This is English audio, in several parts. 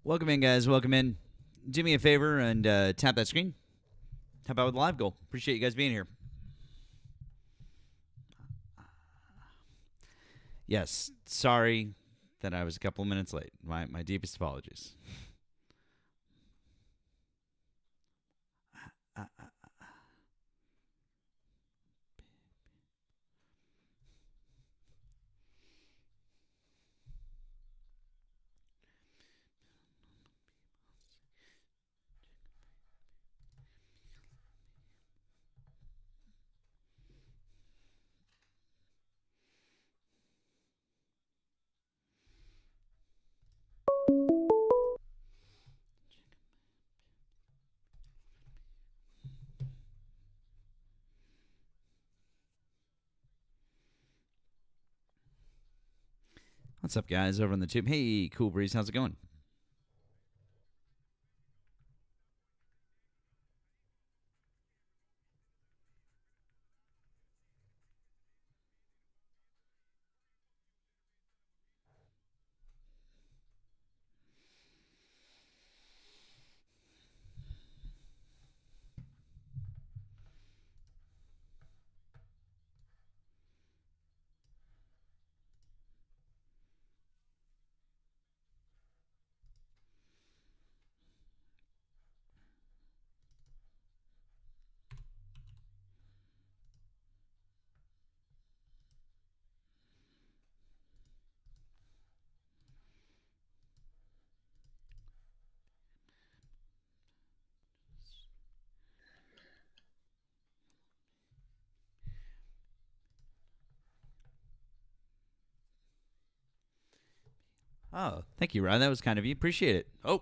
Welcome in, guys. Welcome in. Do me a favor and tap that screen. How about with the live goal? Appreciate you guys being here. Yes, sorry that I was a couple of minutes late. My deepest apologies. What's up, guys, over on the tube? Hey, Cool Breeze, how's it going? Oh, thank you, Ryan. That was kind of you. Appreciate it. Oh,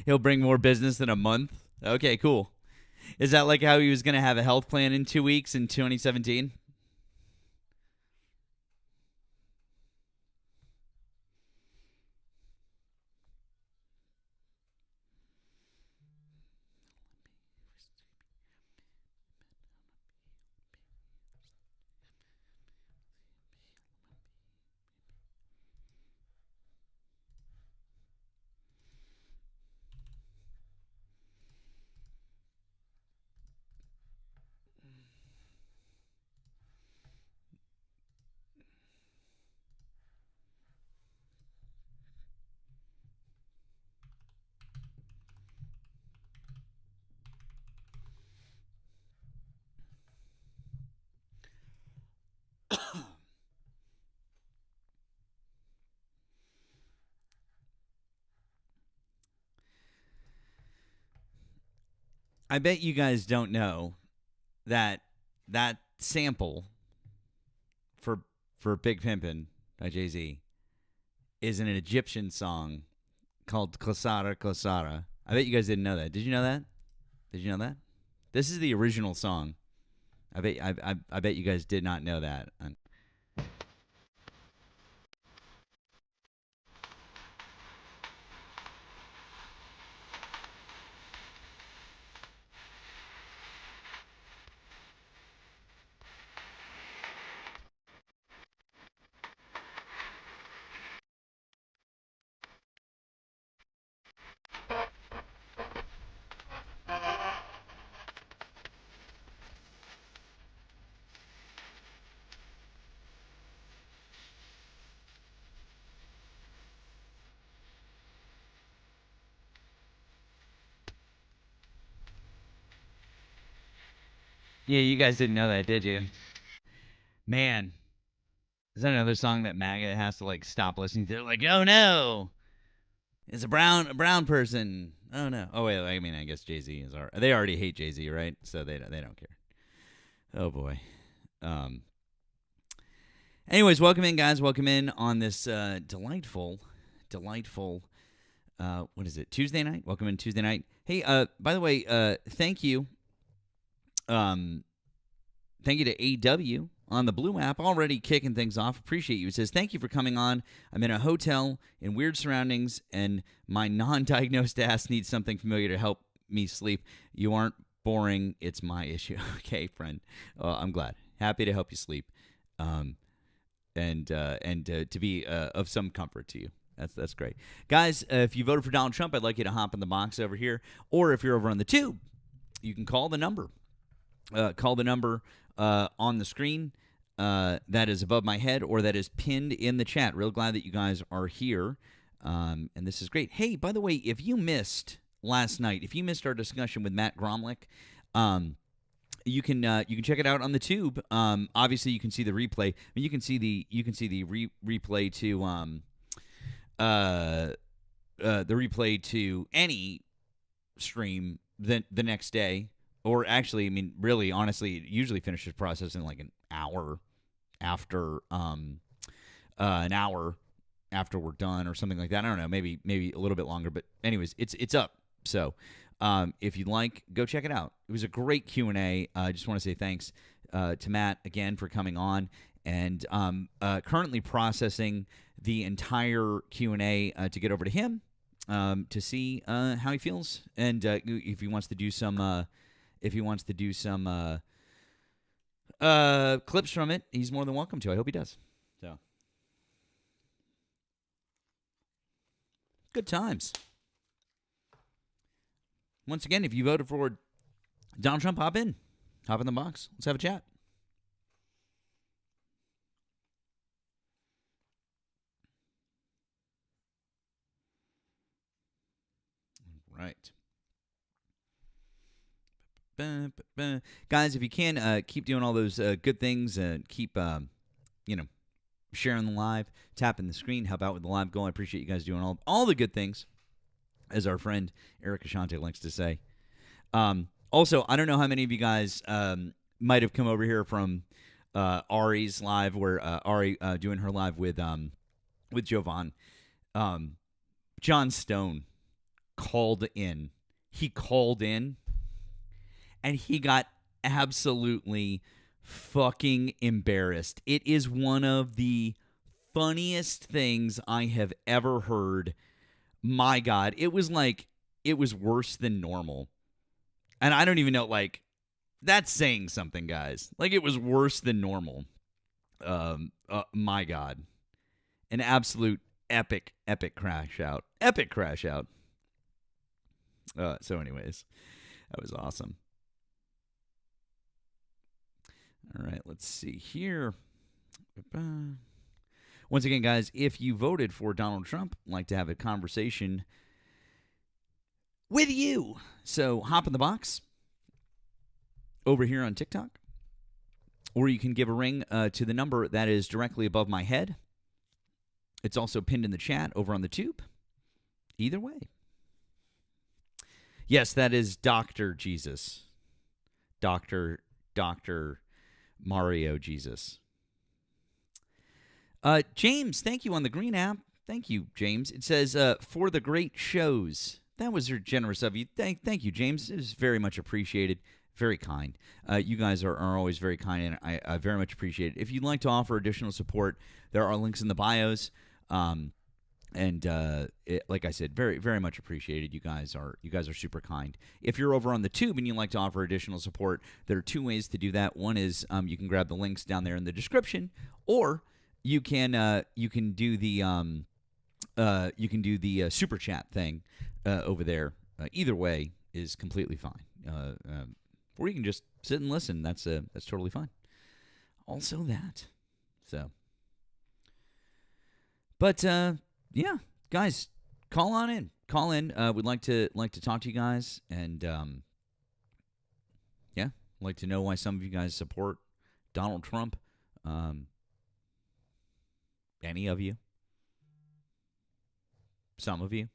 he'll bring more business in a month. Okay, cool. Is that like how he was going to have a health plan in 2 weeks in 2017? I bet you guys don't know that that sample for Big Pimpin' by Jay Z is an Egyptian song called Kosara Kosara. I bet you guys didn't know that. Did you know that? Did you know that? This is the original song. I bet you guys did not know that. Yeah, you guys didn't know that, did you? Man, is that another song that MAGA has to like stop listening to? They're like, oh no, it's a brown person. Oh no. Oh wait, I mean, I guess Jay Z is. They already hate Jay Z, right? So they don't care. Oh boy. Um. Anyways, welcome in, guys. Welcome in on this delightful What is it? Tuesday night. Welcome in Tuesday night. Hey, by the way, thank you. Thank you to AW on the Blue app, already kicking things off. Appreciate you. It says, thank you for coming on. I'm in a hotel in weird surroundings, and my non-diagnosed ass needs something familiar to help me sleep. You aren't boring. It's my issue. Okay, friend. I'm glad. Happy to help you sleep, and to be of some comfort to you. That's great. Guys, if you voted for Donald Trump, I'd like you to hop in the box over here. Or if you're over on the tube, you can call the number. Call the number on the screen that is above my head or that is pinned in the chat. Real glad that you guys are here, and this is great. Hey, by the way, if you missed last night, if you missed our discussion with Matt Gromlich, you can check it out on the tube. Obviously, you can see the replay. I mean, you can see the replay to the replay to any stream the next day. Or actually, I mean, really, honestly, it usually finishes processing like an hour after we're done or something like that. I don't know, maybe a little bit longer. But anyways, it's up. So if you'd like, go check it out. It was a great Q&A. I just want to say thanks to Matt again for coming on, and currently processing the entire Q&A to get over to him to see how he feels and if he wants to do some. If he wants to do some clips from it, he's more than welcome to. I hope he does. So, good times. Once again, if you voted for Donald Trump, hop in the box. Let's have a chat. Right. Guys, if you can, keep doing all those good things and keep, sharing the live, tapping the screen, help out with the live goal. I appreciate you guys doing all the good things, as our friend Erika Shante likes to say. Also, I don't know how many of you guys might have come over here from Ari's live, where Ari doing her live with Jovan. John Stone called in. He called in. And he got absolutely fucking embarrassed. It is one of the funniest things I have ever heard. My God, it was worse than normal. And I don't even know, that's saying something, guys. It was worse than normal. My God. An absolute epic crash out. Epic crash out. So anyways, that was awesome. All right, let's see here. Once again, guys, if you voted for Donald Trump, I'd like to have a conversation with you. So hop in the box over here on TikTok, or you can give a ring to the number that is directly above my head. It's also pinned in the chat over on the tube. Either way. Yes, that is Dr. Jesus. Dr. Mario Jesus. James, thank you on the green app. Thank you, James. It says, for the great shows. That was generous of you. Thank you, James. It is very much appreciated. Very kind. You guys are always very kind, and I very much appreciate it. If you'd like to offer additional support, there are links in the bios. Like I said, very, very much appreciated. You guys are super kind. If you're over on the tube and you'd like to offer additional support, there are two ways to do that. One is you can grab the links down there in the description, or you can do the super chat thing over there. Either way is completely fine. Or you can just sit and listen. That's totally fine. Also that. So, but yeah, guys, call on in. Call in. We'd like to talk to you guys, and yeah, like to know why some of you guys support Donald Trump. Any of you? Some of you?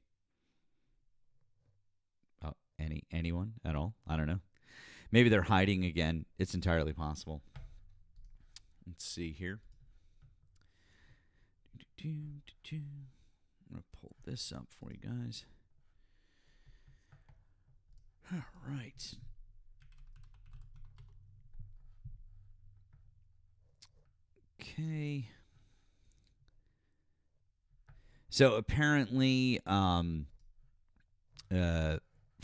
Oh, anyone at all? I don't know. Maybe they're hiding again. It's entirely possible. Let's see here. I'm going to pull this up for you guys. All right. Okay. So apparently, from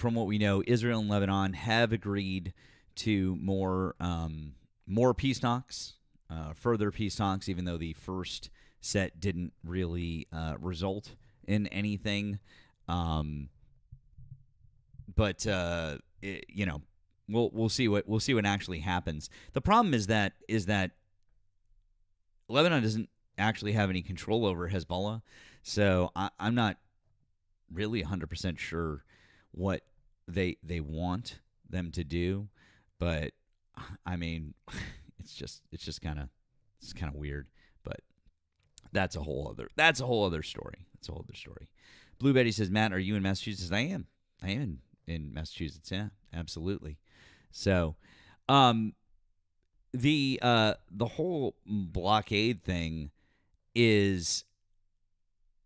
what we know, Israel and Lebanon have agreed to more peace talks, further peace talks, even though the first set didn't really result in anything. But we'll see what actually happens. The problem is that Lebanon doesn't actually have any control over Hezbollah, so I'm not really 100% sure what they want them to do, but I mean, it's just kind of weird, but that's a whole other story. That's a whole other story. Blue Betty says, Matt, are you in Massachusetts? I am in Massachusetts. Yeah, absolutely. So, the whole blockade thing is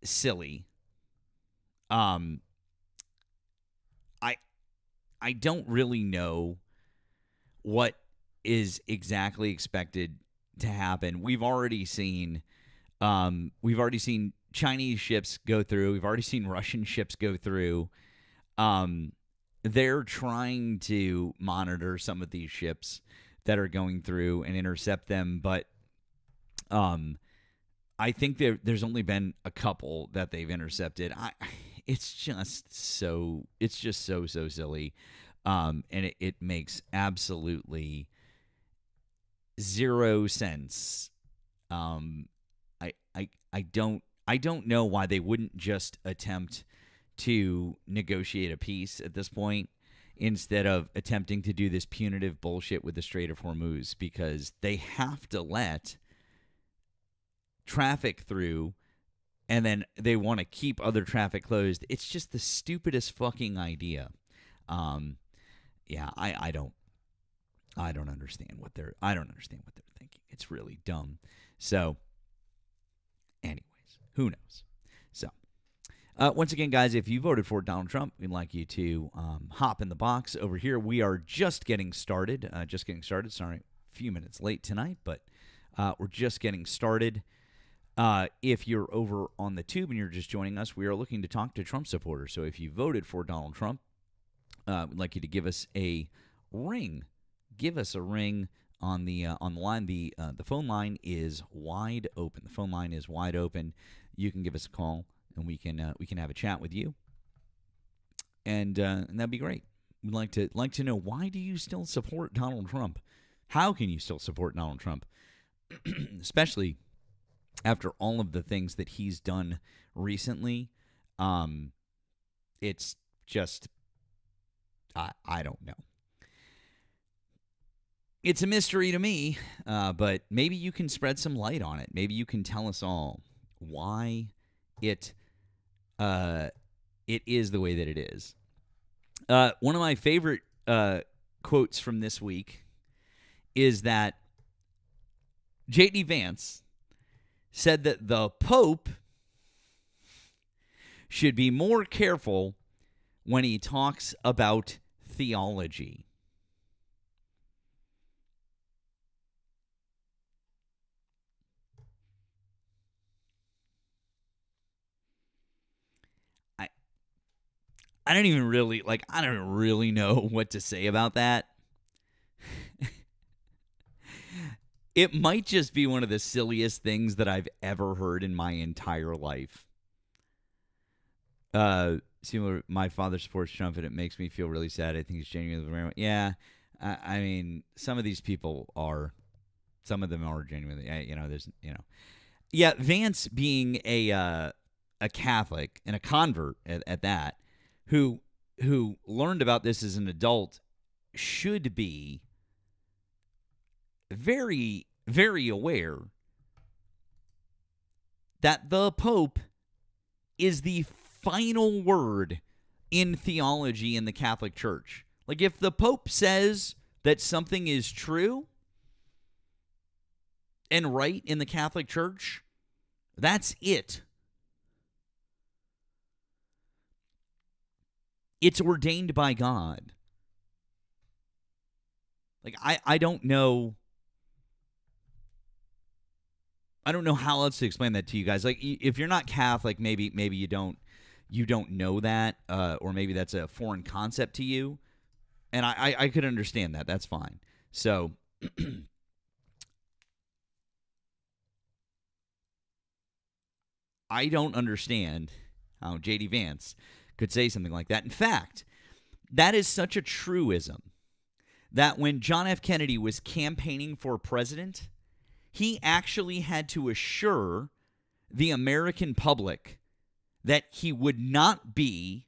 silly. I don't really know what is exactly expected to happen. We've already seen Chinese ships go through. We've already seen Russian ships go through. They're trying to monitor some of these ships that are going through and intercept them, but I think there's only been a couple that they've intercepted. It's just so silly, and it makes absolutely zero sense. I don't know why they wouldn't just attempt to negotiate a peace at this point instead of attempting to do this punitive bullshit with the Strait of Hormuz, because they have to let traffic through and then they want to keep other traffic closed. It's just the stupidest fucking idea. Yeah, I don't understand what they're thinking. It's really dumb. So anyways, who knows? So once again, guys, if you voted for Donald Trump, we'd like you to hop in the box over here. We are just getting started. Sorry, a few minutes late tonight, but we're just getting started. If you're over on the tube and you're just joining us, we are looking to talk to Trump supporters. So if you voted for Donald Trump, we'd like you to give us a ring. Give us a ring on the line. The phone line is wide open. The phone line is wide open. You can give us a call, and we can have a chat with you, and that'd be great. We'd like to know, why do you still support Donald Trump? How can you still support Donald Trump, especially after all of the things that he's done recently? It's just I don't know. It's a mystery to me, but maybe you can spread some light on it. Maybe you can tell us all why it is the way that it is. One of my favorite quotes from this week is that J.D. Vance said that the Pope should be more careful when he talks about theology. I don't really know what to say about that. It might just be one of the silliest things that I've ever heard in my entire life. My father supports Trump, and it makes me feel really sad. I think he's genuinely. Yeah, I mean, some of them are genuinely. Yeah, Vance being a Catholic and a convert at that, who learned about this as an adult, should be very, very aware that the Pope is the final word in theology in the Catholic Church. Like, if the Pope says that something is true and right in the Catholic Church, that's it. It's ordained by God. Like I don't know. I don't know how else to explain that to you guys. Like if you're not Catholic, maybe you don't know that, or maybe that's a foreign concept to you. And I could understand that. That's fine. So I don't understand how J.D. Vance could say something like that. In fact, that is such a truism that when John F. Kennedy was campaigning for president, he actually had to assure the American public that he would not be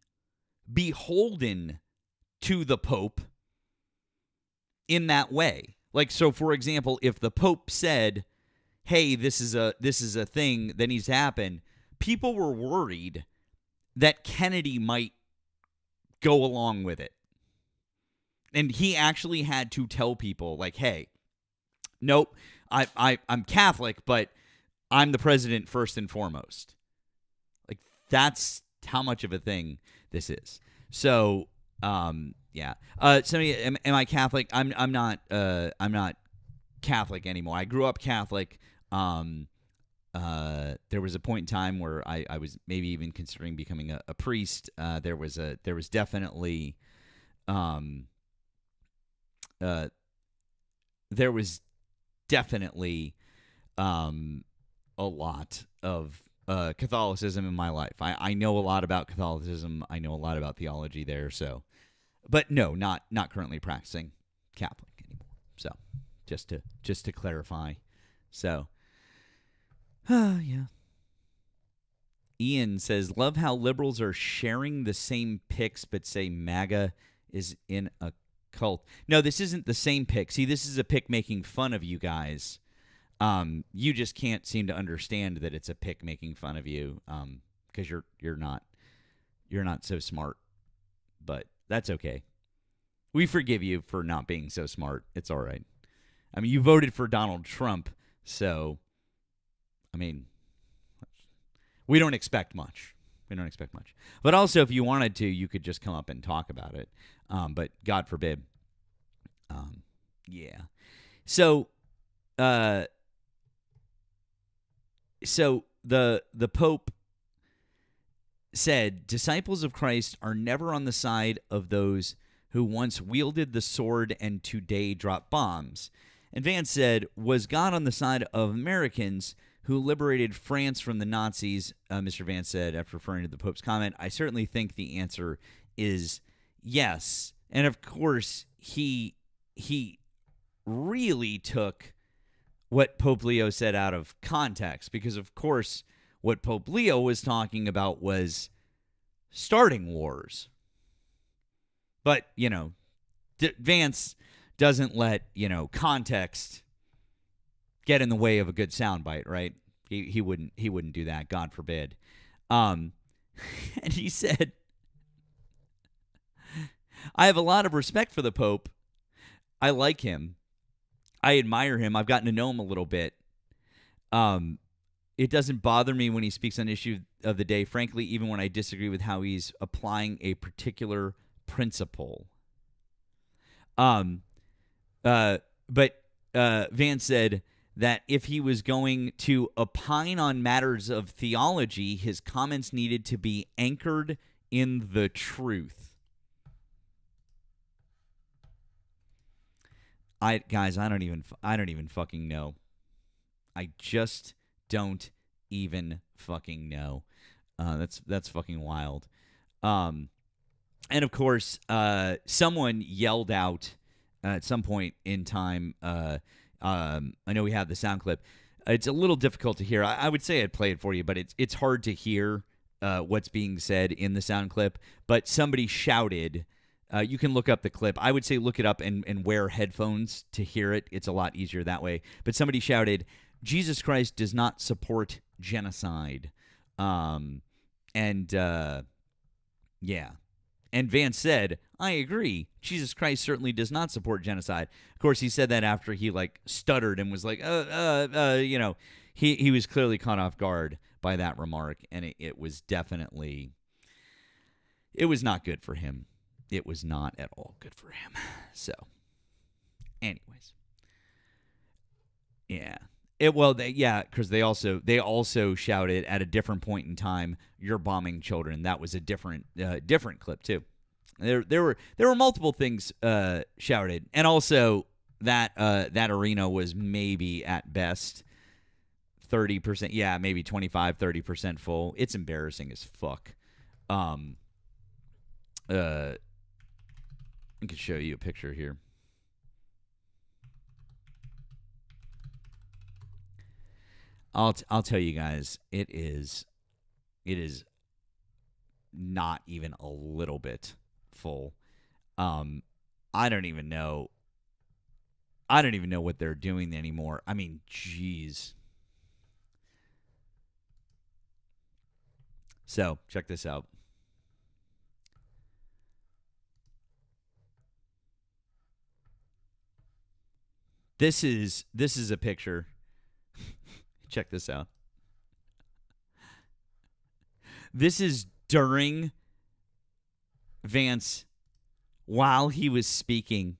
beholden to the Pope in that way. Like, so for example, if the Pope said, hey, this is a thing that needs to happen, people were worried that Kennedy might go along with it. And he actually had to tell people, like, hey, nope, I'm Catholic, but I'm the president first and foremost. Like, that's how much of a thing this is. So, yeah. Somebody, am I Catholic? I'm not Catholic anymore. I grew up Catholic. There was a point in time where I was maybe even considering becoming a priest. There was definitely a lot of Catholicism in my life. I know a lot about Catholicism. I know a lot about theology there. So, but no, not currently practicing Catholic anymore. So, just to clarify. So, yeah. Ian says, love how liberals are sharing the same pics, but say MAGA is in a cult. No, this isn't the same pic. See, this is a pic making fun of you guys. You just can't seem to understand that it's a pic making fun of you, because you're not so smart. But that's okay. We forgive you for not being so smart. It's all right. I mean, you voted for Donald Trump, so I mean, we don't expect much. But also, if you wanted to, you could just come up and talk about it. But God forbid. Yeah. So, the Pope said, disciples of Christ are never on the side of those who once wielded the sword and today drop bombs. And Vance said, was God on the side of Americans who liberated France from the Nazis? Mr. Vance said, after referring to the Pope's comment, I certainly think the answer is yes. And of course, he really took what Pope Leo said out of context, because of course what Pope Leo was talking about was starting wars. But, Vance doesn't let, context get in the way of a good soundbite, right? He wouldn't do that, God forbid. And he said, I have a lot of respect for the Pope. I like him. I admire him. I've gotten to know him a little bit. It doesn't bother me when he speaks on issue of the day, frankly, even when I disagree with how he's applying a particular principle. But Vance said that if he was going to opine on matters of theology, his comments needed to be anchored in the truth. I don't even fucking know. I just don't even fucking know. That's fucking wild. And of course, someone yelled out at some point in time. I know we have the sound clip. It's a little difficult to hear. I would say I'd play it for you, but it's hard to hear what's being said in the sound clip. But somebody shouted. You can look up the clip. I would say look it up and wear headphones to hear it. It's a lot easier that way. But somebody shouted, Jesus Christ does not support genocide. Yeah. And Vance said, I agree. Jesus Christ certainly does not support genocide. Of course, he said that after he stuttered and was like, he was clearly caught off guard by that remark. And it was definitely, it was not good for him. It was not at all good for him. So, Anyways, yeah. Because they also shouted at a different point in time, "You're bombing children." That was a different clip too. There were multiple things shouted, and also that arena was maybe at best 30%, maybe 25-30% full. It's embarrassing as fuck. I can show you a picture here. I'll tell you guys, it is not even a little bit full. I don't even know what they're doing anymore. I mean, jeez. So, check this out. This is a picture. Check this out. This is during Vance, while he was speaking.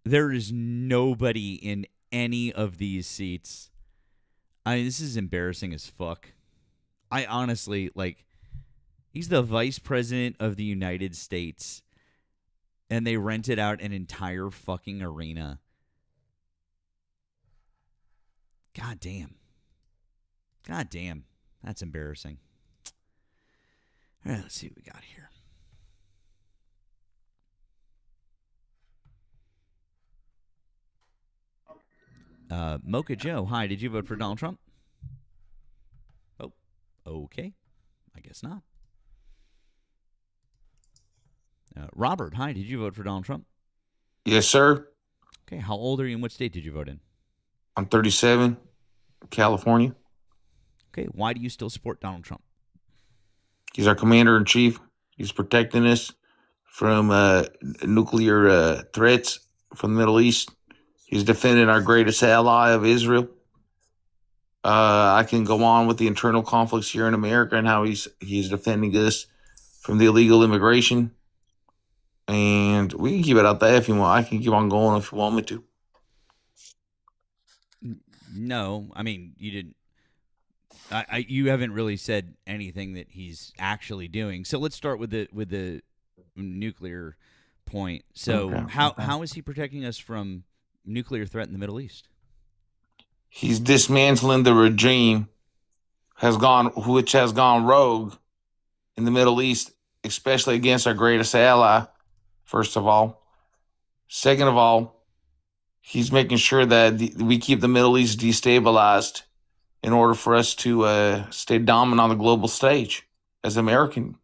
There is nobody in any of these seats. I mean, this is embarrassing as fuck. I honestly, he's the vice president of the United States, and they rented out an entire fucking arena. God damn. That's embarrassing. All right, let's see what we got here. Mocha Joe, hi, did you vote for Donald Trump? Oh, okay. I guess not. Robert, hi, did you vote for Donald Trump? Yes, sir. Okay, how old are you and what state did you vote in? I'm 37, California. Okay, why do you still support Donald Trump? He's our commander-in-chief. He's protecting us from nuclear threats from the Middle East. He's defending our greatest ally of Israel. I can go on with the internal conflicts here in America and how he's defending us from the illegal immigration. And we can keep it out there if you want. I can keep on going if you want me to. No, I mean, you didn't. You haven't really said anything that he's actually doing. So let's start with the nuclear point. So Okay. How is he protecting us from nuclear threat in the Middle East? He's dismantling the regime which has gone rogue in the Middle East, especially against our greatest ally, first of all. Second of all, he's making sure that we keep the Middle East destabilized in order for us to stay dominant on the global stage as American.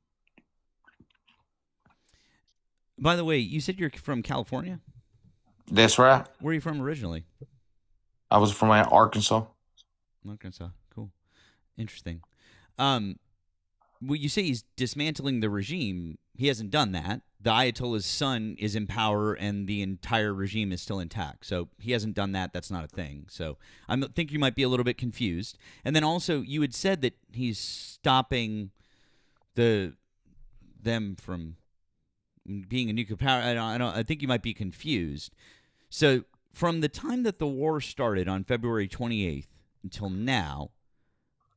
By the way, you said you're from California? That's right. Where are you from originally? I was from Arkansas. Arkansas. Cool. Interesting. Well, you say he's dismantling the regime. He hasn't done that. The Ayatollah's son is in power, and the entire regime is still intact. So he hasn't done that. That's not a thing. So I think you might be a little bit confused. And then also, you had said that he's stopping them from being a nuclear power. I think you might be confused. So from the time that the war started on February 28th until now,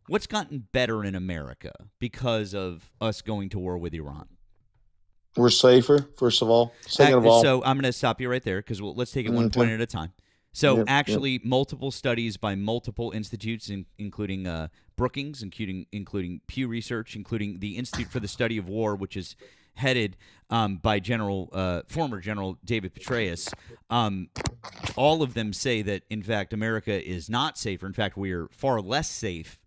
what's gotten better in America because of us going to war with Iran? We're safer, first of all. Second of all. So I'm going to stop you right there because let's take it one point at a time. So multiple studies by multiple institutes, including Brookings, including Pew Research, including the Institute for the Study of War, which is headed by former General David Petraeus. All of them say that, in fact, America is not safer. In fact, we are far less safe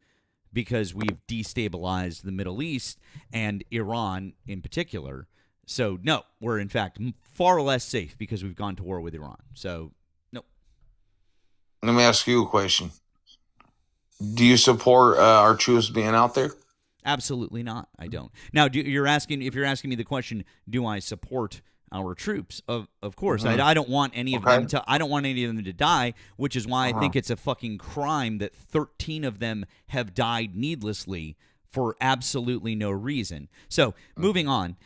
because we've destabilized the Middle East and Iran in particular. So, no, we're, in fact, far less safe because we've gone to war with Iran. So, no. Let me ask you a question. Do you support our troops being out there? Absolutely not. I don't. Now, if you're asking me the question, do I support our troops? Of course. I don't want any of them to. I don't want any of them to die, which is why I think it's a fucking crime that 13 of them have died needlessly for absolutely no reason. So, moving on.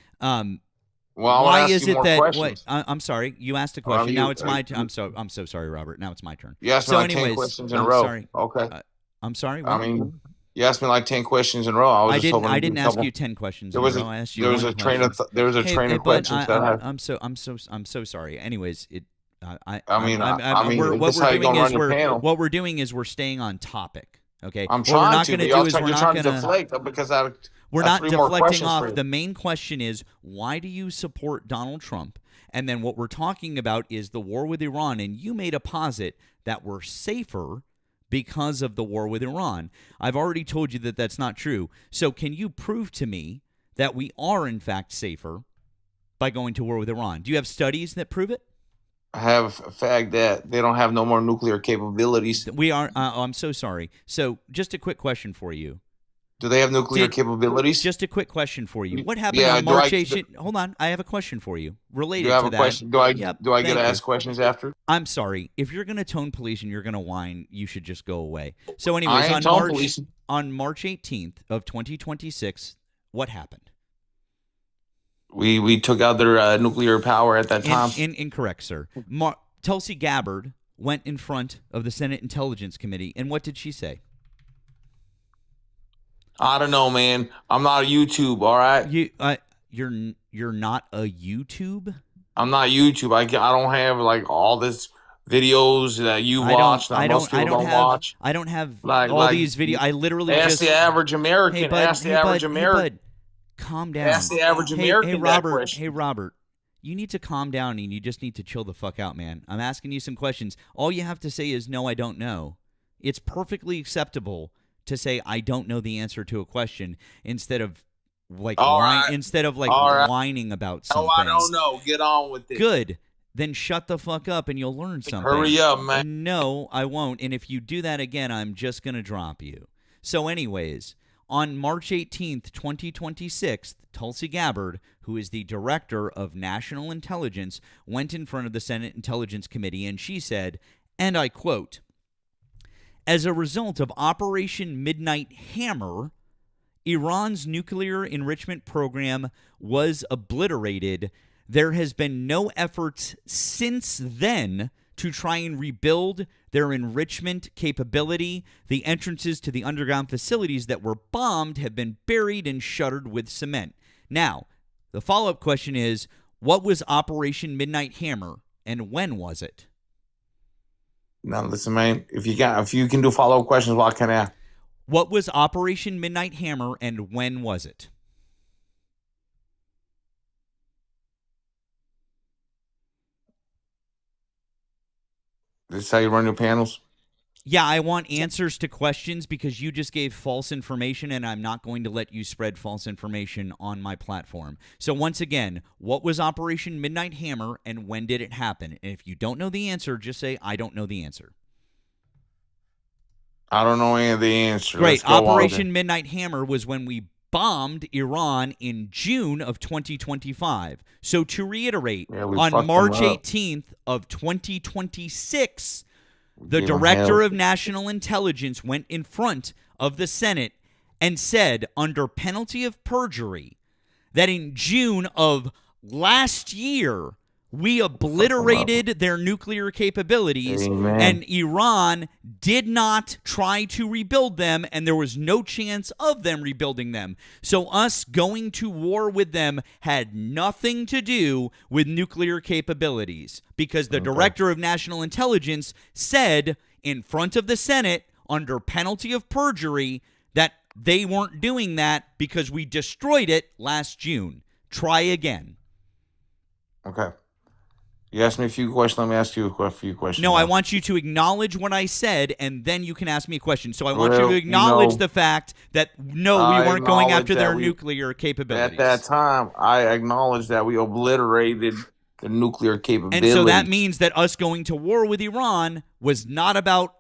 Well, I want Why to ask is you it more that questions. I'm sorry. You asked a question. Now it's my. I'm so sorry, Robert. Now it's my turn. You asked me So, like 10 anyways, questions in a I'm row. sorry. Okay. I'm sorry. I What? mean, you asked me like 10 questions in a row. I was just hoping to I do didn't a ask couple. you 10 questions There in a was row. a I asked you there was one a train question. of there was a train of Bud, questions that I have. I'm so sorry. Anyways, I mean, what this is we're how you doing gonna is run your panel. we're staying on topic. Okay. I'm What we're trying not to, going to but do y'all is you're trying to deflect because I we're have not 3 more deflecting questions for off. you. The main question is, why do you support Donald Trump? And then what we're talking about is the war with Iran. And you made a posit that we're safer because of the war with Iran. I've already told you that that's not true. So can you prove to me that we are, in fact, safer by going to war with Iran? Do you have studies that prove it? I have a fact that they don't have no more nuclear capabilities. We are. I'm so sorry. So just a quick question for you. Do they have nuclear capabilities? Just a quick question for you. What happened Yeah, on March 18th? Hold on. I have a question for you related Do I have to a that. question? Do I Yep, do I get thank to you. ask questions after? I'm sorry. If you're going to tone police and you're going to whine, you should just go away. So I anyways, ain't tone policing. on March 18th of 2026, what happened? We took out their nuclear power at that time. Incorrect, sir. Tulsi Gabbard went in front of the Senate Intelligence Committee, and what did she say? I don't know, man. I'm not a YouTube, all right? You're not a YouTube? I'm not YouTube. I don't have like all this videos that you watch that most people don't watch. I don't have Like these videos. I literally ask just the average American. Hey, bud, ask the average American. Hey, bud, calm down. Ask the average American. Hey, Robert. That question. Hey, Robert. You need to calm down and you just need to chill the fuck out, man. I'm asking you some questions. All you have to say is no, I don't know. It's perfectly acceptable to say I don't know the answer to a question instead of whining about something. Oh, I don't know. Get on with it. Good. Then shut the fuck up and you'll learn something. Hurry up, man. No, I won't. And if you do that again, I'm just going to drop you. So anyways, on March 18th, 2026, Tulsi Gabbard, who is the director of national intelligence, went in front of the Senate Intelligence Committee and she said, and I quote, "As a result of Operation Midnight Hammer, Iran's nuclear enrichment program was obliterated. There has been no efforts since then to try and rebuild their enrichment capability. The entrances to the underground facilities that were bombed have been buried and shuttered with cement." Now, the follow-up question is, what was Operation Midnight Hammer and when was it? Now, listen, man. If you can do follow-up questions, what can I? What was Operation Midnight Hammer and when was it? This is how you run your panels? Yeah, I want answers to questions because you just gave false information and I'm not going to let you spread false information on my platform. So once again, what was Operation Midnight Hammer and when did it happen? And if you don't know the answer, just say, I don't know the answer. I don't know any of the answer. Great. Operation Midnight Hammer was when we bombed Iran in June of 2025. So to reiterate, on March 18th of 2026, the director of national intelligence went in front of the Senate and said, under penalty of perjury, that in June of last year, we obliterated their nuclear capabilities. Amen. And Iran did not try to rebuild them, and there was no chance of them rebuilding them. So us going to war with them had nothing to do with nuclear capabilities because the director of national intelligence said in front of the Senate under penalty of perjury that they weren't doing that because we destroyed it last June. Try again. Okay. You asked me a few questions. Let me ask you a few questions. No, I want you to acknowledge what I said, and then you can ask me a question. So I want you to acknowledge the fact that, no, we weren't going after their nuclear capabilities. At that time, I acknowledged that we obliterated the nuclear capabilities. And so that means that us going to war with Iran was not about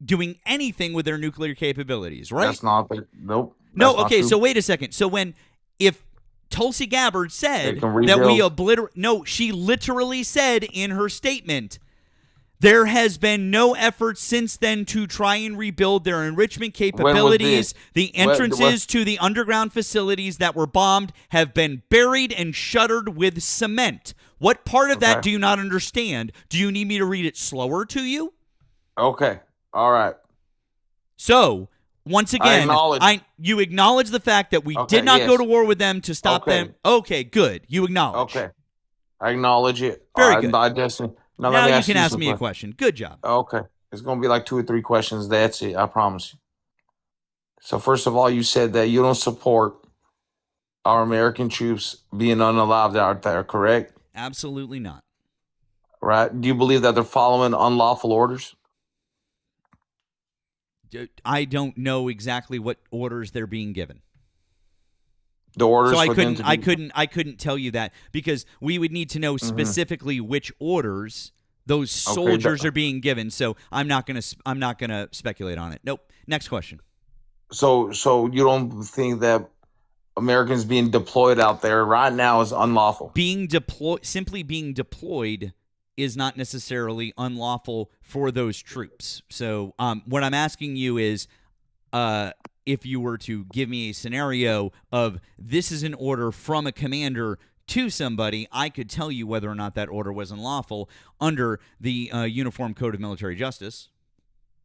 doing anything with their nuclear capabilities, right? That's not the, nope. No, okay, so wait a second. So if Tulsi Gabbard said that we obliterate. No, she literally said in her statement There has been no effort since then to try and rebuild their enrichment capabilities. The entrances to the underground facilities that were bombed have been buried and shuttered with cement. What part of that do you not understand? Do you need me to read it slower to you? Okay. All right. So, once again, you acknowledge the fact that we did not go to war with them to stop them. Okay, good. You acknowledge. Okay. I acknowledge it. Very good. Now you can ask me a question. Good job. Okay. It's going to be like 2 or 3 questions. That's it. I promise you. So, first of all, you said that you don't support our American troops being unalived out there, correct? Absolutely not. Right. Do you believe that they're following unlawful orders? I don't know exactly what orders they're being given. The orders. So I couldn't tell you that, because we would need to know specifically which orders those soldiers are being given. So I'm not gonna speculate on it. Nope. Next question. So you don't think that Americans being deployed out there right now is unlawful? Simply being deployed is not necessarily unlawful for those troops. So what I'm asking you is, if you were to give me a scenario of this is an order from a commander to somebody, I could tell you whether or not that order was unlawful under the Uniform Code of Military Justice.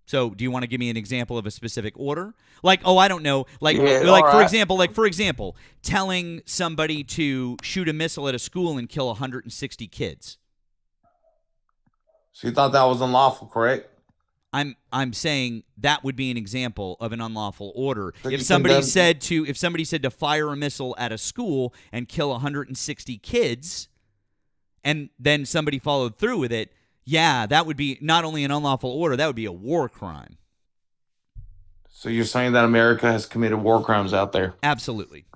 So, do you want to give me an example of a specific order? Like, I don't know. For example, telling somebody to shoot a missile at a school and kill 160 kids. So you thought that was unlawful, correct? I'm saying that would be an example of an unlawful order. So if somebody said to fire a missile at a school and kill 160 kids, and then somebody followed through with it, yeah, that would be not only an unlawful order, that would be a war crime. So you're saying that America has committed war crimes out there? Absolutely.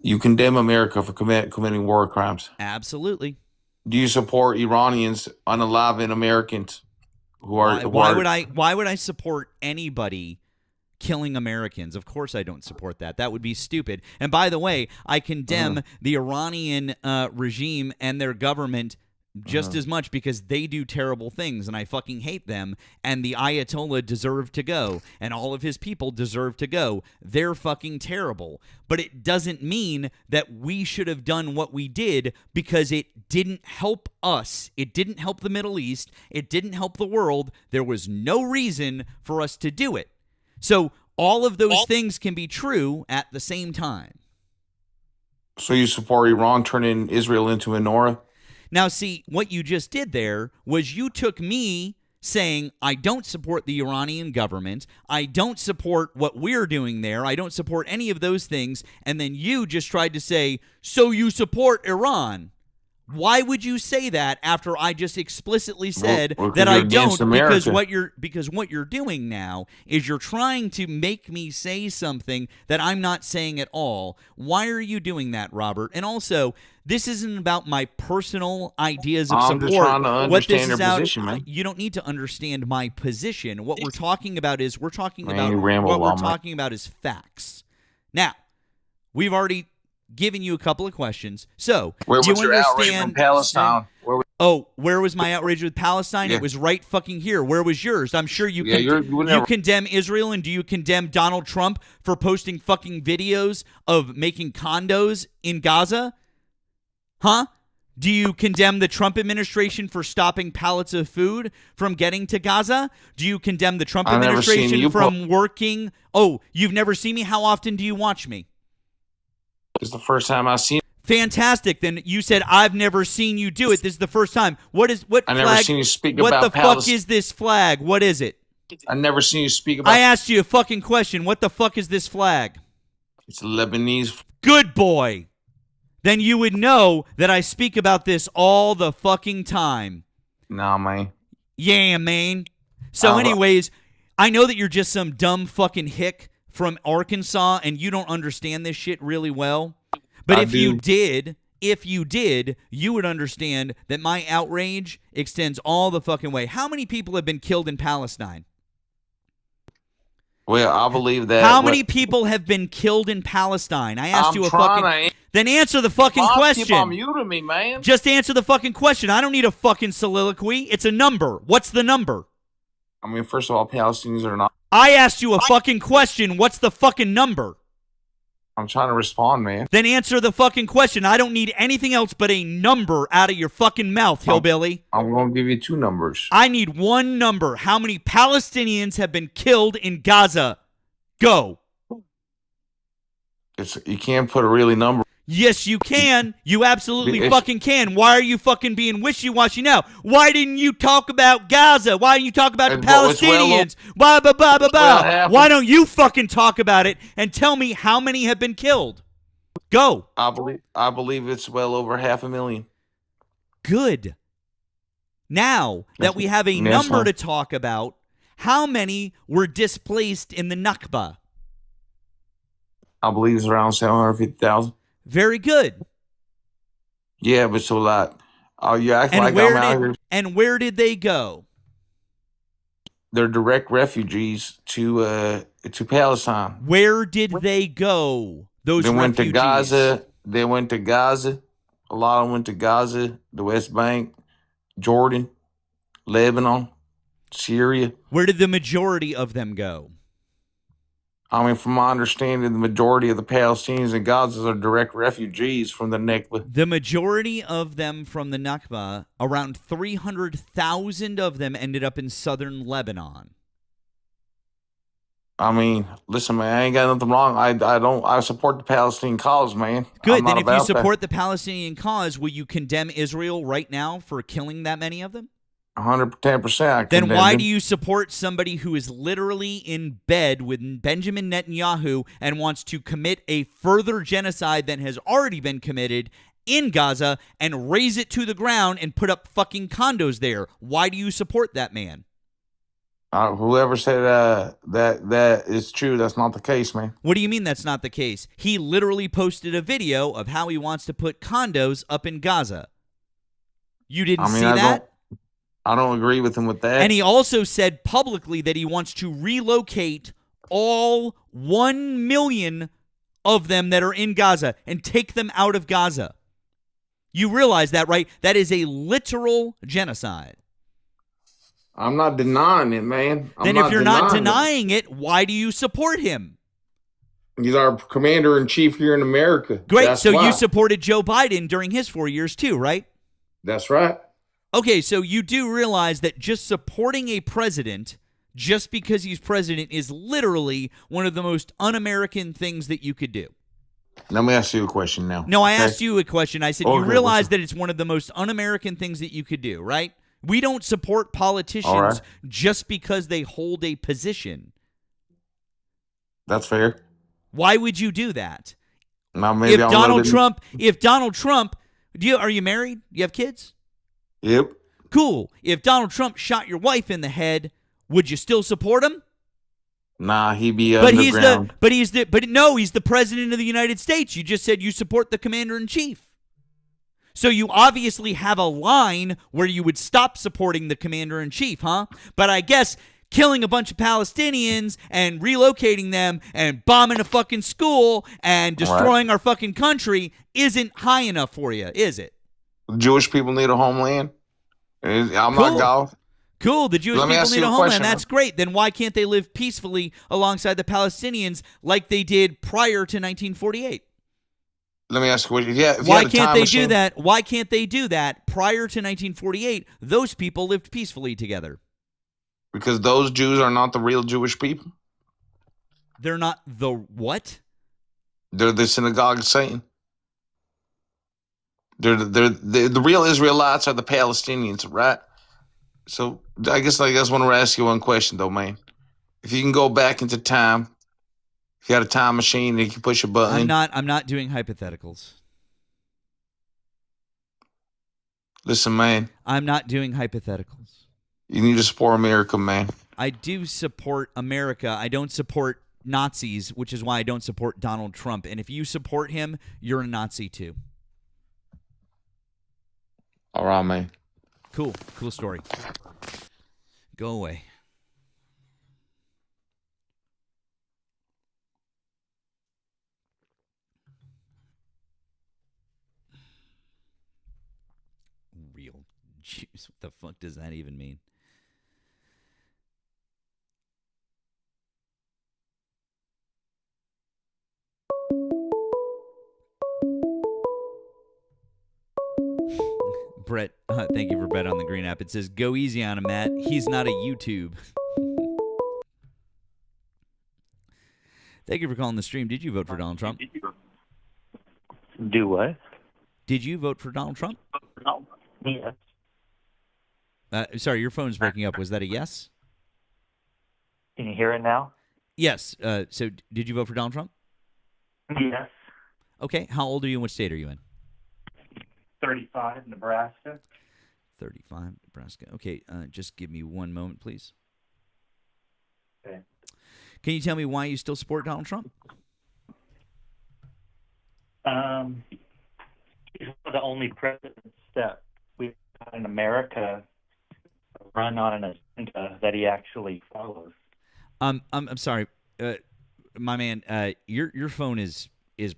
You condemn America for committing war crimes? Absolutely. Do you support Iranians unaliving Americans who are? Why would I support anybody killing Americans? Of course I don't support that. That would be stupid. And by the way, I condemn the Iranian regime and their government just as much, because they do terrible things and I fucking hate them, and the Ayatollah deserved to go and all of his people deserve to go. They're fucking terrible. But it doesn't mean that we should have done what we did, because it didn't help us. It didn't help the Middle East. It didn't help the world. There was no reason for us to do it. So all of those things can be true at the same time. So you support Iran turning Israel into a Nora? Now, see, what you just did there was you took me saying I don't support the Iranian government, I don't support what we're doing there, I don't support any of those things, and then you just tried to say, so you support Iran. Why would you say that after I just explicitly said that I don't? Because what you're doing now is you're trying to make me say something that I'm not saying at all. Why are you doing that, Robert? And also, this isn't about my personal ideas of support. I'm just trying to understand your position, man. You don't need to understand my position. What we're talking about is facts. Now, we've already given you a couple of questions. So, where was your outrage from Palestine? Where was my outrage with Palestine? Yeah. It was right fucking here. Where was yours? I'm sure you you condemn Israel, and do you condemn Donald Trump for posting fucking videos of making condos in Gaza? Huh? Do you condemn the Trump administration for stopping pallets of food from getting to Gaza? Do you condemn the Trump administration from working? Oh, you've never seen me? How often do you watch me? It's the first time I've seen it. Fantastic. Then you said I've never seen you do it. This is the first time. What flag? Never seen you speak what about the fuck is this flag? What is it? I never seen you speak about. I asked you a fucking question. What the fuck is this flag? It's Lebanese. Good boy. Then you would know that I speak about this all the fucking time. Nah, man. Yeah, man. So anyways, I know that you're just some dumb fucking hick from Arkansas and you don't understand this shit really well. But if you did, you would understand that my outrage extends all the fucking way. How many people have been killed in Palestine? Well, I believe that. How many people have been killed in Palestine? I asked you a fucking... Then answer the fucking question. Keep on muting me, man. Just answer the fucking question. I don't need a fucking soliloquy. It's a number. What's the number? I mean, first of all, Palestinians are not. I asked you a fucking question. What's the fucking number? I'm trying to respond, man. Then answer the fucking question. I don't need anything else but a number out of your fucking mouth, hillbilly. I'm going to give you 2 numbers. I need one number. How many Palestinians have been killed in Gaza? Go. You can't put a really number. Yes, you can. You absolutely fucking can. Why are you fucking being wishy-washy now? Why didn't you talk about Gaza? Why didn't you talk about the Palestinians? Why don't you fucking talk about it and tell me how many have been killed? Go. I believe it's well over 500,000. Good. Now that we have a number to talk about, how many were displaced in the Nakba? I believe it's around 750,000. Very good. Yeah, but so like, you act like I'm out here. And where did they go? They're direct refugees to Palestine. Where did they go? Those refugees? Went to Gaza. They went to Gaza. A lot of them went to Gaza, the West Bank, Jordan, Lebanon, Syria. Where did the majority of them go? I mean, from my understanding, the majority of the Palestinians in Gaza are direct refugees from the Nakba. The majority of them from the Nakba, around 300,000 of them ended up in southern Lebanon. I mean, listen, man, I ain't got nothing wrong. I support the Palestinian cause, man. Good. Then if you support the Palestinian cause, will you condemn Israel right now for killing that many of them? 110%. Then why do you support somebody who is literally in bed with Benjamin Netanyahu and wants to commit a further genocide than has already been committed in Gaza and raise it to the ground and put up fucking condos there? Why do you support that man? Whoever said that is true, that's not the case, man. What do you mean that's not the case? He literally posted a video of how he wants to put condos up in Gaza. You didn't see that? I don't agree with him with that. And he also said publicly that he wants to relocate all 1 million of them that are in Gaza and take them out of Gaza. You realize that, right? That is a literal genocide. I'm not denying it, man. Then if you're not denying it, why do you support him? He's our commander-in-chief here in America. Great. So you supported Joe Biden during his 4 years too, right? That's right. Okay, so you do realize that just supporting a president just because he's president is literally one of the most un-American things that you could do. Let me ask you a question now. No, I asked you a question. I said you realize that it's one of the most un-American things that you could do, right? We don't support politicians just because they hold a position. That's fair. Why would you do that? Now, maybe if Donald Trump, are you married? You have kids? Yep. Cool. If Donald Trump shot your wife in the head, would you still support him? Nah, he'd be underground. He's the president of the United States. You just said you support the commander-in-chief. So you obviously have a line where you would stop supporting the commander-in-chief, huh? But I guess killing a bunch of Palestinians and relocating them and bombing a fucking school and destroying our fucking country isn't high enough for you, is it? Jewish people need a homeland. I'm not golf. Cool. The Jewish people need a homeland. That's great. Then why can't they live peacefully alongside the Palestinians like they did prior to 1948? Let me ask you a question. Why can't they do that? Why can't they do that prior to 1948? Those people lived peacefully together. Because those Jews are not the real Jewish people. They're not the what? They're the synagogue of Satan. They're the real Israelites are the Palestinians, right? So I guess I want to ask you one question though, man. If you can go back into time, if you had a time machine and you can push a button. I'm not doing hypotheticals. Listen, man. I'm not doing hypotheticals. You need to support America, man. I do support America. I don't support Nazis, which is why I don't support Donald Trump. And if you support him, you're a Nazi too. All right, man. Cool story. Go away. real Jews. What the fuck does that even mean? Brett, thank you for bet on the green app. It says, go easy on him, Matt. He's not a YouTube. Thank you for calling the stream. Did you vote for Donald Trump? Do what? Did you vote for Donald Trump? No. Yes. Sorry, your phone's breaking up. Was that a yes? Can you hear it now? Yes. So did you vote for Donald Trump? Yes. Okay. How old are you and what state are you in? 35, Nebraska. 35, Nebraska. Okay. Just give me one moment, please. Okay. Can you tell me why you still support Donald Trump? He's one of the only presidents that we've got in America run on an agenda that he actually follows. I'm sorry, my man. Your phone is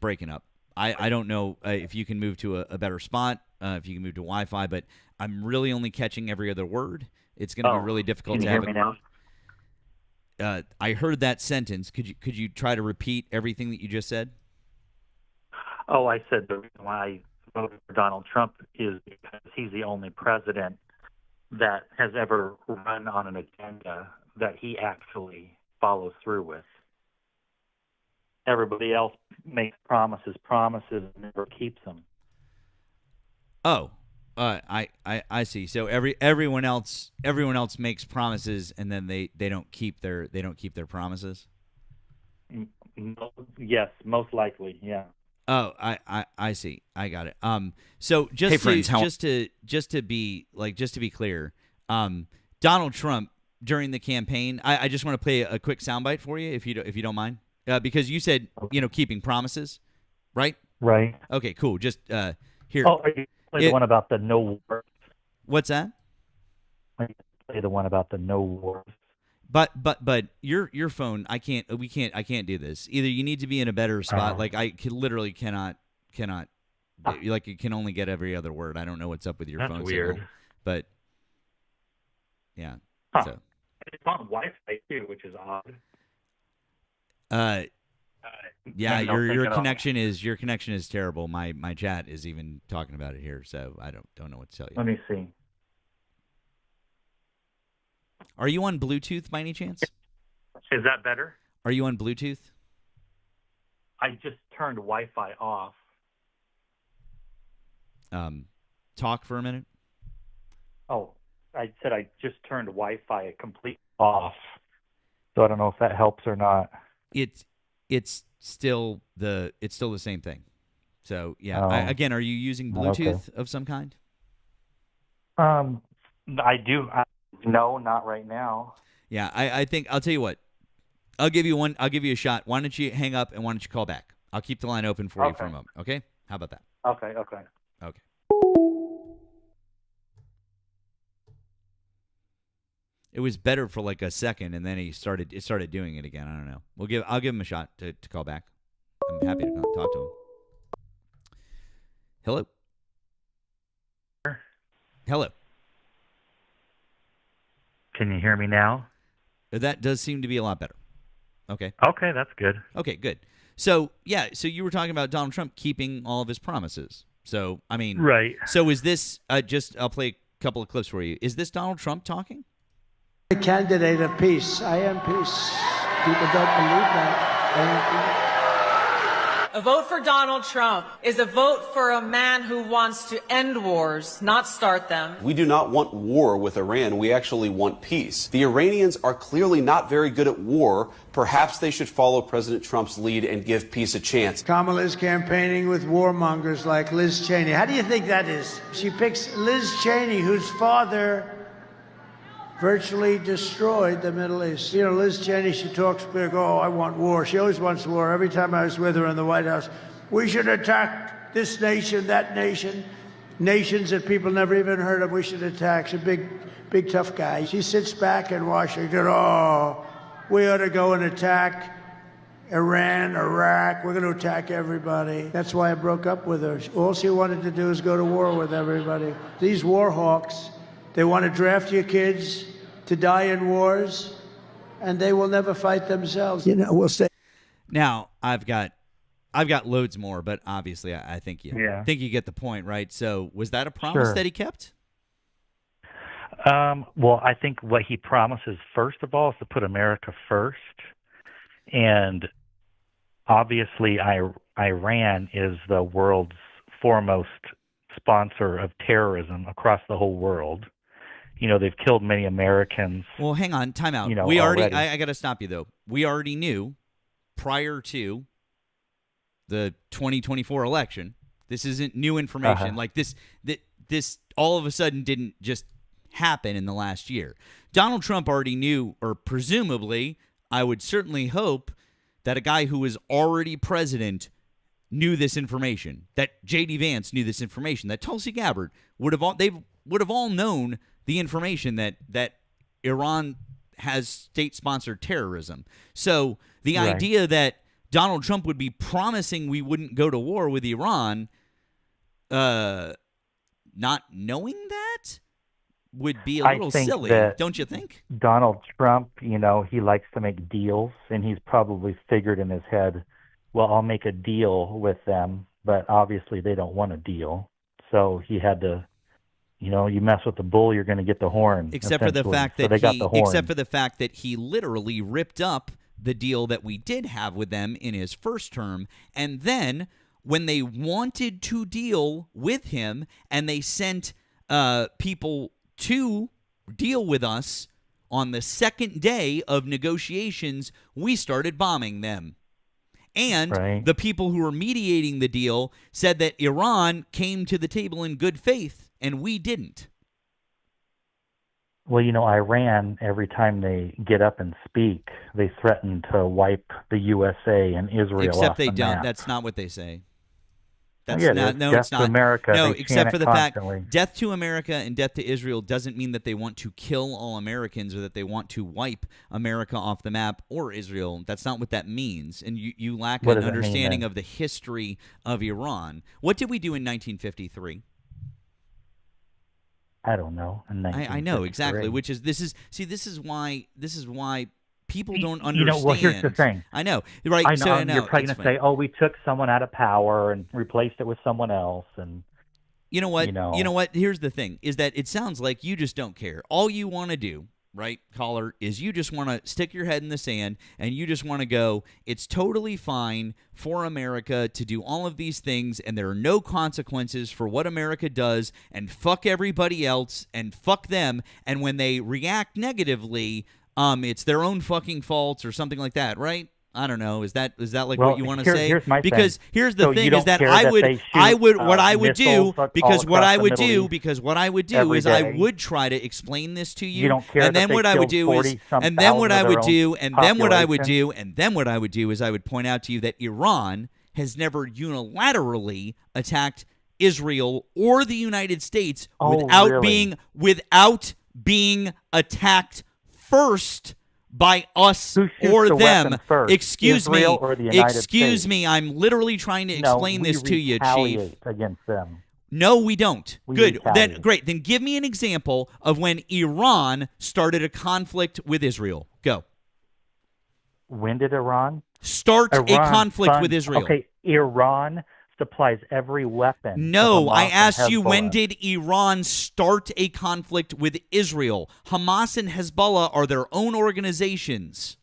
breaking up. I don't know if you can move to a better spot, if you can move to Wi-Fi, but I'm really only catching every other word. It's going to be really difficult to have. Can you hear me now? I heard that sentence. Could you try to repeat everything that you just said? Oh, I said the reason why I voted for Donald Trump is because he's the only president that has ever run on an agenda that he actually follows through with. Everybody else makes promises and never keeps them. Oh, I see. So everyone else makes promises and then they don't keep their promises. Yes, most likely, yeah. Oh, I see. I got it. So just Hey, friends, just to be clear, Donald Trump during the campaign, I just want to play a quick soundbite for you if you don't mind, because you said keeping promises, right? Right. Okay, cool. Just here. Oh, are you play the one about the no wars? What's that? Play the one about the no wars. But your phone, I can't do this. Either you need to be in a better spot. Like I literally cannot like you can only get every other word. I don't know what's up with your That's phone weird. signal, but yeah. Huh. So it's on Wi-Fi too, which is odd. yeah, Maybe your connection is terrible. My chat is even talking about it here, so I don't know what to tell you. Let me see. Are you on Bluetooth by any chance? Is that better? Are you on Bluetooth? I just turned Wi-Fi off. Talk for a minute. Oh, I said I just turned Wi-Fi completely off. So I don't know if that helps or not. It's still the same thing. So yeah. Oh. Again, are you using Bluetooth of some kind? I do. No, not right now. Yeah, I think I'll tell you what. I'll give you a shot. Why don't you hang up and why don't you call back? I'll keep the line open for you for a moment. Okay? How about that? Okay. Okay. It was better for like a second, and then it started doing it again. I don't know. I'll give him a shot to call back. I'm happy to talk to him. Hello. Hello. Can you hear me now? That does seem to be a lot better. Okay. Okay, that's good. Okay, good. So yeah, so you were talking about Donald Trump keeping all of his promises. So I mean, right. So is this I'll play a couple of clips for you. Is this Donald Trump talking? A candidate of peace. I am peace. People don't believe that. I am peace. A vote for Donald Trump is a vote for a man who wants to end wars, not start them. We do not want war with Iran. We actually want peace. The Iranians are clearly not very good at war. Perhaps they should follow President Trump's lead and give peace a chance. Kamala's campaigning with warmongers like Liz Cheney. How do you think that is? She picks Liz Cheney, whose father virtually destroyed the Middle East. You know, Liz Cheney, she talks big, oh, I want war. She always wants war. Every time I was with her in the White House, we should attack this nation, that nation, nations that people never even heard of, we should attack. She's a big tough guy. She sits back in Washington, oh, we ought to go and attack Iran, Iraq, we're going to attack everybody. That's why I broke up with her. All she wanted to do is go to war with everybody. These war hawks, they want to draft your kids to die in wars, and they will never fight themselves. You know, we'll say. Now, I've got loads more, but obviously I think you get the point, right? So was that a promise that he kept? Well, I think what he promises, first of all, is to put America first. And obviously, Iran is the world's foremost sponsor of terrorism across the whole world. You know, they've killed many Americans. Well, hang on, time out. You know, we already, already. I got to stop you, though. We already knew prior to the 2024 election, this isn't new information. Like this all of a sudden didn't just happen in the last year. Donald Trump already knew, or presumably, I would certainly hope that a guy who was already president knew this information, that J.D. Vance knew this information, that Tulsi Gabbard would have all known the information that Iran has state-sponsored terrorism. So the idea that Donald Trump would be promising we wouldn't go to war with Iran, not knowing that, would be a little silly, don't you think? Donald Trump, you know, he likes to make deals, and he's probably figured in his head, well, I'll make a deal with them, but obviously they don't want a deal. So he had to, you know, you mess with the bull, you're going to get the horn. Except for the fact that he literally ripped up the deal that we did have with them in his first term, and then when they wanted to deal with him and they sent people to deal with us on the second day of negotiations, we started bombing them. And the people who were mediating the deal said that Iran came to the table in good faith, and we didn't. Well, you know, Iran, every time they get up and speak, they threaten to wipe the USA and Israel Except they the don't. map. That's not what they say. That's yeah, not. No, death it's not. to America. No, They except chant for it the constantly. fact death to America and death to Israel doesn't mean that they want to kill all Americans or that they want to wipe America off the map or Israel. That's not what that means. And you lack What an does it mean, understanding then? of the history of Iran. What did we do in 1953? I don't know. I know exactly. Which is this is why people don't understand. You know, well, here's the thing. I know, right? I know. So, You're probably going to say, "Oh, we took someone out of power and replaced it with someone else." And you know what? You know. You know what? Here's the thing: is that it sounds like you just don't care. All you want to do, right, caller, is you just want to stick your head in the sand and you just want to go, it's totally fine for America to do all of these things and there are no consequences for what America does, and fuck everybody else and fuck them, and when they react negatively, it's their own fucking faults or something like that, right? I don't know. Is that like what you want to say? Here's my because thing. here's the So thing you is that don't care I that would they what I would do missiles because all what I across would the Middle do East because what I would do every is I day. would try to explain this to you, You don't care and that then they what I would killed do is 40-some and then what thousand I of would their do own and then what I would population. do and then what I would do is I would point out to you that Iran has never unilaterally attacked Israel or the United States without being attacked first by us Who shoots or the them. weapon first, Excuse me. Israel or the United Excuse States? me. I'm literally trying to explain this to you, Chief. retaliate against them. No, we don't. We Good. Then retaliate. great. Then give me an example of when Iran started a conflict with Israel. Go. When did Iran Start a conflict with Israel. Okay, Iran supplies every weapon. No, to Hamas I and asked you, when Hezbollah. did Iran start a conflict with Israel? Hamas and Hezbollah are their own organizations.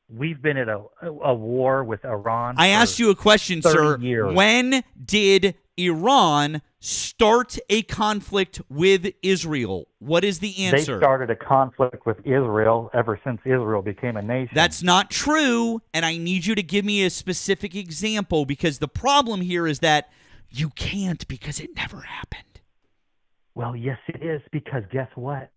We've been at a war with Iran. I asked you a question, 30 sir. years. When did Iran start a conflict with Israel? What is the answer? They started a conflict with Israel ever since Israel became a nation. That's not true, and I need you to give me a specific example, because the problem here is that you can't, because it never happened. Well, yes, it is, because guess what?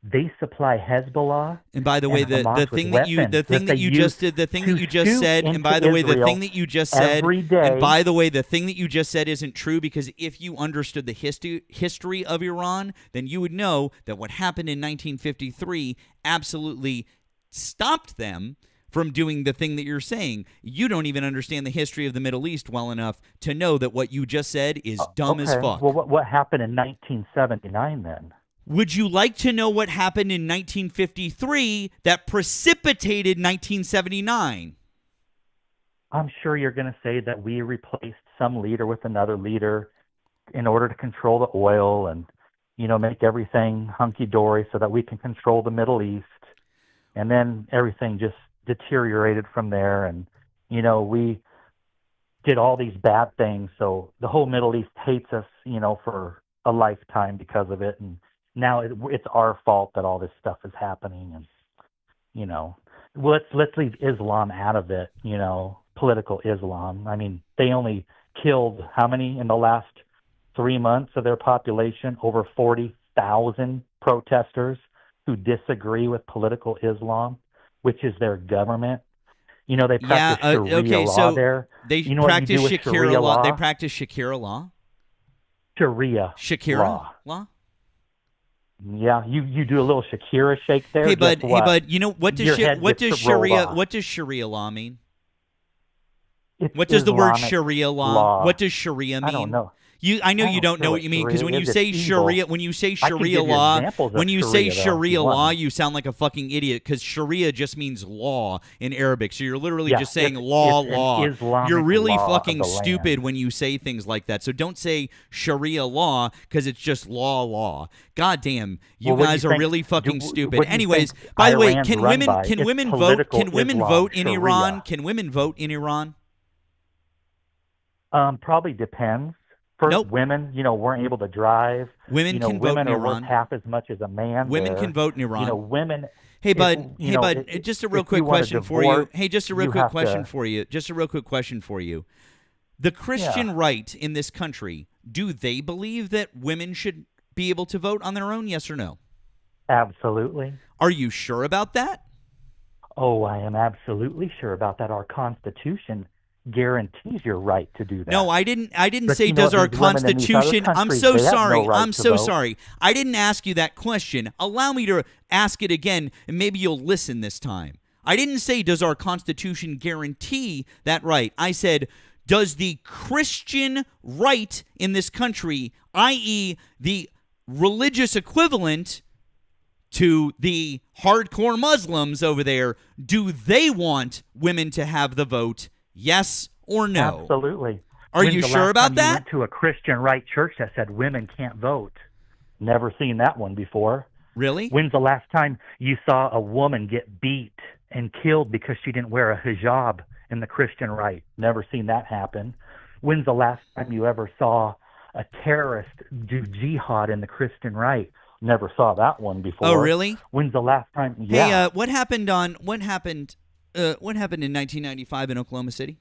They supply Hezbollah. And by the way, the Hamas thing with that you weapons the thing that you just did, the thing that you just said, and by the way, the thing that you just said, every day. and by the way, the thing that you just said isn't true, because if you understood the history of Iran, then you would know that what happened in 1953 absolutely stopped them from doing the thing that you're saying. You don't even understand the history of the Middle East well enough to know that what you just said is dumb as fuck. Well, what happened in 1979 then? Would you like to know what happened in 1953 that precipitated 1979? I'm sure you're going to say that we replaced some leader with another leader in order to control the oil and, make everything hunky-dory so that we can control the Middle East. And then everything just deteriorated from there. And, we did all these bad things. So the whole Middle East hates us, for a lifetime because of it. And now it's our fault that all this stuff is happening. And, let's leave Islam out of it, political Islam. I mean, they only killed how many in the last 3 months of their population? Over 40,000 protesters who disagree with political Islam, which is their government. They practice Sharia law there. They practice Sharia law. They practice Sharia law. Sharia law. Yeah, you do a little Shakira shake there. Hey, bud. What does Sharia law mean? What does the word Sharia law? What does Sharia mean? I don't know. I know you don't know what you mean, because when you say Sharia law, you sound like a fucking idiot, because Sharia just means law in Arabic. So you're literally just saying law. You're really fucking stupid when you say things like that. So don't say Sharia law, because it's just law. God damn, you guys are really fucking stupid. Anyways, by the way, can women vote? Can women vote in Iran? Can women vote in Iran? Probably depends. First, women, weren't able to drive. Women can vote in Iran. Women are worth half as much as a man. Women can vote in Iran. Women. Hey, bud. Just a real quick question for you. Hey, just a real quick question for you. The Christian right in this country, do they believe that women should be able to vote on their own? Yes or no? Absolutely. Are you sure about that? Oh, I am absolutely sure about that. Our Constitution guarantees your right to do that. No, I didn't say does our Constitution. I'm so sorry. Sorry. I didn't ask you that question. Allow me to ask it again, and maybe you'll listen this time. I didn't say does our Constitution guarantee that right. I said, does the Christian right in this country, i.e. the religious equivalent to the hardcore Muslims over there, do they want women to have the vote? Yes or no? Absolutely. Are you sure about that? You went to a Christian right church that said women can't vote. Never seen that one before. Really? When's the last time you saw a woman get beat and killed because she didn't wear a hijab in the Christian right? Never seen that happen. When's the last time you ever saw a terrorist do jihad in the Christian right? Never saw that one before. Oh, really? When's the last time? Yeah. Hey, what happened in 1995 in Oklahoma City?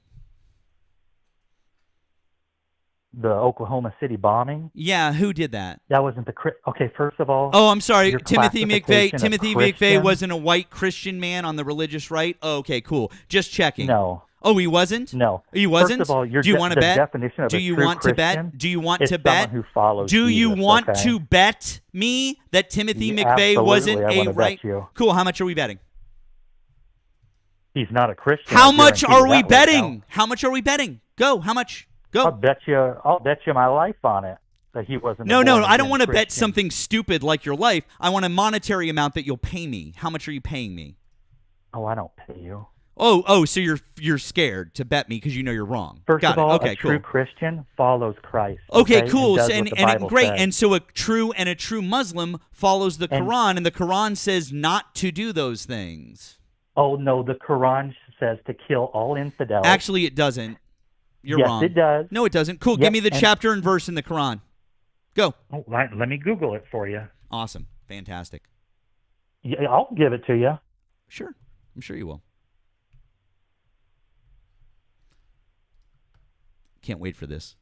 The Oklahoma City bombing? Yeah, who did that? That wasn't the okay, first of all. Oh, I'm sorry. Timothy McVeigh wasn't a white Christian man on the religious right? Oh, okay, cool. Just checking. No. Oh, he wasn't? No. He wasn't? First of all, do you want to bet? Definition of do you want to bet? Do you want to bet? Who follows do you Jesus, want to bet me that Timothy McVeigh wasn't a right? Cool. How much are we betting? He's not a Christian. How much are we betting? How much are we betting? Go. How much? Go. I'll bet you my life on it that he wasn't. No, I don't want to bet something stupid like your life. I want a monetary amount that you'll pay me. How much are you paying me? Oh, I don't pay you. Oh, so you're scared to bet me because you know you're wrong. First Got of all, it. Okay, a true Christian follows Christ. Okay, cool. And great. Says. And so a true Muslim follows the Quran, and the Quran says not to do those things. Oh no, the Quran says to kill all infidels. Actually, it doesn't. You're wrong. Yes, it does. No, it doesn't. Cool. Give me the chapter and verse in the Quran. Go. Oh, let me Google it for you. Awesome. Fantastic. Yeah, I'll give it to you. Sure. I'm sure you will. Can't wait for this.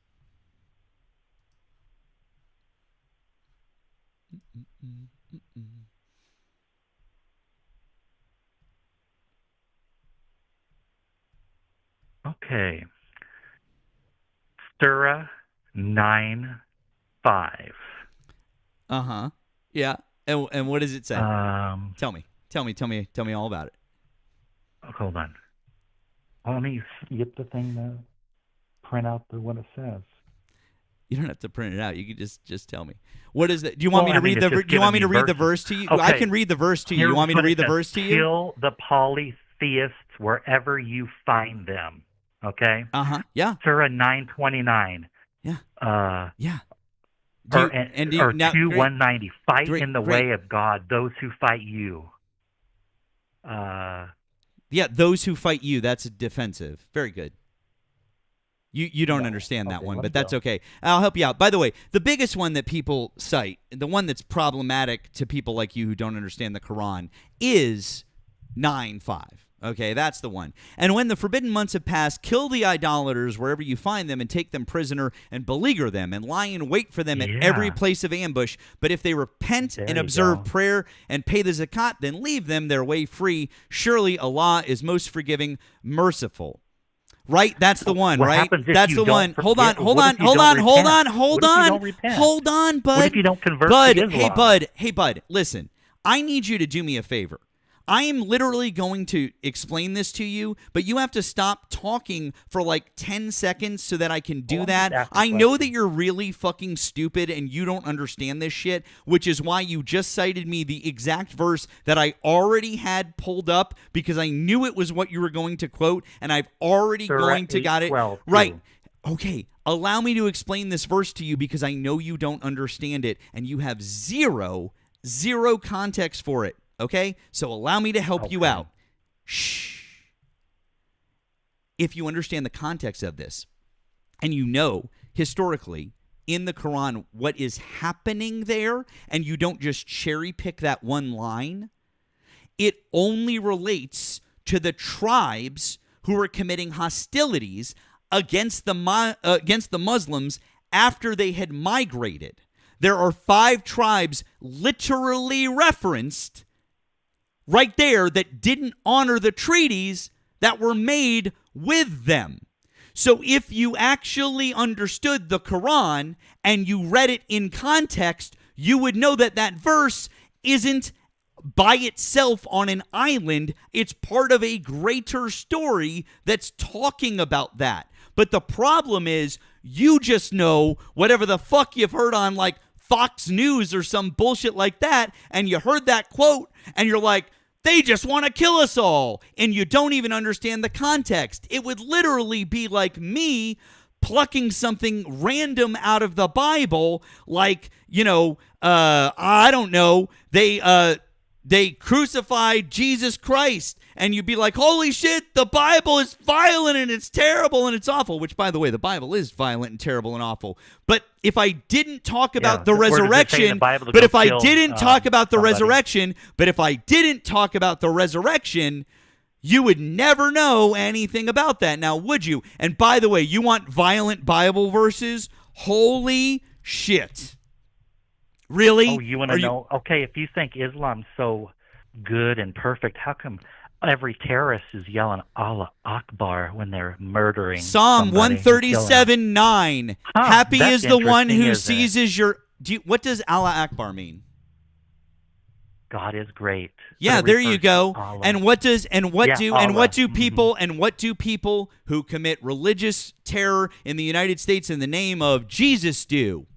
Okay. Surah 9:5. Uh-huh. Yeah. And what does it say? Tell me all about it. Hold on. Let me get the thing to print out what it says. You don't have to print it out. You can just tell me. What is it? Do you want me to read it's the? just Do you want me to giving read the verses. verse to you? Okay. I can read the verse to you. Here's You want me to what it read the says. verse to you? Kill the polytheists wherever you find them. Okay. Yeah. Surah 929. Yeah. Yeah. Or 190. Fight in the way of God. Those who fight you. Yeah, those who fight you. That's defensive. Very good. You don't understand that one, but that's okay. I'll help you out. By the way, the biggest one that people cite, the one that's problematic to people like you who don't understand the Quran, is 9:5. Okay, that's the one. And when the forbidden months have passed, kill the idolaters wherever you find them and take them prisoner and beleaguer them and lie in wait for them at every place of ambush. But if they repent and observe prayer and pay the zakat, then leave them their way free. Surely Allah is most forgiving, merciful. Right? That's the one, right? That's the one. Hold on, bud. What if you don't convert to Islam? Hey, bud, listen. I need you to do me a favor. I am literally going to explain this to you, but you have to stop talking for like 10 seconds so that I can do that. I know that you're really fucking stupid and you don't understand this shit, which is why you just cited me the exact verse that I already had pulled up because I knew it was what you were going to quote, and I've already got it. Right. Okay, allow me to explain this verse to you because I know you don't understand it and you have zero context for it. Okay? So allow me to help you out. Shh. If you understand the context of this, and you know historically in the Quran what is happening there, and you don't just cherry pick that one line, it only relates to the tribes who are committing hostilities against the Muslims after they had migrated. There are 5 tribes literally referenced right there that didn't honor the treaties that were made with them. So if you actually understood the Quran and you read it in context, you would know that that verse isn't by itself on an island. It's part of a greater story that's talking about that. But the problem is you just know whatever the fuck you've heard on like Fox News or some bullshit like that, and you heard that quote and you're like, they just want to kill us all, and you don't even understand the context. It would literally be like me plucking something random out of the Bible, like, I don't know, they crucified Jesus Christ, and you'd be like, holy shit, the Bible is violent and it's terrible and it's awful, which, by the way, the Bible is violent and terrible and awful. But if I didn't talk about the resurrection, you would never know anything about that. Now, would you? And by the way, you want violent Bible verses? Holy shit. Really? Oh, you want to know? Okay, if you think Islam's so good and perfect, how come every terrorist is yelling Allah Akbar when they're murdering Psalm 137:9. Happy is the one who seizes your... what does Allah Akbar mean? God is great. Yeah, there you go. And what do people who commit religious terror in the United States in the name of Jesus do?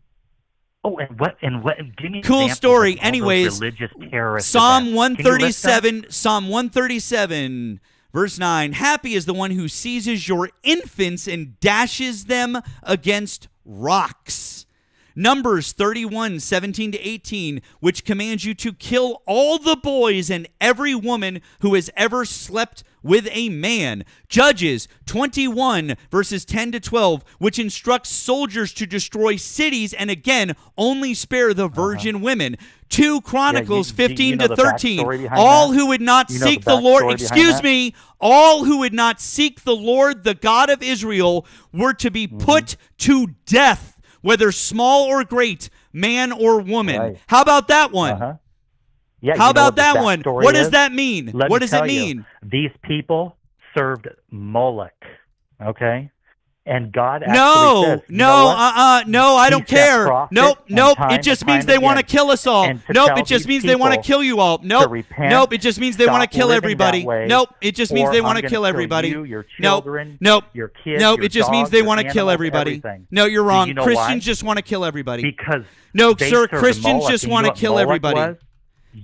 Oh, and what? Give me cool story. Anyways, religious terrorists. Psalm 137, verse 9. Happy is the one who seizes your infants and dashes them against rocks. Numbers 31:17-18, which commands you to kill all the boys and every woman who has ever slept with a man. Judges 21 verses 10-12, which instructs soldiers to destroy cities and again only spare the virgin women. 2 Chronicles 15-13. All who would not seek the Lord, all who would not seek the Lord, the God of Israel, were to be put to death, whether small or great, man or woman. Right. How about that one? Yeah, how about that one? What does that mean? What does it mean? These people served Moloch, okay? And God actually No, says, no, I don't He sent care. prophets Nope, and nope. time It just and means time they want to again, kill us all. and to Nope, tell it just these means they want to people kill you all. to Nope, repent, nope. It just means they want to stop kill living everybody. that way, Nope, it just means or they want I'm to gonna kill kill everybody. you, your Nope, children, nope, your kids, nope. your It just means dogs, they your want to kill animals, everybody. everything. No, you're Do wrong. you know Christians why? just want to kill everybody. Because No, they sir. served Christians Moloch, just and you want know to what kill Moloch everybody. was?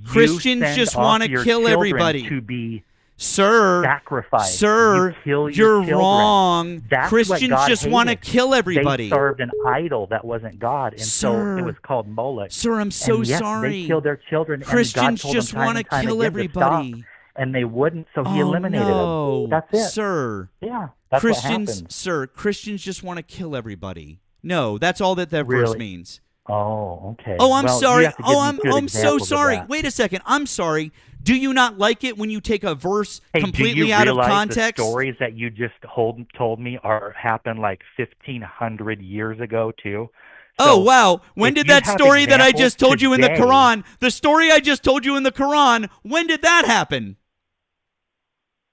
Christians You send just off want to your kill children everybody. to be Sir, sacrificed. sir, You kill your you're children. wrong. That's what Christians God just want to hated. kill everybody. They served an idol that wasn't God, and so Sir. it was called Moloch. Sir, I'm so and yes, sorry. they killed their children, Christians and God told just them time want to and time kill again everybody. to stop, and they wouldn't, so he Oh, eliminated no. them. That's it. Sir. Yeah, that's Christians, what happened. sir, Christians just want to kill everybody. No, that's all that verse Really? means. Oh, okay. Oh, I'm Well, sorry. you have to give me good I'm so examples of sorry. that. Wait a second. I'm sorry. Do you not like it when you take a verse Hey, completely do you out of realize context? the stories that you just told me happened like 1,500 years ago too? Oh, So wow. When if did you that have story that I examples just told you in the today- Quran, the story I just told you in the Quran, when did that happen?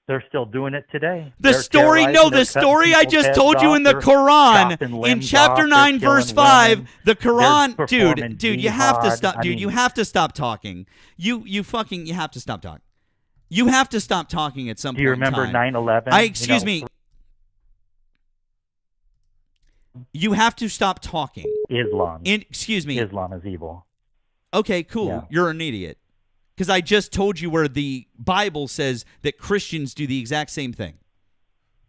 They're still doing it today. The They're story, terrorizing, no, they're the cutting story I people's just heads told you off, in the they're Quran, chopping in limbs chapter off, 9, they're verse killing 5, women, the Quran, they're dude, performing you have to jihad. stop, I dude, you mean- have to stop talking. You have to stop talking. You have to stop talking at some Do you point in remember time. 9/11? Excuse me. You have to stop talking. Islam. Excuse me. Islam is evil. Okay, cool. Yeah. You're an idiot. Because I just told you where the Bible says that Christians do the exact same thing.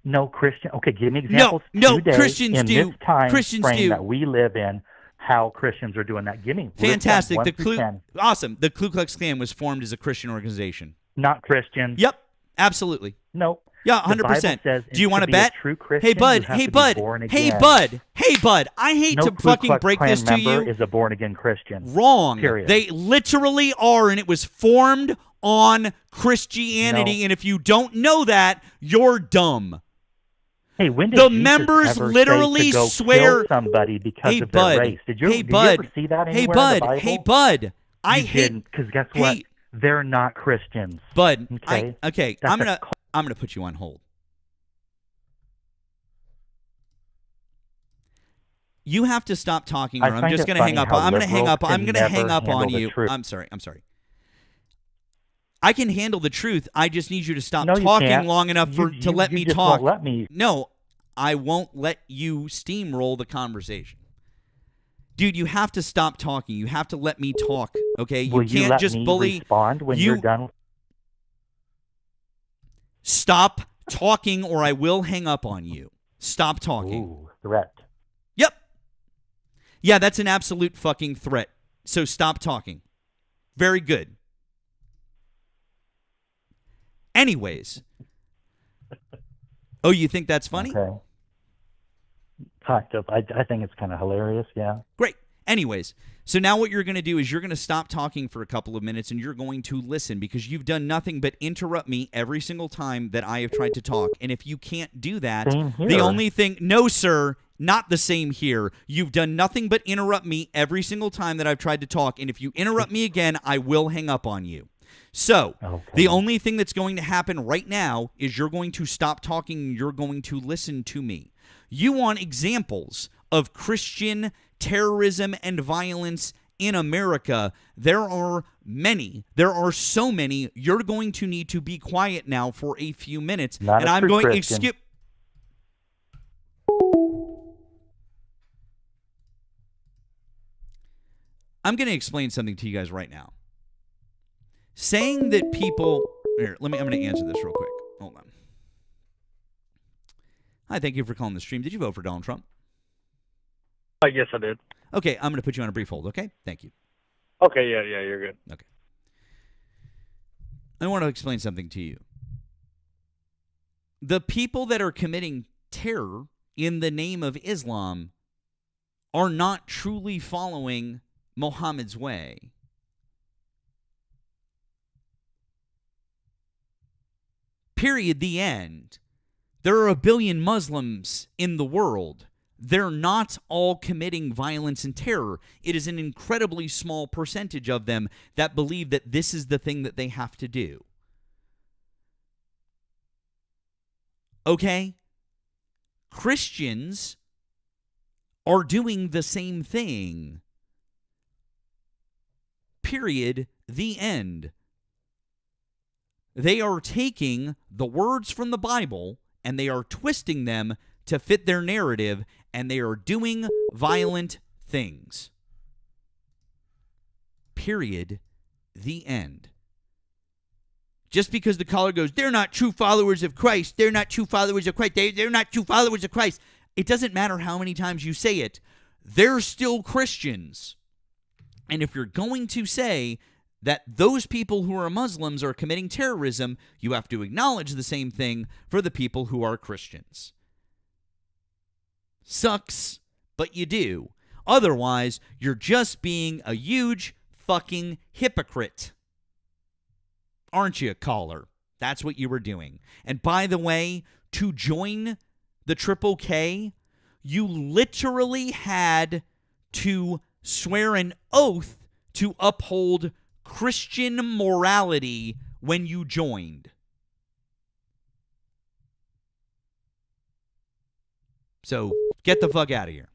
No Christian. Okay, give me examples no, today Christians in do. this time Christians frame do. that we live in. How Christians are doing that? Give me. Fantastic. List them 1 through 10. Awesome. The Ku Klux Klan was formed as a Christian organization. Not Christians. Yep. Absolutely. No. Yeah, The 100%. Bible says Do you want to be bet? A true Christian, Hey, bud. you have Hey, to be bud. born Hey, again. bud. Hey, bud. I hate No to Ku fucking Klux break Klan this to member you. is a born again Christian. Wrong. Period. They literally are, and it was formed on Christianity. No. And if you don't know that, you're dumb. Hey, when did The Jesus members ever literally say to go swear- kill somebody because Hey, of their bud. race? Did you ever see that anywhere Hey, in the bud. Bible? Hey, bud. I You hate. didn't, because guess what? Hey. They're not Christians. Bud. Okay. Okay. That's I'm gonna put you on hold. You have to stop talking, or I I'm find just it going to hang funny up. how I'm going to hang liberals up. I'm can going to hang never up on handle the you. truth. I'm sorry. I can handle the truth. I just need you to stop No, you talking can't. long enough to let me just talk. Won't let me. No, I won't let you steamroll the conversation. Dude, you have to stop talking. You have to let me talk, okay? Will you can't let just me bully. respond when you're done? Stop talking or I will hang up on you. Stop talking. Ooh, threat. Yep. Yeah, that's an absolute fucking threat. So stop talking. Very good. Anyways. Oh, you think that's funny? Okay. Kind of. I think it's kind of hilarious, yeah. Great. Anyways, so now what you're going to do is you're going to stop talking for a couple of minutes and you're going to listen because you've done nothing but interrupt me every single time that I have tried to talk. And if you can't do that, Same here. the only thing... No, sir, not the same here. You've done nothing but interrupt me every single time that I've tried to talk. And if you interrupt me again, I will hang up on you. So, the only thing that's going to happen right now is you're going to stop talking and you're going to listen to me. You want examples of Christian terrorism and violence in America. There are many. There are so many. You're going to need to be quiet now for a few minutes. Not and a I'm true going to Christian. skip. I'm going to explain something to you guys right now. Saying that people... Here, I'm going to answer this real quick. Hold on. Hi, thank you for calling the stream. Did you vote for Donald Trump? Yes, I did. Okay, I'm going to put you on a brief hold, okay? Thank you. Okay, yeah, you're good. Okay. I want to explain something to you. The people that are committing terror in the name of Islam are not truly following Muhammad's way. Period. The end. There are 1 billion Muslims in the world. They're not all committing violence and terror. It is an incredibly small percentage of them that believe that this is the thing that they have to do. Okay? Christians are doing the same thing. Period. The end. They are taking the words from the Bible and they are twisting them to fit their narrative, and they are doing violent things. Period. The end. Just because the caller goes, they're not true followers of Christ, they're not true followers of Christ, they're not true followers of Christ. It doesn't matter how many times you say it. They're still Christians. And if you're going to say that those people who are Muslims are committing terrorism, you have to acknowledge the same thing for the people who are Christians. Sucks, but you do. Otherwise, you're just being a huge fucking hypocrite. Aren't you, caller? That's what you were doing. And by the way, to join the Triple K, you literally had to swear an oath to uphold Christian morality when you joined. So get the fuck out of here.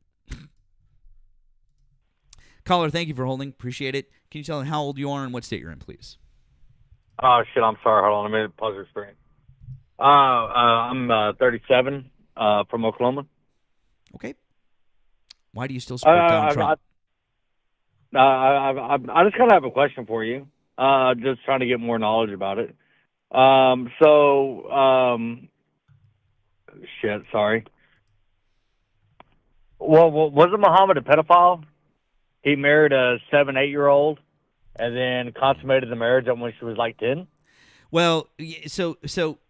Caller, thank you for holding. Appreciate it. Can you tell them how old you are and what state you're in, please? Oh, shit, I'm sorry. Hold on a minute. Pause your screen. I'm 37 from Oklahoma. Okay. Why do you still support Donald Trump? I just kind of have a question for you. Just trying to get more knowledge about it. Shit, sorry. Well, wasn't Muhammad a pedophile? He married a 7-8-year-old and then consummated the marriage when she was like 10? Well, so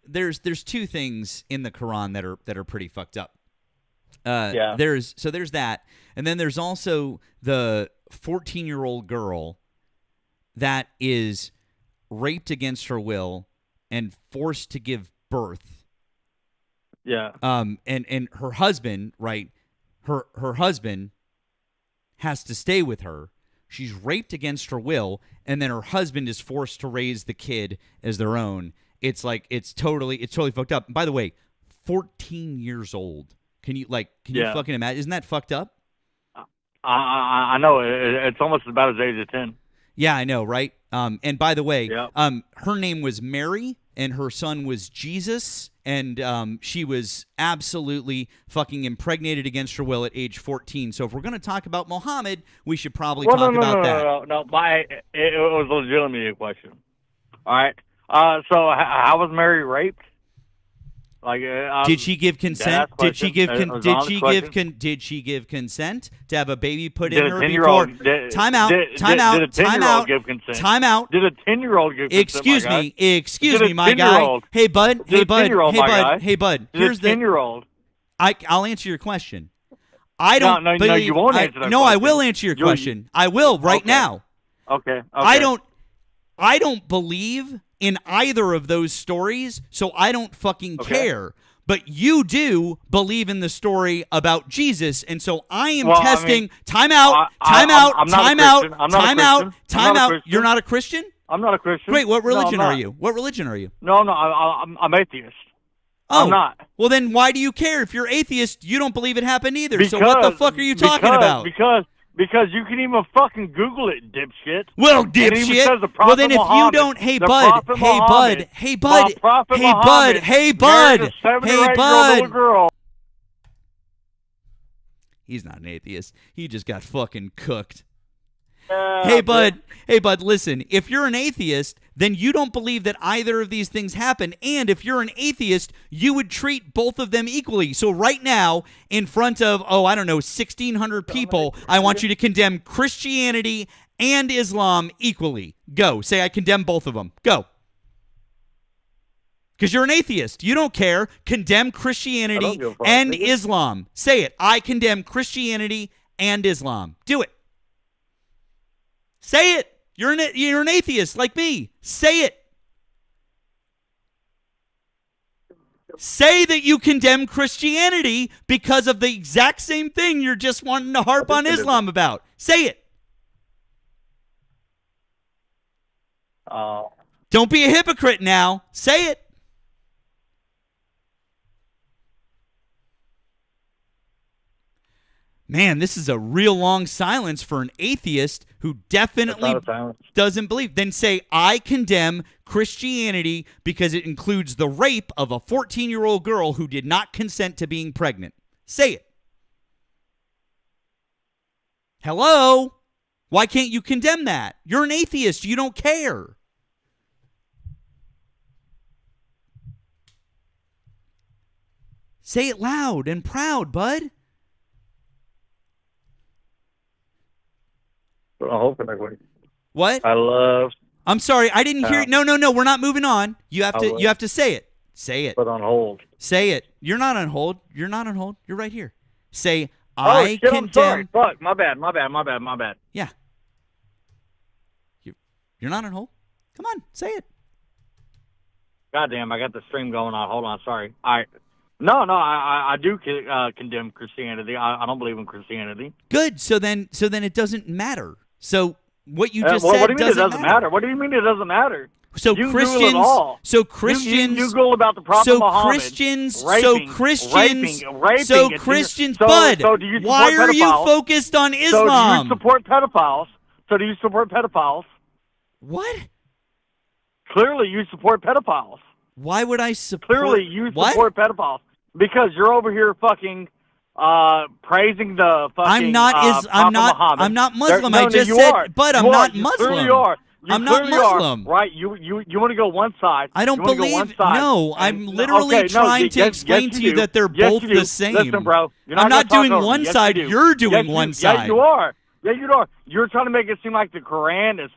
there's two things in the Quran that are pretty fucked up. Yeah. There's that, and then there's also the 14-year-old girl that is raped against her will and forced to give birth. Yeah. And her husband, right? Her husband has to stay with her. She's raped against her will, and then her husband is forced to raise the kid as their own. It's totally fucked up. And by the way, 14 years old. Can you fucking imagine? Isn't that fucked up? I know. It's almost about as age of 10. Yeah, I know, right? And by the way, Yep. Her name was Mary, and her son was Jesus, and she was absolutely fucking impregnated against her will at age 14. So if we're going to talk about Muhammad, we should probably talk about that. No. It was legitimately a question. All right. So how was Mary raped? Like, did she give consent? Did she give consent to have a baby put in her before? Time out. Did a 10-year-old give consent? Time out. Did a 10-year-old give consent? Excuse me, my guy. Hey, bud. Here's the 10-year-old. I'll answer your question. I don't. No, you won't answer that. No, I will answer your question. I will right now. Okay. I don't believe in either of those stories, so I don't fucking care. But you do believe in the story about Jesus, and so I am testing. Time out. You're not a Christian? I'm not a Christian. Great. What religion are you? No, I'm atheist. Oh, I'm not. Well, then why do you care? If you're atheist, you don't believe it happened either. So what the fuck are you talking about? Because you can even fucking Google it, dipshit. Well, dipshit. Well, then if you don't, hey bud, He's not an atheist. He just got fucking cooked. Hey bud, listen, if you're an atheist, then you don't believe that either of these things happen. And if you're an atheist, you would treat both of them equally. So right now, in front of, 1,600 people, I want you to condemn Christianity and Islam equally. Go. Say, I condemn both of them. Go. Because you're an atheist. You don't care. Condemn Christianity and Islam. Say it. I condemn Christianity and Islam. Do it. Say it. You're an atheist like me. Say it. Say that you condemn Christianity because of the exact same thing you're just wanting to harp on Islam about. Say it. Don't be a hypocrite now. Say it. Man, this is a real long silence for an atheist who definitely doesn't believe. Then say, I condemn Christianity because it includes the rape of a 14-year-old girl who did not consent to being pregnant. Say it. Hello? Why can't you condemn that? You're an atheist. You don't care. Say it loud and proud, bud. What? I'm sorry, I didn't hear it. No, we're not moving on. You have to say it. Say it. Put on hold. Say it. You're not on hold. You're not on hold. You're right here. Say, I condemn. I'm sorry. Fuck, my bad. Yeah. You're not on hold. Come on, say it. Goddamn, I got the stream going on. Hold on, sorry. All right. No, I do condemn Christianity. I don't believe in Christianity. Good. So then it doesn't matter. So what you just said what do you mean doesn't it doesn't matter? What do you mean it doesn't matter? So you Christians, Google it all. so Christians, you Google about the Prophet Muhammad. Christians, raping, Bud. So do you support why are pedophiles? you focused on Islam? So do you support pedophiles? What? Clearly, you support pedophiles. Why would I support? Clearly, you support pedophiles because you're over here fucking praising the fucking. I'm not Muslim. I just said, but I'm not Muslim. Clearly you are. I'm not Muslim. Right? You want to go one side. I don't believe. No, I'm literally trying to explain to you that they're both the same. Listen, bro. I'm not doing one side. You're doing one side. Yeah, you are. Yeah, you are. You're trying to make it seem like the Quran is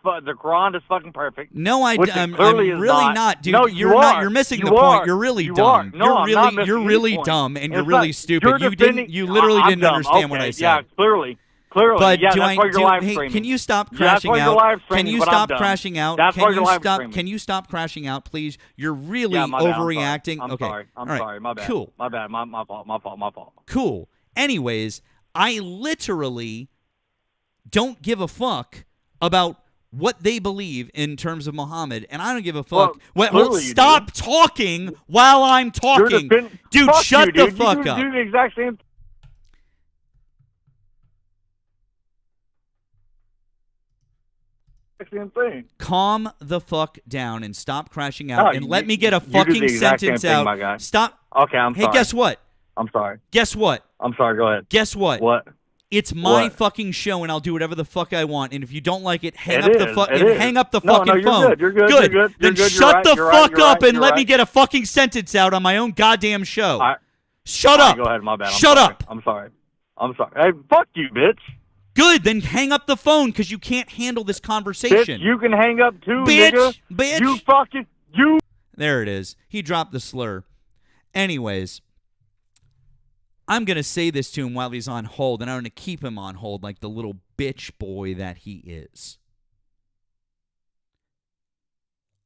fucking perfect. No, I'm really not, dude. No, you're not. You're missing the point. You're really dumb. No, you're really dumb, and you're really stupid. You literally didn't understand what I said. Yeah, clearly. But that's why you're live streaming. Can you stop crashing out? Can you stop crashing out? That's why you're live streaming. Can you stop crashing out, please? You're really overreacting. I'm sorry. My bad. Cool. My bad. My fault. Cool. Anyways, I literally don't give a fuck about what they believe in terms of Muhammad, and I don't give a fuck. Stop talking while I'm talking. Dude, shut the fuck up. You do the exact same thing. Calm the fuck down and stop crashing out and let me get a fucking sentence out. My guy. Stop. Okay, I'm sorry. Hey, guess what? I'm sorry. Guess what? I'm sorry, go ahead. Guess what? What? It's my fucking show, and I'll do whatever the fuck I want. And if you don't like it, hang up the fucking phone. You're good. Then shut the fuck up and let me get a fucking sentence out on my own goddamn show. Shut up. Go ahead, my bad. Shut up. I'm sorry. Hey, fuck you, bitch. Good, then hang up the phone because you can't handle this conversation. Bitch, you can hang up too, bitch. You fucking, you. There it is. He dropped the slur. Anyways, I'm going to say this to him while he's on hold, and I'm going to keep him on hold like the little bitch boy that he is.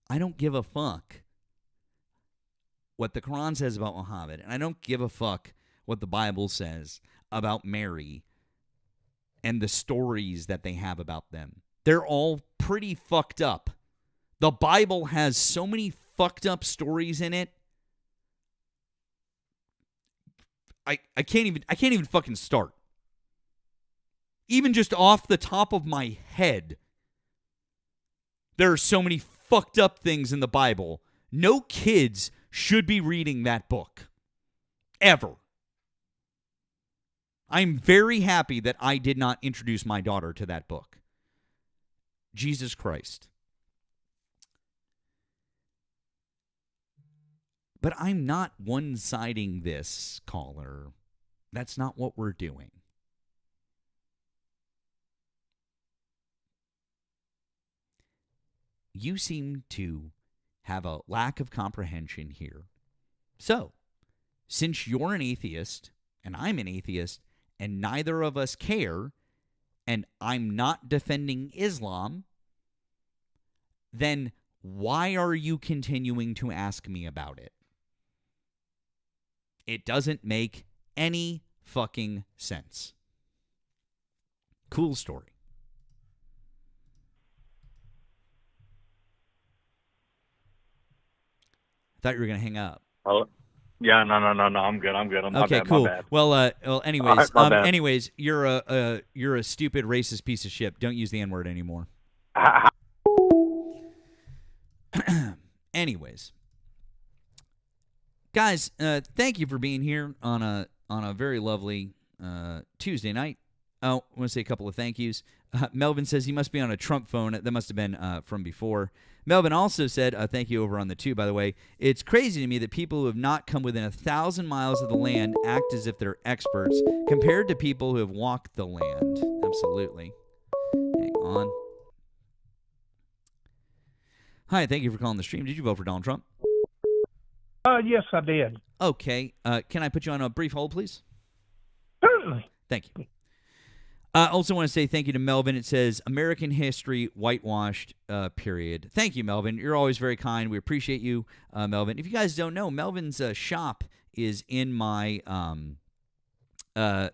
I don't give a fuck what the Quran says about Muhammad, and I don't give a fuck what the Bible says about Mary and the stories that they have about them. They're all pretty fucked up. The Bible has so many fucked up stories in it. I can't even fucking start. Even just off the top of my head, there are so many fucked up things in the Bible. No kids should be reading that book. Ever. I'm very happy that I did not introduce my daughter to that book. Jesus Christ. But I'm not one-siding this, caller. That's not what we're doing. You seem to have a lack of comprehension here. So, since you're an atheist, and I'm an atheist, and neither of us care, and I'm not defending Islam, then why are you continuing to ask me about it? It doesn't make any fucking sense. Cool story. I thought you were going to hang up. Hello? Yeah, no. I'm good. My Okay, bad, cool. My bad. Well, anyways, All right, my bad. anyways, you're a stupid racist piece of shit. Don't use the N-word anymore. Anyways, guys, thank you for being here on a very lovely Tuesday night. Oh, I want to say a couple of thank yous. Melvin says he must be on a Trump phone. That must have been from before. Melvin also said, thank you over on the 2, by the way. It's crazy to me that people who have not come within 1,000 miles of the land act as if they're experts compared to people who have walked the land. Absolutely. Hang on. Hi, thank you for calling the stream. Did you vote for Donald Trump? Yes, I did. Okay. Can I put you on a brief hold, please? Certainly. Thank you. I also want to say thank you to Melvin. It says American history whitewashed, period. Thank you, Melvin. You're always very kind. We appreciate you, Melvin. If you guys don't know, Melvin's shop is in my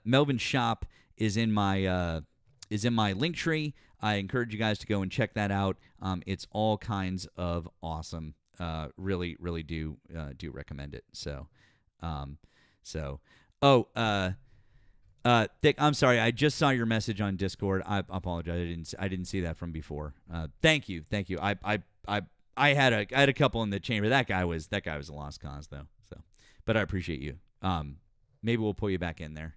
Melvin's shop is in my link tree. I encourage you guys to go and check that out. It's all kinds of awesome. Really, really do recommend it. Dick, I'm sorry. I just saw your message on Discord. I apologize. I didn't see that from before. Thank you. I had a couple in the chamber. That guy was a lost cause though. So, but I appreciate you. Maybe we'll pull you back in there.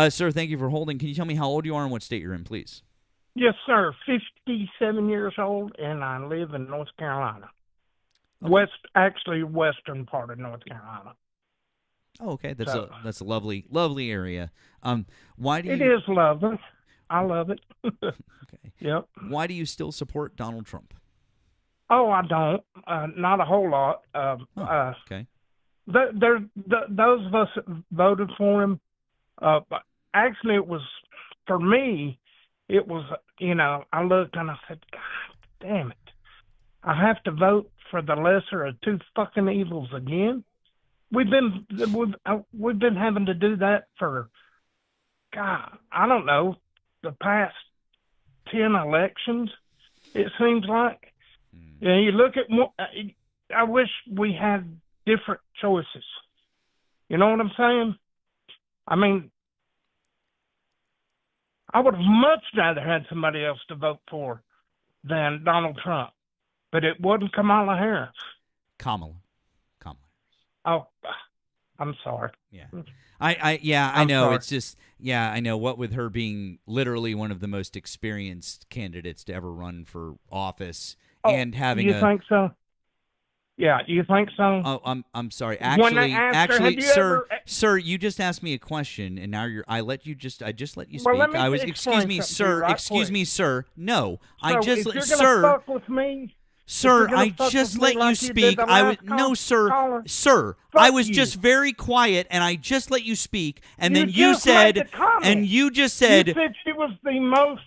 Sir, thank you for holding. Can you tell me how old you are and what state you're in, please? Yes, sir. 57 years old, and I live in North Carolina. Okay. Western part of North Carolina. Oh, okay. That's a lovely area. Why do you? It is lovely. I love it. Okay. Yep. Why do you still support Donald Trump? Oh, I don't. Not a whole lot. Okay. Those of us that voted for him. Actually, it was for me. It was, I looked and I said, God damn it. I have to vote for the lesser of two fucking evils again. We've been having to do that for, God, I don't know, the past 10 elections, it seems like. You look at, I wish we had different choices. You know what I'm saying? I mean, I would have much rather had somebody else to vote for than Donald Trump, but it wasn't Kamala Harris. Kamala. Oh, I'm sorry. Yeah. I know. Sorry. It's just, I know. What with her being literally one of the most experienced candidates to ever run for office and having you think so? Yeah, you think so? Oh, I'm sorry. Actually, sir, you just asked me a question, and now I just let you speak. Well, Excuse me, sir. No, so sir. Fuck with me. Sir, I just let you speak. No, sir. Sir, I was just very quiet, and I just let you speak, and then you said, you said she was the most.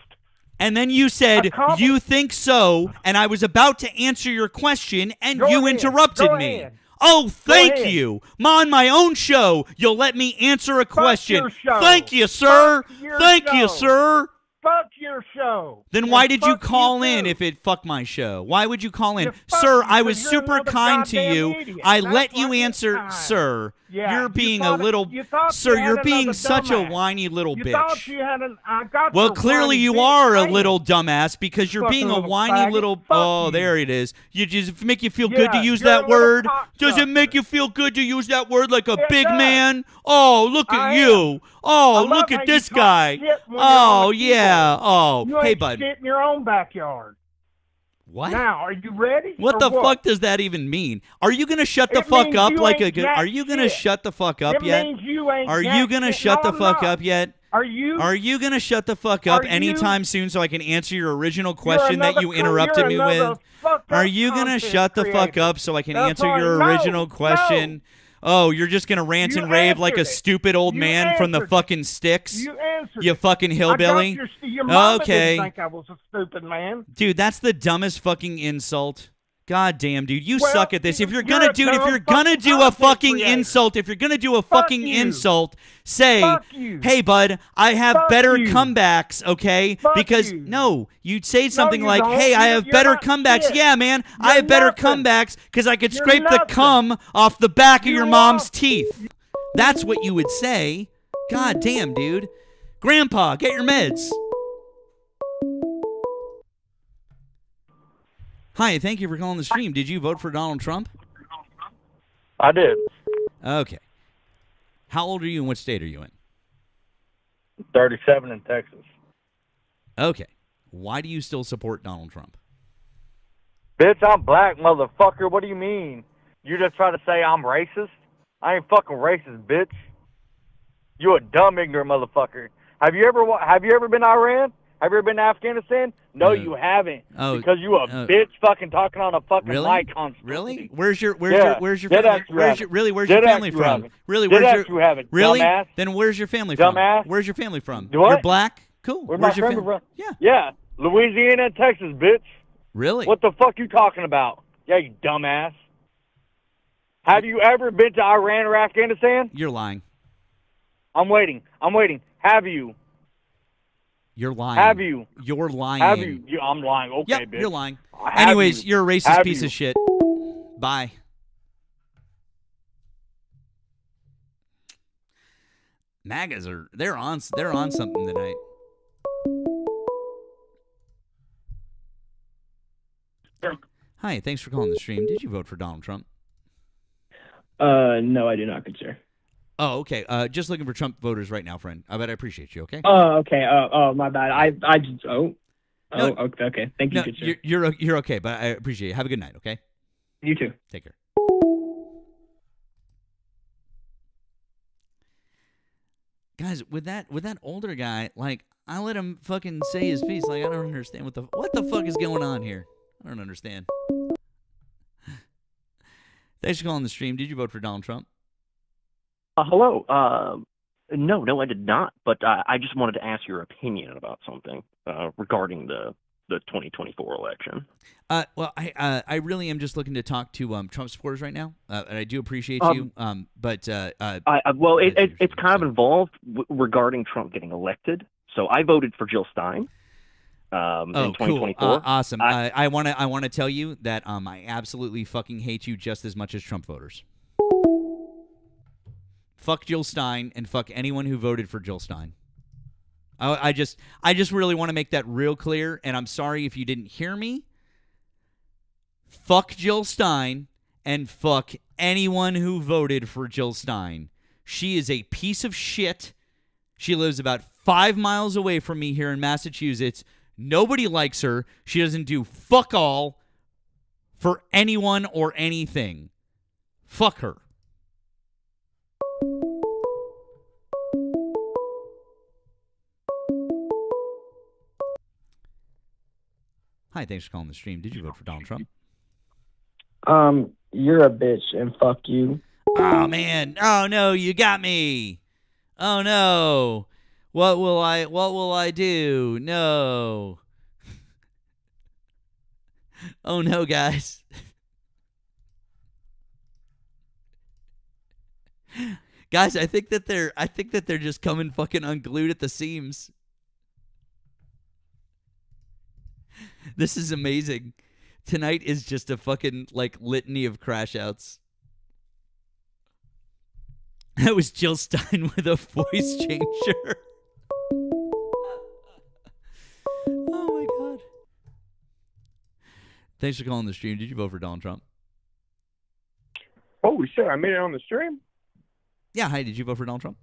And then you said, you think so, and I was about to answer your question, and you interrupted me. Oh, thank you. On my own show, you'll let me answer a question. Thank you, sir. Thank you, sir. Fuck your show. Then why did you call in if it fucked my show? Why would you call in? Sir, I was super kind to you. I let you answer, sir. You're being a little, sir, you're being such a whiny little bitch. Well, clearly you are a little dumbass because you're being a whiny little, oh, there it is. You just make you feel good to use that word? Does it make you feel good to use that word like a big man? Oh, look at you. Oh, look at this guy. Oh, yeah. Oh, hey, bud. You ain't shit in your own backyard. What? Now, are you ready? What the fuck does that even mean? Are you gonna shut the fuck up like a? Are you gonna shut the fuck up yet? Are you gonna shut the fuck up yet? Are you gonna shut the fuck up anytime soon so I can answer your original question that you interrupted me with? Are you gonna shut the fuck up so I can answer your original question? Oh, you're just gonna rant and rave like a stupid old man from the fucking sticks? You fucking hillbilly. Your mama didn't think I was a stupid man. Dude, that's the dumbest fucking insult. God damn, dude, you Well, suck at this. If you're you're gonna a do, if dumb you're gonna fucking do a content fucking creator. insult, if you're gonna do a fucking you. insult, say, Fuck you. "Hey, bud, I have Fuck better you. comebacks." Okay, Fuck because you. no, you'd say something you like, don't. "Hey, I have You're better not comebacks." shit. Yeah, man, I You're have better nothing. comebacks because I could You're scrape the nothing. cum off the back of You your mom's are. teeth. That's what you would say. God damn, dude. Grandpa, get your meds. Hi, thank you for calling the stream. Did you vote for Donald Trump? I did. Okay. How old are you and what state are you in? 37 in Texas. Okay. Why do you still support Donald Trump? Bitch, I'm black, motherfucker. What do you mean? You just try to say I'm racist? I ain't fucking racist, bitch. You a dumb, ignorant motherfucker. Have you ever been to Iran? Have you ever been to Afghanistan? No, you haven't. Because you a bitch fucking talking on a fucking mic constantly. Really? Where's your family? Where's your family from? Really? Dumbass. Then where's your family from? Dumbass. Where's your family from? What? You're black? Cool. Where's Where's my your family from? Yeah. Yeah. Louisiana and Texas, bitch. Really? What the fuck you talking about? Yeah, you dumbass. Have you ever been to Iran or Afghanistan? You're lying. I'm waiting. Have you? You're lying. Have you? You're lying. Have you? I'm lying. Okay, Yep, bitch. you're lying. Have Anyways, you? you're a racist Have piece you? of shit. Bye. MAGAs they're on something tonight. Hi, thanks for calling the stream. Did you vote for Donald Trump? No, I do not, good sir. Oh, okay. Just looking for Trump voters right now, friend. I appreciate you. Okay. Oh, okay. Oh, my bad. I just. No. Okay. Thank you, No, good sir. you're okay, but I appreciate it. Have a good night. Okay. You too. Take care. Guys, with that older guy, like, I let him fucking say his piece. Like, I don't understand what the fuck is going on here. I don't understand. Thanks for calling the stream. Did you vote for Donald Trump? Hello. No, I did not. But I just wanted to ask your opinion about something regarding the 2024 election. Well, I really am just looking to talk to Trump supporters right now, and I do appreciate you. But it's kind of involved regarding Trump getting elected. So I voted for Jill Stein. In 2024. Cool. Awesome. I want to tell you that I absolutely fucking hate you just as much as Trump voters. Fuck Jill Stein and fuck anyone who voted for Jill Stein. I just really want to make that real clear, and I'm sorry if you didn't hear me. Fuck Jill Stein and fuck anyone who voted for Jill Stein. She is a piece of shit. She lives about 5 miles away from me here in Massachusetts. Nobody likes her. She doesn't do fuck all for anyone or anything. Fuck her. Hi, thanks for calling the stream. Did you vote for Donald Trump? You're a bitch and fuck you. Oh, man. Oh, no, you got me. Oh, no. What will I do? No. Oh, no, guys. Guys, I think that they're just coming fucking unglued at the seams. This is amazing. Tonight is just a fucking, like, litany of crash outs. That was Jill Stein with a voice changer. Oh, my God. Thanks for calling the stream. Did you vote for Donald Trump? Holy shit, I made it on the stream? Yeah, hi, did you vote for Donald Trump?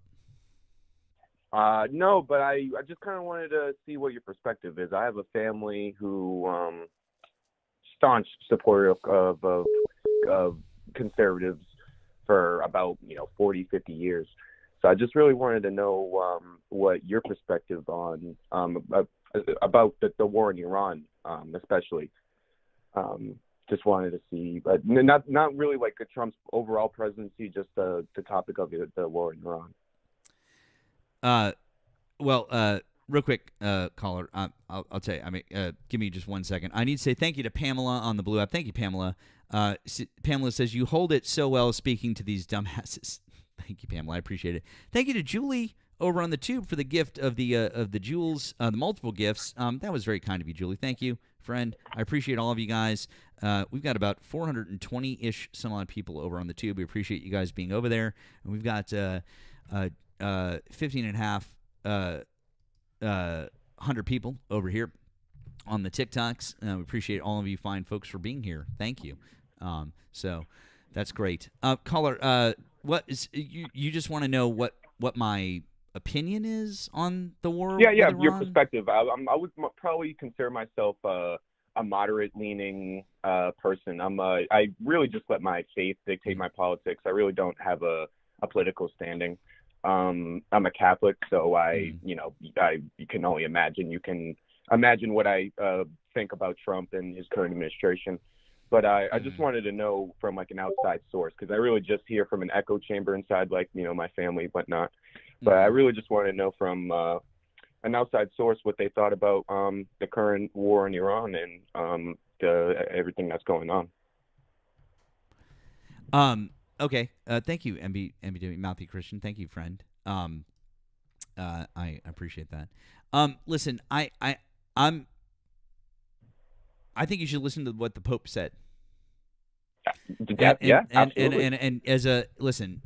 No, but I just kind of wanted to see what your perspective is. I have a family who staunch supporter of conservatives for about 40, 50 years. So I just really wanted to know what your perspective on about the war in Iran, especially. Just wanted to see, but not really like a Trump's overall presidency, just the topic of the war in Iran. real quick, caller. I'll tell you. Give me just 1 second. I need to say thank you to Pamela on the Blue app. Thank you, Pamela. Pamela says you hold it so well speaking to these dumbasses. Thank you, Pamela. I appreciate it. Thank you to Julie over on the tube for the gift of the jewels, the multiple gifts. That was very kind of you, Julie. Thank you, friend. I appreciate all of you guys. We've got about 420-ish some odd people over on the tube. We appreciate you guys being over there. And we've got 15 and a half 100 people over here on the TikToks. We appreciate all of you fine folks for being here. Thank you. So that's great. Caller, what is you just want to know what my opinion is on the war? Yeah, with your Iran? perspective. I would probably consider myself a moderate-leaning person. I really just let my faith dictate my politics. I really don't have a political standing. I'm a Catholic, so you can only imagine. You can imagine what I think about Trump and his current administration. But I just wanted to know from like an outside source, because I really just hear from an echo chamber inside, like, my family, whatnot. But I really just wanted to know from an outside source what they thought about the current war in Iran and everything that's going on. Okay. Thank you, MB Mouthy Christian. Thank you, friend. I appreciate that. Listen, I think you should listen to what the Pope said. Absolutely. And as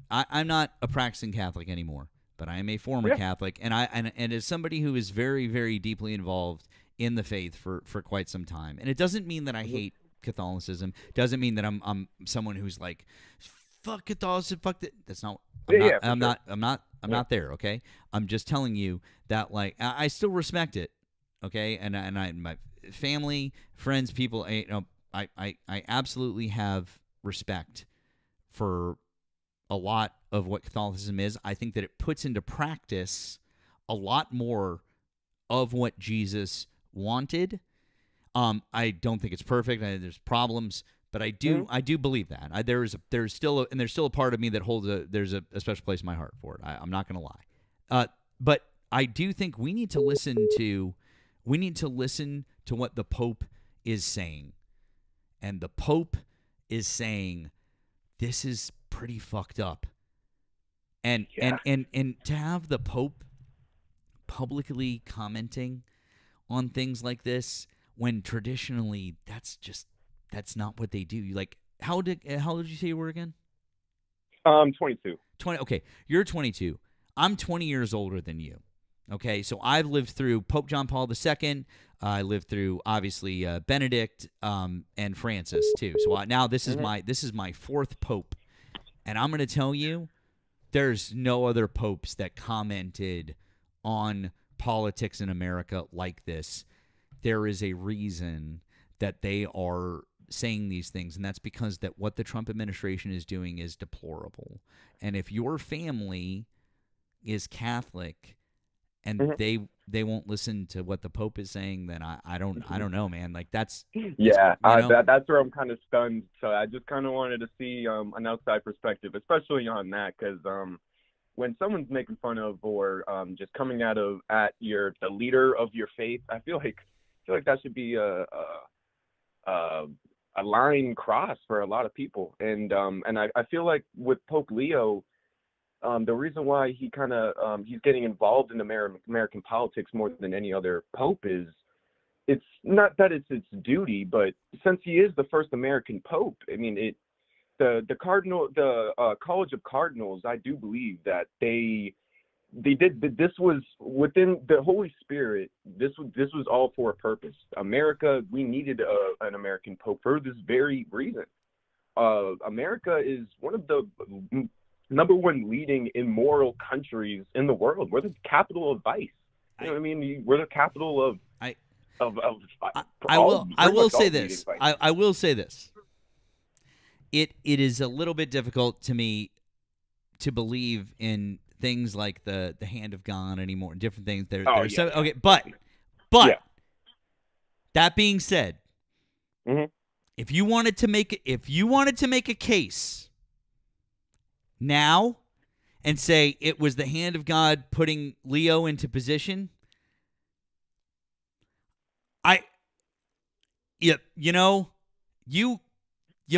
I'm not a practicing Catholic anymore, but I am a former Catholic, and as somebody who is very, very deeply involved in the faith for quite some time. And it doesn't mean that I hate Catholicism. Doesn't mean that I'm someone who's like, fuck Catholicism, fuck that. That's not. I'm not there. Okay. I'm just telling you that, like, I still respect it. Okay. And my family, friends, people. I absolutely have respect for a lot of what Catholicism is. I think that it puts into practice a lot more of what Jesus wanted. I don't think it's perfect. There's problems. But I do believe that. There's still a part of me that holds there's a special place in my heart for it. I'm not going to lie. But I do think we need to listen to what the Pope is saying. And the Pope is saying this is pretty fucked up. And to have the Pope publicly commenting on things like this when traditionally that's not what they do. Like, how old did you say you were again? 22. 20. Okay, you're 22. I'm 20 years older than you. Okay, so I've lived through Pope John Paul II. I lived through obviously Benedict and Francis too. So now this is my fourth Pope, and I'm going to tell you, there's no other popes that commented on politics in America like this. There is a reason that they are saying these things, and that's because that what the Trump administration is doing is deplorable. And if your family is Catholic and they won't listen to what the Pope is saying, then I don't know, man. Like that's that's where I'm kind of stunned. So I just kind of wanted to see an outside perspective, especially on that, because when someone's making fun of or just coming at the leader of your faith, I feel like that should be a line crossed for a lot of people. And I feel like with Pope Leo, the reason why he kind of he's getting involved in American politics more than any other pope is, it's not that it's its duty, but since he is the first American pope, I mean, the College of Cardinals, I do believe that they did, this was within the Holy Spirit. This was all for a purpose. America, we needed an American pope for this very reason. America is one of the number one leading immoral countries in the world. We're the capital of vice. You know what I mean? We're the capital of. I will say this. I will say this. It is a little bit difficult to me to believe in things like the hand of God anymore, different things. Okay, but that being said, if you wanted to make a case now and say it was the hand of God putting Leo into position, you know, you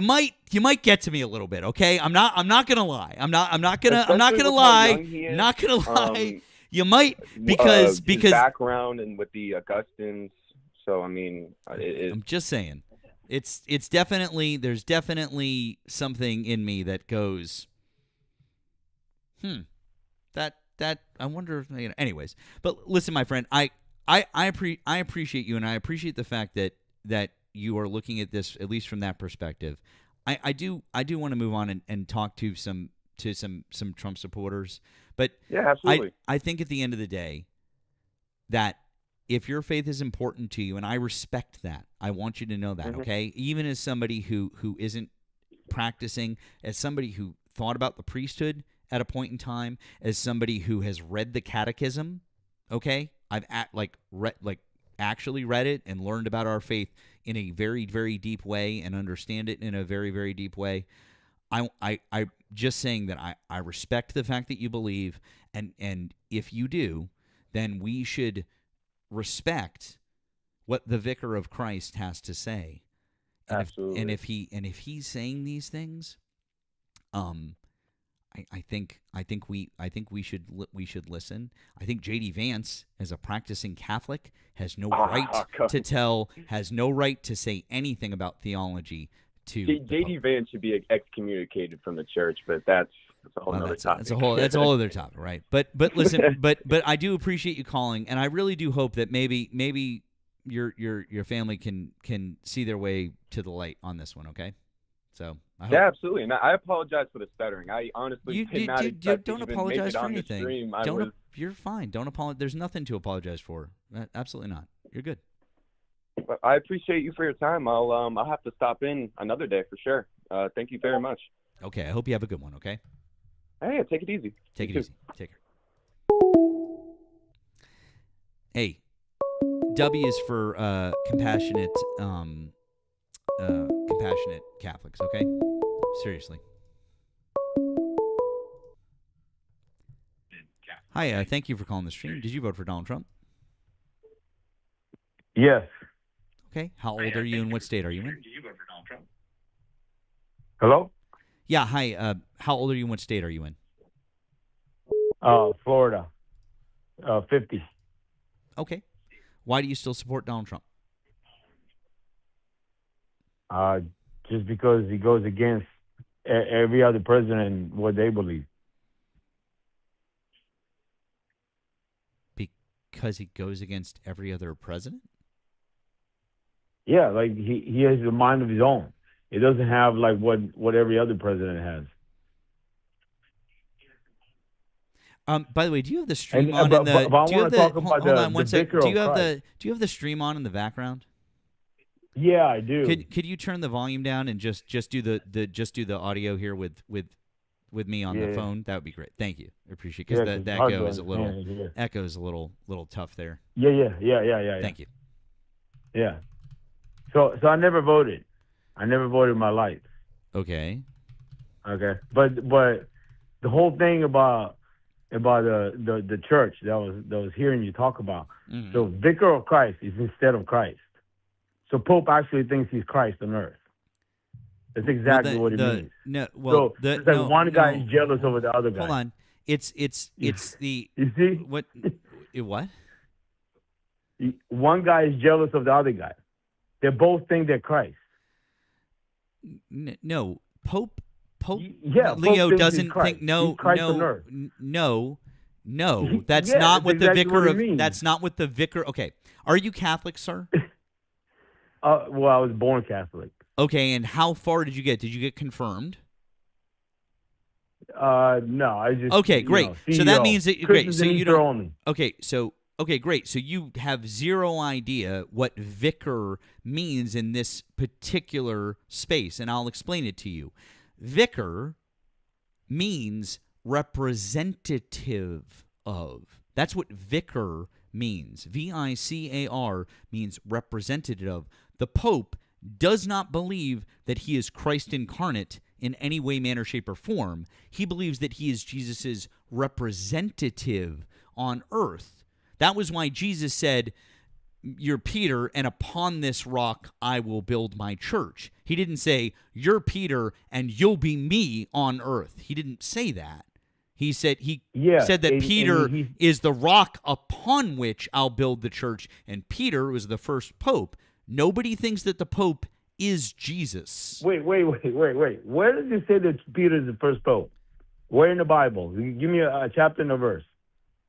might get to me a little bit, okay? I'm not gonna lie. I'm not gonna Especially with how lie. young he is, Not gonna lie. You might because his background and with the Augustines. So I mean, I'm just saying, it's definitely there's definitely something in me that goes, that I wonder. You know, anyways, but listen, my friend, I appreciate you, and I appreciate the fact that you are looking at this at least from that perspective. I do want to move on and talk to some Trump supporters, but yeah, absolutely. I think at the end of the day that if your faith is important to you, and I respect that, I want you to know that, okay? Even as somebody who isn't practicing, as somebody who thought about the priesthood at a point in time, as somebody who has read the catechism, okay? I've actually read it and learned about our faith in a very, very deep way and understand it in a very, very deep way. I just saying that I respect the fact that you believe, and if you do, then we should respect what the Vicar of Christ has to say. And Absolutely. If he's saying these things, I think we should listen. I think J.D. Vance, as a practicing Catholic, has no right to say anything about theology. J.D. Vance should be excommunicated from the church, but that's a whole other topic. That's a whole other topic, right? But listen, but I do appreciate you calling, and I really do hope that maybe your family can see their way to the light on this one. Okay, so yeah, absolutely. And I apologize for the stuttering. I honestly did not expect don't to even apologize make it for on anything. the stream. You're fine. Don't apologize. There's nothing to apologize for. Absolutely not. You're good. But I appreciate you for your time. I'll have to stop in another day for sure. Thank you very much. Okay, I hope you have a good one. Okay. Hey, take it easy. Take it easy. Take care. Hey, W is for compassionate Catholics. Okay, seriously. Hi, thank you for calling the stream. Did you vote for Donald Trump? Yes. Okay. How old are you and what state are you in? Did you vote for Donald Trump? Hello? Yeah, hi. How old are you and what state are you in? Florida. 50. Okay. Why do you still support Donald Trump? Just because he goes against every other president and what they believe. Because he goes against every other president? Yeah, like he has a mind of his own. It doesn't have like what every other president has. By the way, do you have the stream on in the? But I want to talk about hold on one sec. Do you have Christ. Do you have the stream on in the background? Yeah, I do. Could you turn the volume down and just do the audio here with me on the phone? That would be great. Thank you. I appreciate it, because the echo is a little tough there. Yeah. Thank you. Yeah. So I never voted. I never voted in my life. Okay. Okay. But the whole thing about the church that was hearing you talk about. Mm-hmm. So Vicar of Christ is instead of Christ. So Pope actually thinks he's Christ on earth. That's exactly what it means. No, well, so it's like one guy is jealous over the other guy. Hold on. It's the you see what? What? One guy is jealous of the other guy. They both think they're Christ. No, Pope Pope Leo doesn't think no. That's not what the vicar of. That's not what the vicar. Okay, are you Catholic, sir? Well, I was born Catholic. Okay, and how far did you get? Did you get confirmed? No, I just. Okay, great. So that means that great. So you don't. Only. Okay, great. So you have zero idea what vicar means in this particular space, and I'll explain it to you. Vicar means representative of. That's what vicar means. VICAR means representative of. The Pope does not believe that he is Christ incarnate in any way, manner, shape, or form. He believes that he is Jesus's representative on earth. That was why Jesus said, you're Peter, and upon this rock I will build my church. He didn't say, you're Peter, and you'll be me on earth. He didn't say that. He said that Peter is the rock upon which I'll build the church, and Peter was the first pope. Nobody thinks that the pope is Jesus. Wait. Where does it say that Peter is the first pope? Where in the Bible? Give me a chapter and a verse.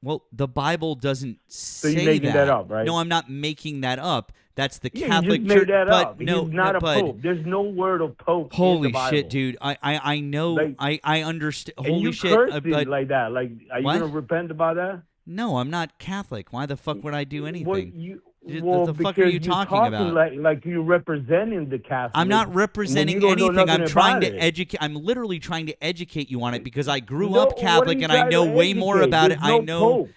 Well, the Bible doesn't say that. So you're making that up, right? No, I'm not making that up. That's the Yeah, Catholic you just Church. made that up. No, He's not a but, pope. There's no word of pope in holy the Bible. shit, dude. I know. Like, I understand. And Holy you shit. cursed it like that. Like, are you What? going to repent about that? No, I'm not Catholic. Why the fuck would I do anything? Well, the fuck are you talking about? Like you're representing the Catholic. I'm not representing know anything. I'm trying about to it. educate. I'm literally trying to educate you on it because I grew No, up what are Catholic you and I trying know to way more educate? about it. There's no I know. Pope.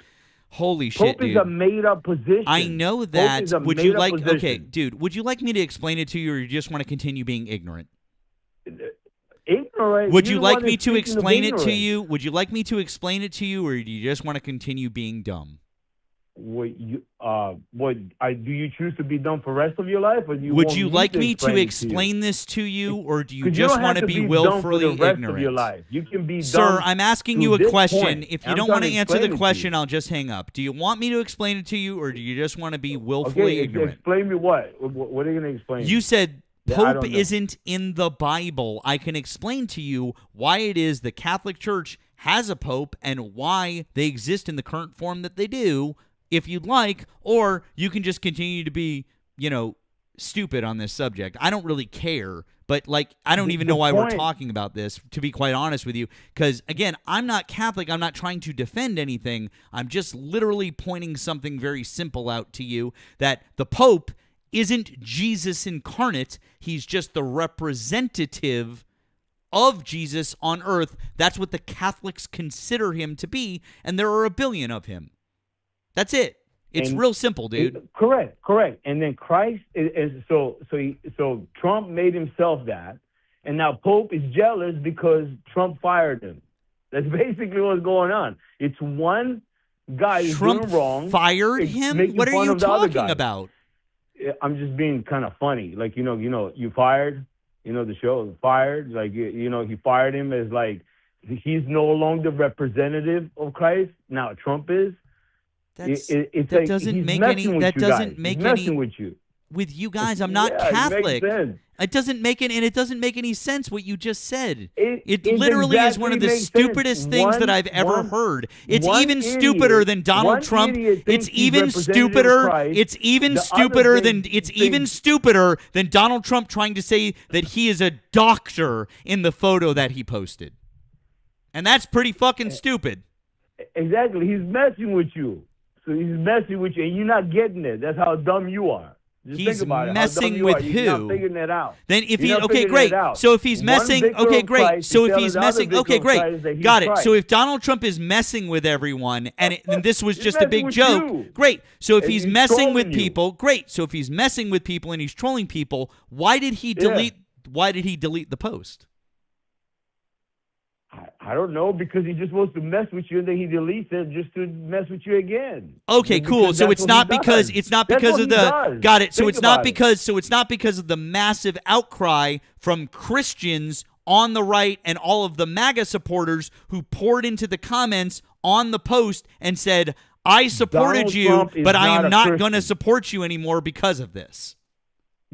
Holy shit, Pope is dude. a made-up position. I know that. Pope is a Would you made-up like? position. Okay, dude. Would you like me to explain it to you, or you just want to continue being ignorant? Ignorant. Would You're you the like one me that's to speaking of explain it to ignorance. you? Would you like me to explain it to you, or do you just want to continue being dumb? Do you choose to be dumb for the rest of your life, or do you Would want you me like to me to explain explain this to you, or do you 'Cause just don't want have to be dumb willfully for the rest ignorant? Of your life. You can be Sir, dumb I'm asking to you a this question. point. If you I'm don't trying want to answer explain the it to question, you. I'll just hang up. Do you want me to explain it to you, or do you just want to be willfully Okay, ignorant? explain me what? What are you going to explain? You said Yeah, I Pope don't know. isn't in the Bible. I can explain to you why it is the Catholic Church has a Pope and why they exist in the current form that they do, if you'd like, or you can just continue to be, stupid on this subject. I don't really care, but, I don't even know why we're talking about this, to be quite honest with you, because, again, I'm not Catholic. I'm not trying to defend anything. I'm just literally pointing something very simple out to you, that the Pope isn't Jesus incarnate. He's just the representative of Jesus on earth. That's what the Catholics consider him to be, and there are a billion of him. That's it. It's real simple, dude. Correct. And then Christ is so Trump made himself that, and now Pope is jealous because Trump fired him. That's basically what's going on. It's one guy who's Trump doing wrong. fired him? making What are fun you of the other talking guy. about? I'm just being kind of funny. Like, you fired, the show fired. Like, he fired him as he's no longer representative of Christ. Now Trump is. That doesn't make any. That doesn't make any. With you. With you guys, I'm not Yeah, Catholic. It makes sense. It doesn't make it, and it doesn't make any sense what you just said. It it literally is one of the exactly makes stupidest sense. things that One- I've ever one- heard. It's one even idiot- stupider than Donald one Trump. idiot thinks It's he's even representative of stupider. Christ. It's even The other stupider than thing- it's even stupider than Donald Trump trying to say that he is a doctor in the photo that he posted. And that's pretty fucking stupid. Exactly. He's messing with you. So he's messing with you, and you're not getting it. That's how dumb you are. Just He's think about it. messing how dumb you with are. You're who? not figuring that out. Then if You're he not okay, figuring great. it out. So if he's One messing, victor okay, of great. Christ So is if telling he's the other messing, victor okay, of Christ great. that he's Got it. Christ. So if Donald Trump is messing with everyone and this was He's just a messing big with joke, you. great. So if And he's he's messing with trolling you. people, great. So if he's messing with people and he's trolling people, why did he delete the post? I don't know, because he just wants to mess with you, and then he deletes it just to mess with you again. Okay, Because cool. So that's it's what not he because does. it's not That's because what of he the does. got it. So Think it's not about it. because of the massive outcry from Christians on the right and all of the MAGA supporters who poured into the comments on the post and said, "I supported Donald you, Trump is but I not am a not Christian. going to support you anymore because of this."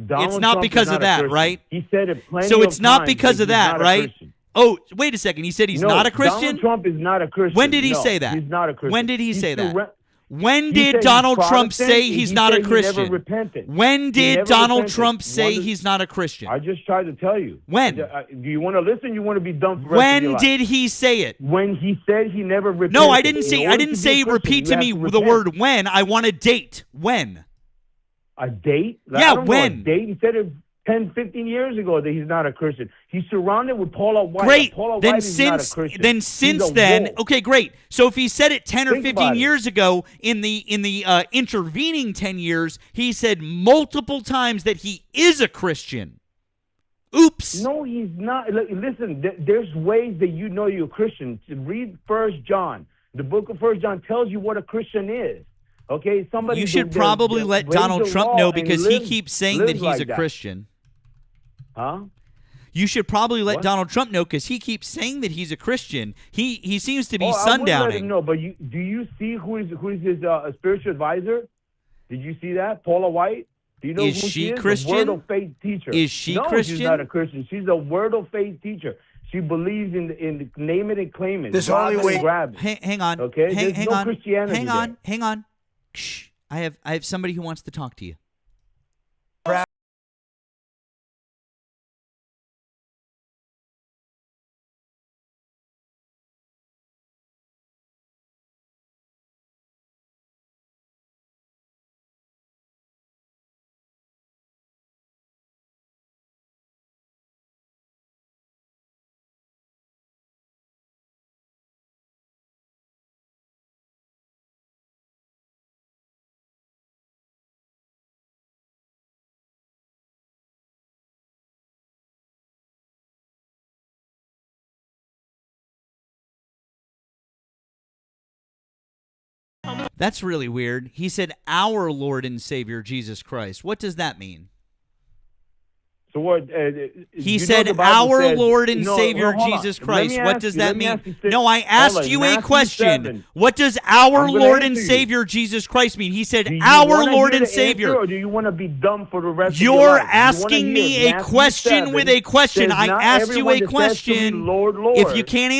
Donald It's not Trump is because of not a that, Christian. right? He said it plenty So of it's not times because of he's that, not a right? Christian. Oh, wait a second. He said he's No, not a Christian? Donald Trump is not a Christian. When did he No, say that? He's not a Christian. When did he He's say that? surre- When He did said he's Donald Trump Protestant, say and he's he not a said he never Christian? repented. When He did never Donald repented. Trump say One- he's not a Christian? I just tried to tell you. When? Do you want to listen? You want to be dumb for the rest of your When life? did he say it? When he said he never repented. No, I didn't In say. order I didn't to be a say. Christian, Repeat you to have me to the repent. word when. I want a date. When? A date? Yeah, I don't know when? a date. He said it 10, 15 years ago that he's not a Christian. He's surrounded with Paula White. Great. Paula Then White is not a since Christian. since He's a then, wolf. okay, great. So if he said it 10 or Think 15 about it. years ago, in the intervening 10 years, he said multiple times that he is a Christian. Oops. No, he's not. Listen, there's ways that you know you're a Christian. Read 1 John. The book of 1 John tells you what a Christian is. Okay, somebody. You should probably let Donald Trump know because he keeps saying that he's a Christian. Huh? You should probably let Donald Trump know because he keeps saying that he's a Christian. He seems to be I would let sundowning. him know, but do you see who is his spiritual advisor? Did you see that? Paula White? Do you know Is who she is? Christian? A Word of Faith teacher. Is she no, Christian? She's not a Christian. She's a Word of Faith teacher. She believes in the name it and claim it. This only way. Grab it. Hang on. Okay, Hang there's no on. Christianity Hang on. Shh. I have somebody who wants to talk to you. That's really weird. He said, "Our Lord and Savior Jesus Christ." What does that mean? So what? He said, "Our Lord and Savior Jesus Christ." What does that mean? No, I asked you a question. What does "our Lord and Savior Jesus Christ" mean? He said, "Our Lord and Savior." Or do you want to be dumb for the rest of You're your life? asking me a question with a question. I asked you a question. If you can't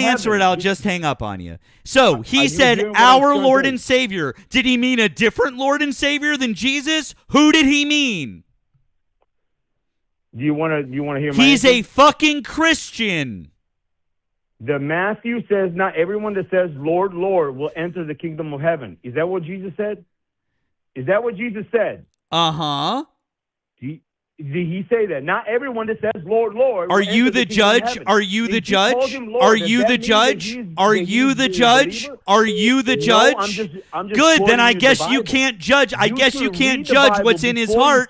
answer it, I'll just hang up on you. So he said, "Our Lord and Savior." Did he mean a different Lord and Savior than Jesus? Who did he mean? Do you want to hear my He's answer? a fucking Christian. The Matthew says, not everyone that says, "Lord, Lord," will enter the kingdom of heaven. Is that what Jesus said? Is that what Jesus said? Uh-huh. Did he say that? Not everyone that says, "Lord, Lord." Are you the judge? Are you the judge? Are you the judge? Are you the judge? Are you the judge? Good, then I guess you can't judge. I guess you can't judge what's in his heart.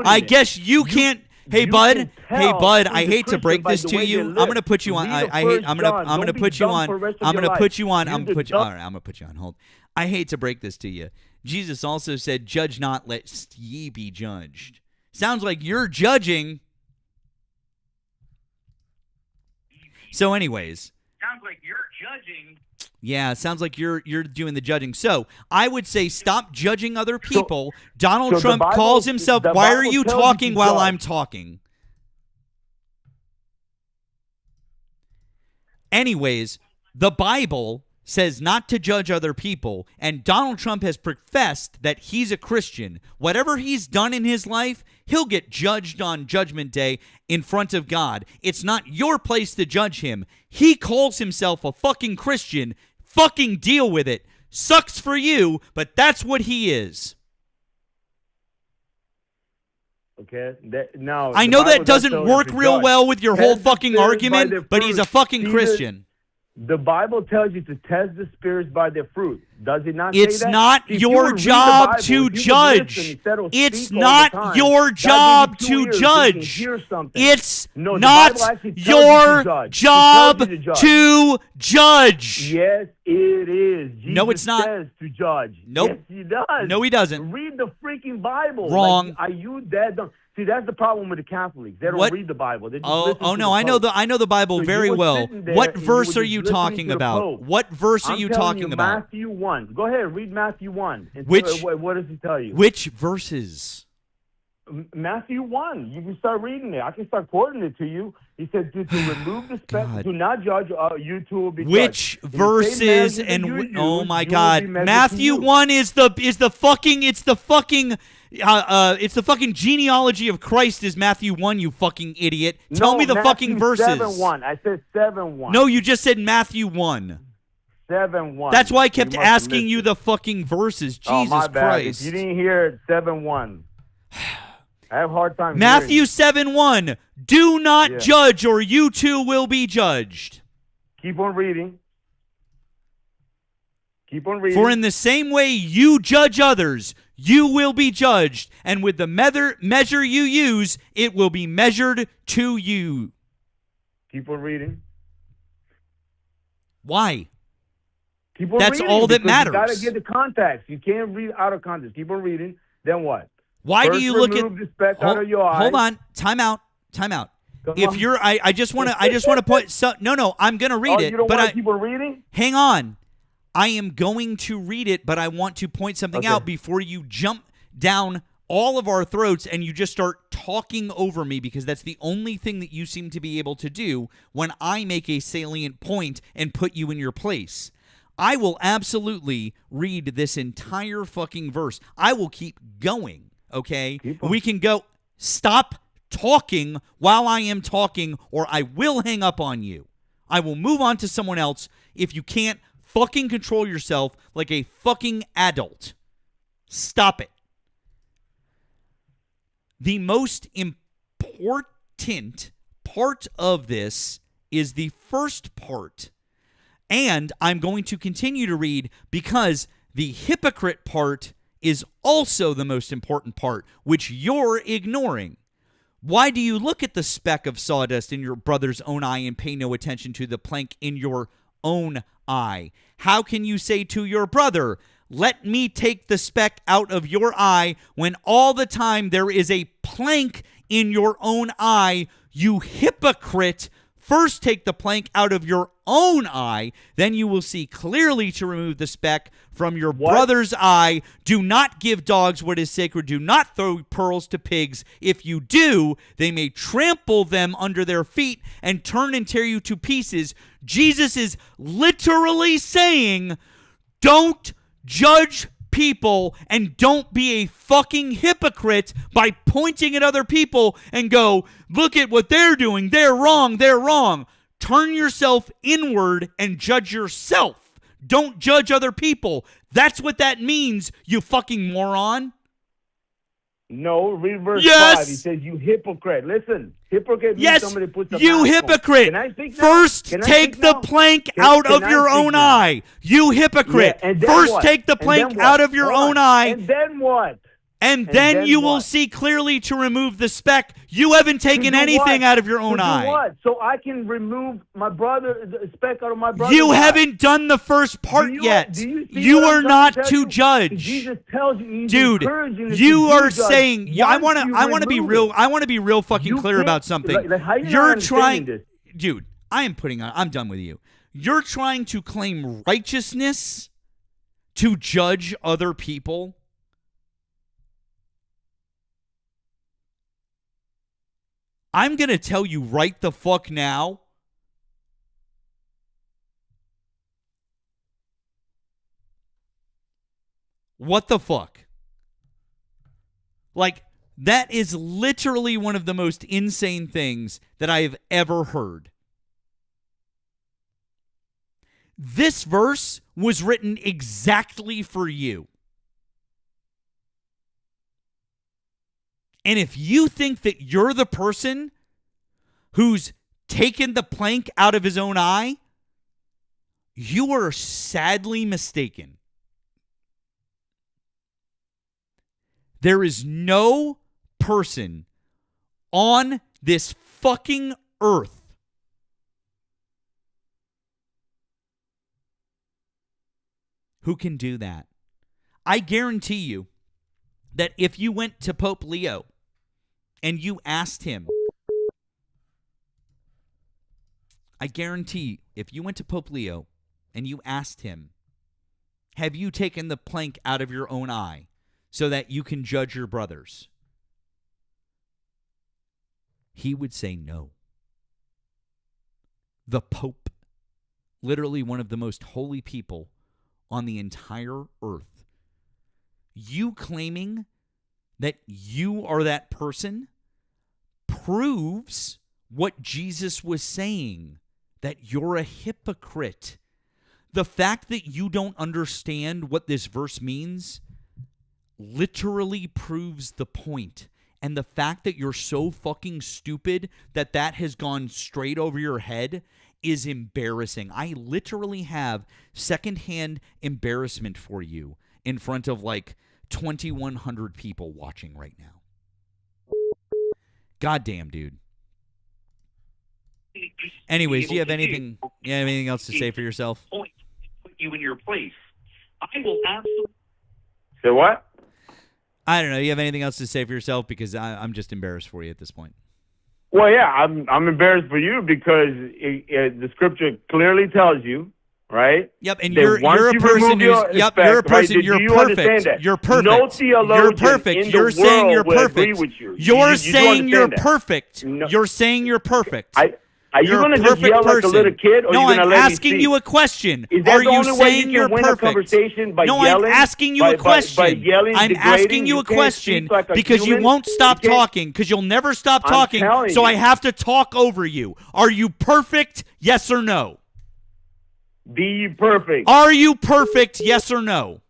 I guess you can't. Hey bud, I hate to break this to you. I'm going to put you on. I'm going to put you on. I'm going to put you on. I'm going to put you on hold. I hate to break this to you. Jesus also said, "Judge not, lest ye be judged." Sounds like you're judging. So anyways. Sounds like you're judging. Yeah, sounds like you're doing the judging. So I would say stop judging other people. Donald Trump calls himself. Why are you talking while I'm talking? Anyways, the Bible says not to judge other people, and Donald Trump has professed that he's a Christian. Whatever he's done in his life, he'll get judged on Judgment Day in front of God. It's not your place to judge him. He calls himself a fucking Christian. Fucking deal with it. Sucks for you, but that's what he is. Okay. Now I know that doesn't work real well with your whole fucking argument, but he's a fucking Christian. The Bible tells you to test the spirits by their fruit. Does it not say that? It's not your job to judge. It's not your job to judge. It's not your job to judge. Yes, it is. No, it's not. Says to judge. Nope. Yes, he does. No, he doesn't. Read the freaking Bible. Wrong. Like, are you dead dumb? See, that's the problem with the Catholics. They don't read the Bible. They just listen to no, I know the Bible very well. What verse are you listening talking to the about? Pope. What verse are you talking about? Matthew 1. Go ahead, read Matthew 1. And what does he tell you? Which verses? Matthew 1. You can start reading it. I can start quoting it to you. He said to remove the speck, do not judge, you two will be judged. Which verses and oh my God. Matthew 1 is the fucking genealogy of Christ is Matthew 1, you fucking idiot. Tell me the fucking verses. 7:1. I said 7:1. No, you just said Matthew 1. 7:1. That's why I kept asking you the fucking verses. Jesus my bad. Christ. If you didn't hear it, 7:1. I have a hard time Matthew 7:1. Do not judge, or you too will be judged. Keep on reading. Keep on reading. For in the same way you judge others, you will be judged, and with the measure you use, it will be measured to you. Keep on reading. Why? Keep on That's reading, all that because matters. You got to get the context. You can't read out of context. Keep on reading. Then what? Why First, do you look at? remove the speck out of your eye. Hold on. Time out. Come If on. you're, I just want to point. No. I'm gonna read it. You don't but want to keep on reading? Hang on. I am going to read it, but I want to point something out before you jump down all of our throats and you just start talking over me, because that's the only thing that you seem to be able to do when I make a salient point and put you in your place. I will absolutely read this entire fucking verse. I will keep going, okay? We can go. Stop talking while I am talking, or I will hang up on you. I will move on to someone else if you can't fucking control yourself like a fucking adult. Stop it. The most important part of this is the first part. And I'm going to continue to read because the hypocrite part is also the most important part, which you're ignoring. Why do you look at the speck of sawdust in your brother's own eye and pay no attention to the plank in your own eye? How can you say to your brother, let me take the speck out of your eye, when all the time there is a plank in your own eye? You hypocrite! First take the plank out of your own eye, then you will see clearly to remove the speck from your brother's eye. Do not give dogs what is sacred. Do not throw pearls to pigs. If you do, they may trample them under their feet and turn and tear you to pieces. Jesus is literally saying, don't judge people and don't be a fucking hypocrite by pointing at other people and go, look at what they're doing. They're wrong. They're wrong. Turn yourself inward and judge yourself. Don't judge other people. That's what that means, you fucking moron. No, read verse Yes. 5. He says, you hypocrite. Listen, hypocrite means Yes, somebody puts a you mask on. hypocrite. Can I speak now? First, Can I take speak the now? plank Can- out can of I your speak own now? eye. You hypocrite. Yeah, and then First, what? take the And plank then what? out of your Hold own on. eye. And then what? And then then you will what? see clearly to remove the speck. You haven't taken To do anything what? out of your own to eye. Do what? So I can remove my brother, the speck out of my brother's You eye. haven't done the first part yet. Do you see You what are I'm not trying to tell you? judge. Jesus tells you, he's Dude, encouraging us you to are judge saying, I once want to be remove real. it. I want to be real fucking You clear can't- about something. like, how you not You're understanding trying, this? dude. I'm done with you. You're trying to claim righteousness to judge other people. I'm going to tell you right the fuck now. What the fuck? Like, that is literally one of the most insane things that I have ever heard. This verse was written exactly for you. And if you think that you're the person who's taken the plank out of his own eye, you are sadly mistaken. There is no person on this fucking earth who can do that. I guarantee you that if you went to Pope Leo and you asked him, I guarantee if you went to Pope Leo and you asked him, have you taken the plank out of your own eye so that you can judge your brothers? He would say no. The Pope, literally one of the most holy people on the entire earth, you claiming that you are that person proves what Jesus was saying, that you're a hypocrite. The fact that you don't understand what this verse means literally proves the point. And the fact that you're so fucking stupid that that has gone straight over your head is embarrassing. I literally have secondhand embarrassment for you in front of like 2,100 people watching right now. Goddamn, dude. Anyways, do you have anything else to say for yourself? you in your place. I will absolutely. Say what? I don't know. You have anything else to say for yourself? Because I'm just embarrassed for you at this point. Well, yeah, I'm embarrassed for you because the scripture clearly tells you, right? Yep, and you're a person who's you're a person. Right? You're perfect. You're perfect. No theologian you're perfect. in You're the saying world you're will perfect. agree with you. You're saying you're that. perfect. No. You're saying you're perfect. Are you going to just yell like a little kid, or no, are you going to I'm let asking me you a question. Is that Are the you only way saying you you're can win perfect? a conversation by no, yelling? I'm asking you a question. By yelling, I'm asking you a question like a because human? you won't stop talking, because you'll never stop talking, so I have to talk over you. Are you perfect, yes or no? Be ye perfect. Are you perfect, yes or no?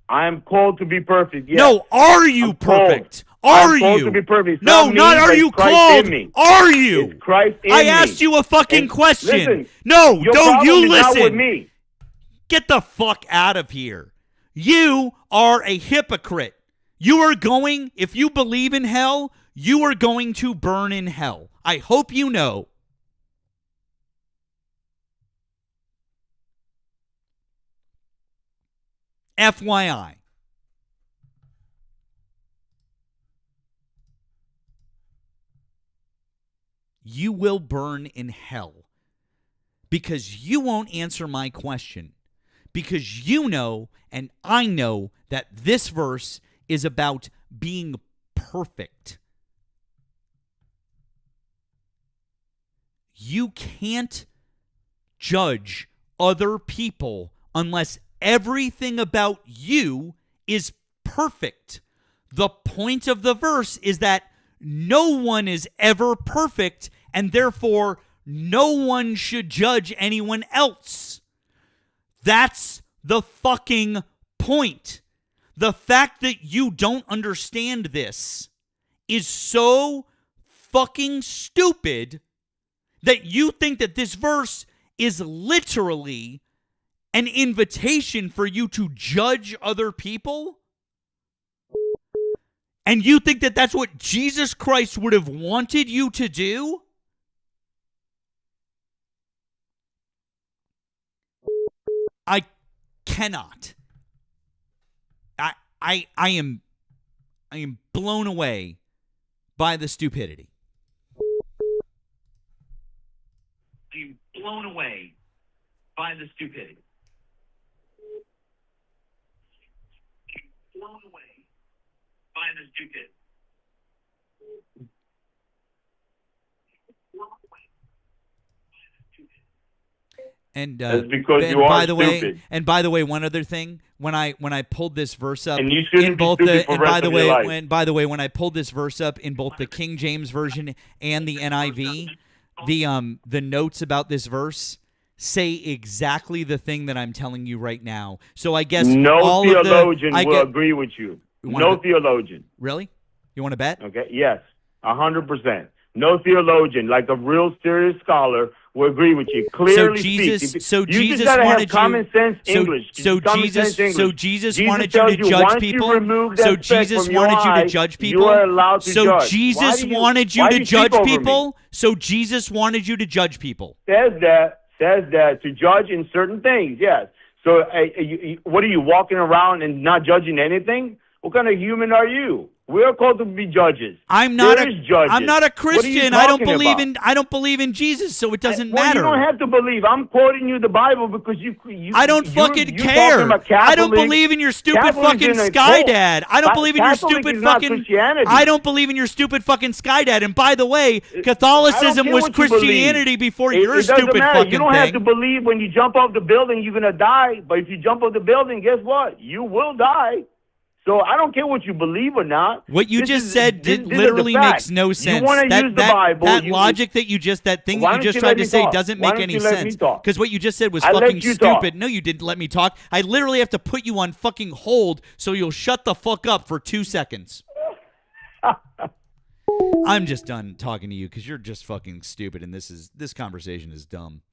I am called to be perfect, yes. No, are you perfect? I'm called to be perfect. It's No, not not me, are but you it's Christ called? in me. Are you? It's Christ in I me. asked you a fucking question. Listen, no, your don't problem you is listen. not with me. Get the fuck out of here. You are a hypocrite. You are going, if you believe in hell, you are going to burn in hell. I hope you know. FYI. You will burn in hell because you won't answer my question, because you know and I know that this verse is about being perfect. You can't judge other people unless everything about you is perfect. The point of the verse is that no one is ever perfect, and therefore no one should judge anyone else. That's the fucking point. The fact that you don't understand this is so fucking stupid that you think that this verse is literally an invitation for you to judge other people? And you think that that's what Jesus Christ would have wanted you to do? I cannot. I am blown away by the stupidity. I'm blown away by the stupidity. Blown away by the stupidity. And that's because you by are the stupid. way, and by the way, one other thing, when I pulled this verse up, and you shouldn't be stupid for the rest of your life. When I pulled this verse up in both the King James version and the NIV, the notes about this verse say exactly the thing that I'm telling you right now. So I guess no theologian will agree with you. No theologian. Really? You want to bet? Okay. Yes, 100%. No theologian, like a real serious scholar, will agree with you. Clearly Jesus just gotta have common sense English. So Jesus wanted you to judge people. So Jesus wanted you to judge people. You are allowed to judge. Jesus wanted you to judge people. So Jesus wanted you to judge people. Says that to judge in certain things. Yes. So what are you walking around and not judging anything? What kind of human are you? We are called to be judges. I'm not a Christian. I don't believe in Jesus, so it doesn't matter. You don't have to believe. I'm quoting you the Bible because you I don't fucking care. I don't believe in your stupid fucking sky dad. I don't believe in your stupid fucking I don't believe in your stupid fucking sky dad. And by the way, Catholicism was Christianity before your stupid fucking thing. You don't have to believe when you jump off the building you're gonna die. But if you jump off the building, guess what? You will die. So I don't care what you believe or not. What you just said literally makes no sense. You want to use the Bible. That logic that you just, that thing that you just tried to say doesn't make any sense. Because what you just said was fucking stupid. No, you didn't let me talk. I literally have to put you on fucking hold so you'll shut the fuck up for 2 seconds. I'm just done talking to you because you're just fucking stupid and this conversation is dumb.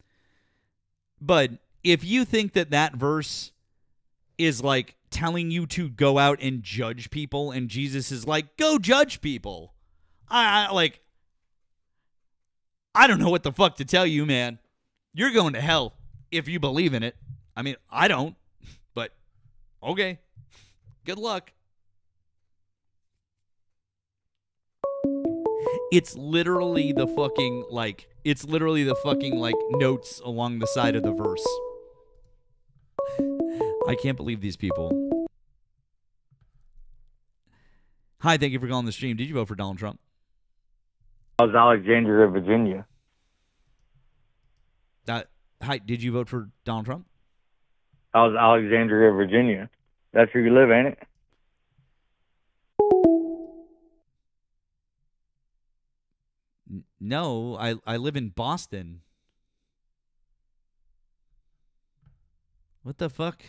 But if you think that verse is like telling you to go out and judge people, and Jesus is like, go judge people, I don't know what the fuck to tell you, man. You're going to hell if you believe in it. I mean, I don't, but okay. Good luck. It's literally the fucking notes along the side of the verse. I can't believe these people. Hi, thank you for calling the stream. Did you vote for Donald Trump? I was Alexandria, Virginia. Hi, did you vote for Donald Trump? I was Alexandria, Virginia. That's where you live, ain't it? No, I live in Boston. What the fuck?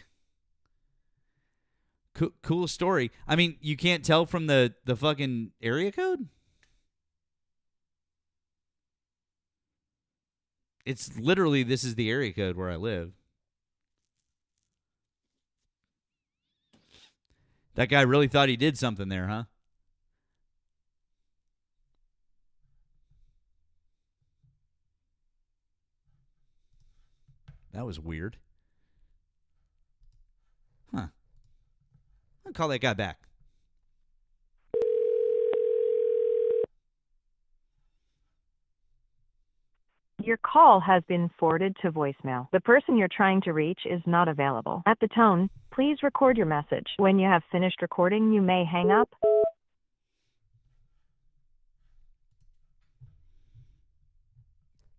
Cool story. I mean, you can't tell from the fucking area code? It's literally, this is the area code where I live. That guy really thought he did something there, huh? That was weird. Huh. I'll call that guy back. Your call has been forwarded to voicemail. The person you're trying to reach is not available. At the tone, please record your message. When you have finished recording, you may hang up.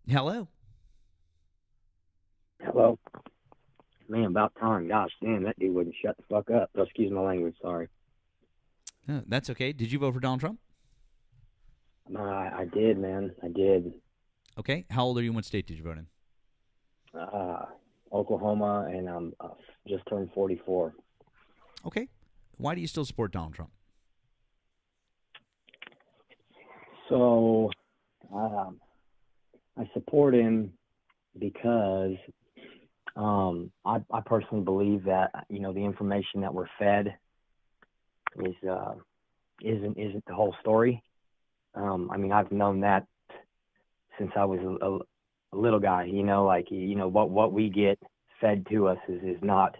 Hello. Hello. Man, about time. Gosh, damn, that dude wouldn't shut the fuck up. Oh, excuse my language, sorry. That's okay. Did you vote for Donald Trump? I did, man. I did. Okay. How old are you and what state did you vote in? Oklahoma, and I'm just turned 44. Okay. Why do you still support Donald Trump? So, I support him because I personally believe that, you know, the information that we're fed isn't the whole story. I mean, I've known that since I was a little guy, you know, like, you know, what we get fed to us is not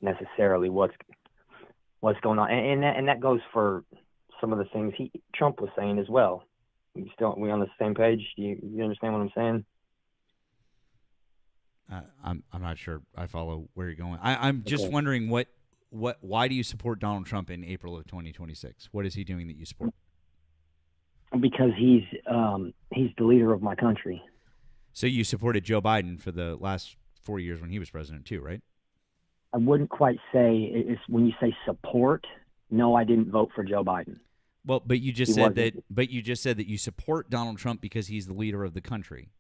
necessarily what's going on. And that goes for some of the things Trump was saying as well. We on the same page? You understand what I'm saying? I'm not sure I follow where you're going. I'm just wondering why do you support Donald Trump in April of 2026? What is he doing that you support? Because he's the leader of my country. So you supported Joe Biden for the last 4 years when he was president too, right? I wouldn't quite say it's when you say support. No, I didn't vote for Joe Biden. Well, but you just said that you support Donald Trump because he's the leader of the country.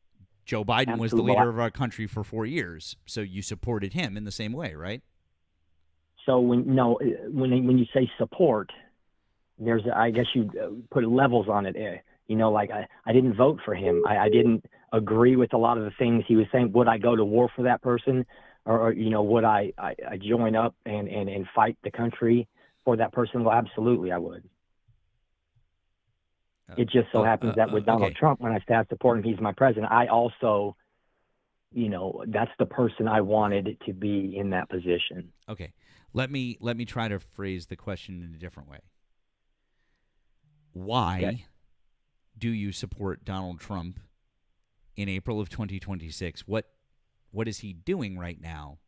Joe Biden was the leader of our country for 4 years, so you supported him in the same way, right? So when you say support, I guess you put levels on it. You know, like I didn't vote for him. I didn't agree with a lot of the things he was saying. Would I go to war for that person, or you know, would I join up and fight the country for that person? Well, absolutely, I would. It just so happens that with Donald Trump, when I say I support him, he's my president. I also, you know, that's the person I wanted to be in that position. Okay. Let me try to phrase the question in a different way. Why do you support Donald Trump in April of 2026? What is he doing right now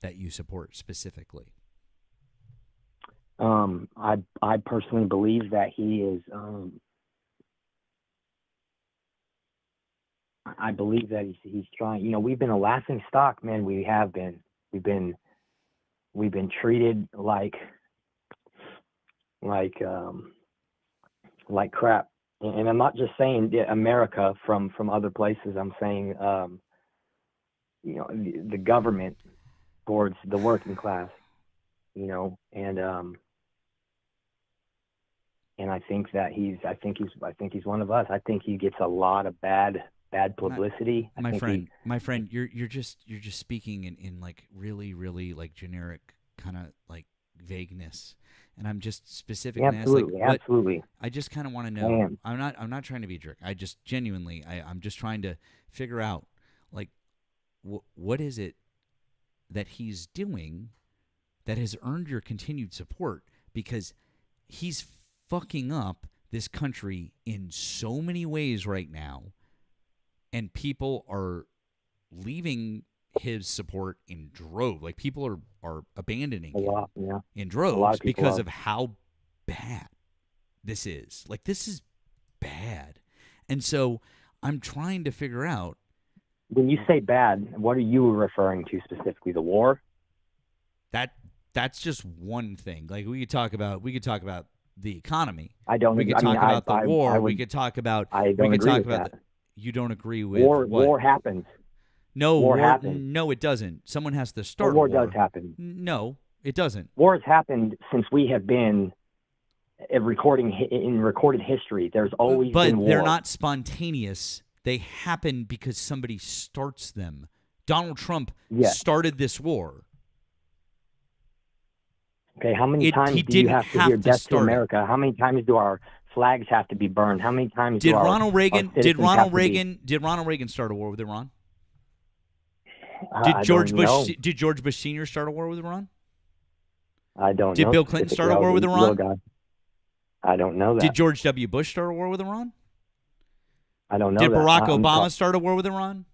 that you support specifically? I personally believe that he is. I believe that he's trying. You know, we've been a laughing stock, man. We have been. We've been treated like crap. And I'm not just saying America from other places. I'm saying, you know, the government towards the working class. You know, and I think that he's one of us. I think he gets a lot of bad publicity. My friend, you're just speaking in like really like generic kind of like vagueness, and I'm just specifically absolutely. I just kind of want to know. I'm not trying to be a jerk. I just genuinely I'm just trying to figure out like what is it that he's doing that has earned your continued support? Because he's fucking up this country in so many ways right now, and people are leaving his support in droves. Like, people are abandoning him in droves because of how bad this is. Like, this is bad. And so I'm trying to figure out. When you say bad, what are you referring to specifically? The war? That's just one thing. Like, we could talk about the economy. I don't. We could talk about the war. We could talk about. I don't agree with that. You don't agree with war? What? War happens. No, war happens. No, it doesn't. Someone has to start. War does happen. No, it doesn't. War has happened since we have been in recorded history. There's always been war. But they're not spontaneous. They happen because somebody starts them. Donald Trump started this war. Okay, how many times do you have to hear "Death to America"? How many times do our flags have to be burned? How many times did Ronald Reagan start a war with Iran? Did George Bush Sr. start a war with Iran? I don't know. Did Bill Clinton start a war with Iran? I don't know that. Did George W. Bush start a war with Iran? I don't know. Did Barack Obama start a war with Iran?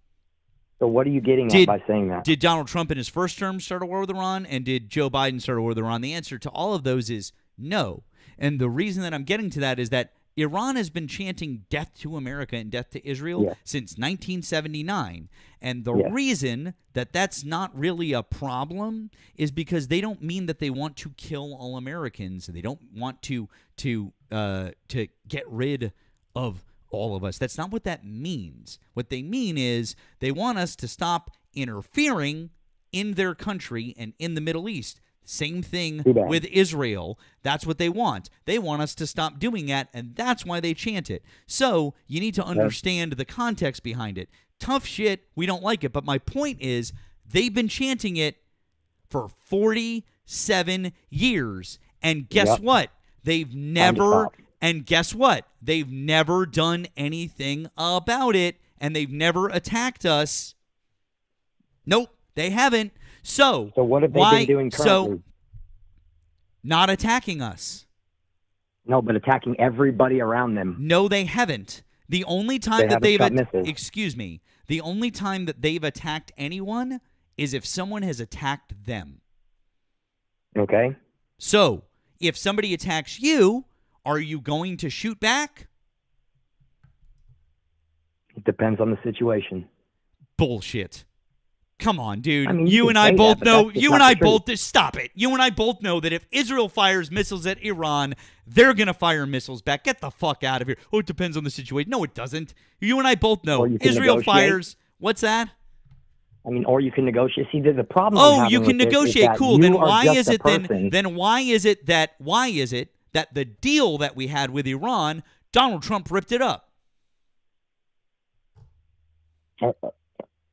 So what are you getting at by saying that? Did Donald Trump in his first term start a war with Iran? And did Joe Biden start a war with Iran? The answer to all of those is no. And the reason that I'm getting to that is that Iran has been chanting death to America and death to Israel since 1979. And the reason that that's not really a problem is because they don't mean that they want to kill all Americans. They don't want to get rid of all of us. That's not what that means. What they mean is they want us to stop interfering in their country and in the Middle East. Same thing with Israel. That's what they want. They want us to stop doing that, and that's why they chant it. So you need to understand the context behind it. Tough shit, we don't like it. But my point is, they've been chanting it for 47 years. And guess what? They've never done anything about it, and they've never attacked us. Nope, they haven't. So what have they been doing currently? So not attacking us. No, but attacking everybody around them. No, they haven't. The only time the only time that they've attacked anyone is if someone has attacked them. Okay. So if somebody attacks you, are you going to shoot back? It depends on the situation. Bullshit. Come on, dude. I mean, you and I both know. Stop it. You and I both know that if Israel fires missiles at Iran, they're going to fire missiles back. Get the fuck out of here. Oh, it depends on the situation. No, it doesn't. You and I both know. Israel fires. What's that? I mean, or you can negotiate. See, there's a problem. Oh, you can negotiate. Cool. Then why is it why is it that the deal that we had with Iran, Donald Trump ripped it up?